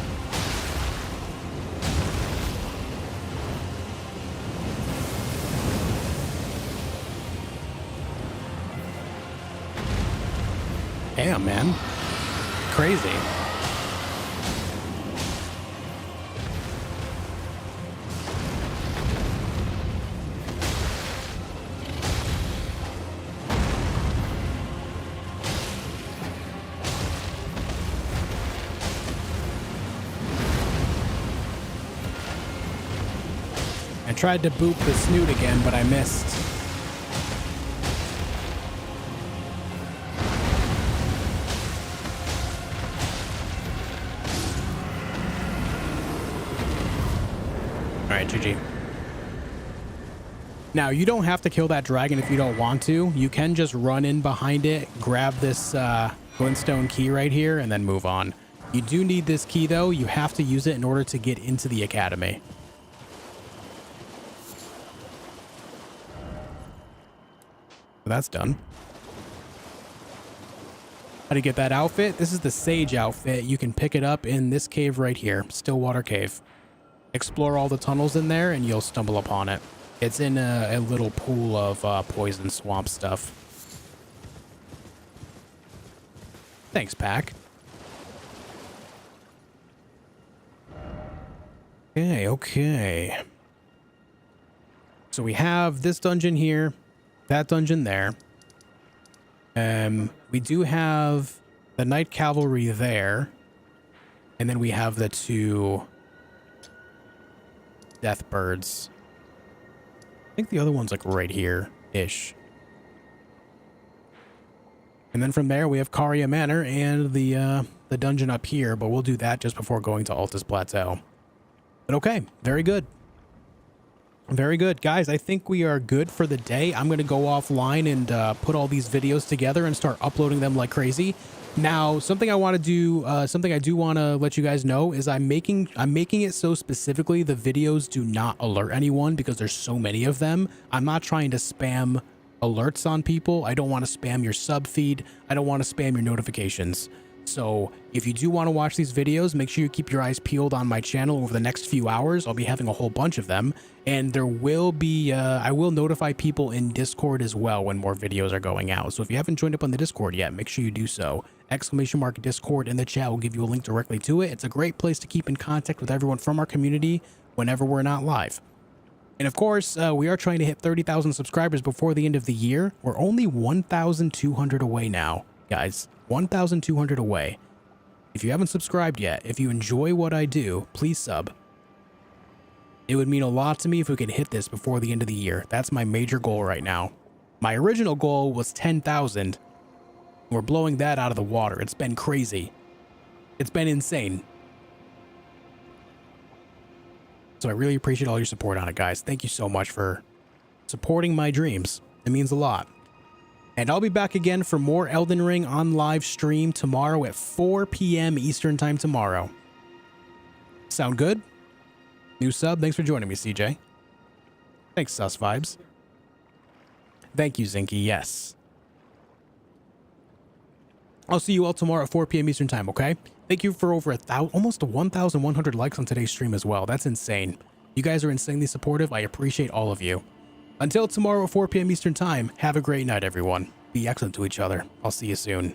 Damn, man. Crazy. I tried to boop the snoot again, but I missed. All right, GG. Now, you don't have to kill that dragon if you don't want to. You can just run in behind it, grab this glintstone key right here, and then move on. You do need this key, though. You have to use it in order to get into the academy. That's done. How to get that outfit? This is the Sage outfit. You can pick it up in this cave right here, Stillwater Cave. Explore all the tunnels in there and you'll stumble upon it. It's in a little pool of poison swamp stuff. Thanks, Pack. Okay. So we have this dungeon here, that dungeon there. We do have the Knight Cavalry there. And then we have the 2 Death Birds. I think the other one's like right here-ish. And then from there we have Caria Manor and the dungeon up here, but we'll do that just before going to Altus Plateau. But okay, very good. Very good. Guys, I think we are good for the day. I'm going to go offline and put all these videos together and start uploading them like crazy. Now, something I want to do, something I do want to let you guys know is I'm making it so specifically the videos do not alert anyone because there's so many of them. I'm not trying to spam alerts on people. I don't want to spam your sub feed. I don't want to spam your notifications. So if you do want to watch these videos, make sure you keep your eyes peeled on my channel over the next few hours. I'll be having a whole bunch of them, and there will be, I will notify people in Discord as well when more videos are going out. So if you haven't joined up on the Discord yet, make sure you do so. ! Discord in the chat will give you a link directly to it. It's a great place to keep in contact with everyone from our community whenever we're not live. And of course, we are trying to hit 30,000 subscribers before the end of the year. We're only 1,200 away now, guys. 1,200 away. If you haven't subscribed yet, if you enjoy what I do, please sub. It would mean a lot to me if we could hit this before the end of the year. That's my major goal right now. My original goal was 10,000. We're blowing that out of the water. It's been crazy. It's been insane. So I really appreciate all your support on it, guys. Thank you so much for supporting my dreams. It means a lot. And I'll be back again for more Elden Ring on live stream tomorrow at 4 p.m. Eastern time tomorrow. Sound good? New sub? Thanks for joining me, CJ. Thanks, Sus Vibes. Thank you, Zinky. Yes. I'll see you all tomorrow at 4 p.m. Eastern time, okay? Thank you for over almost 1,100 likes on today's stream as well. That's insane. You guys are insanely supportive. I appreciate all of you. Until tomorrow at 4 p.m. Eastern time, have a great night, everyone. Be excellent to each other. I'll see you soon.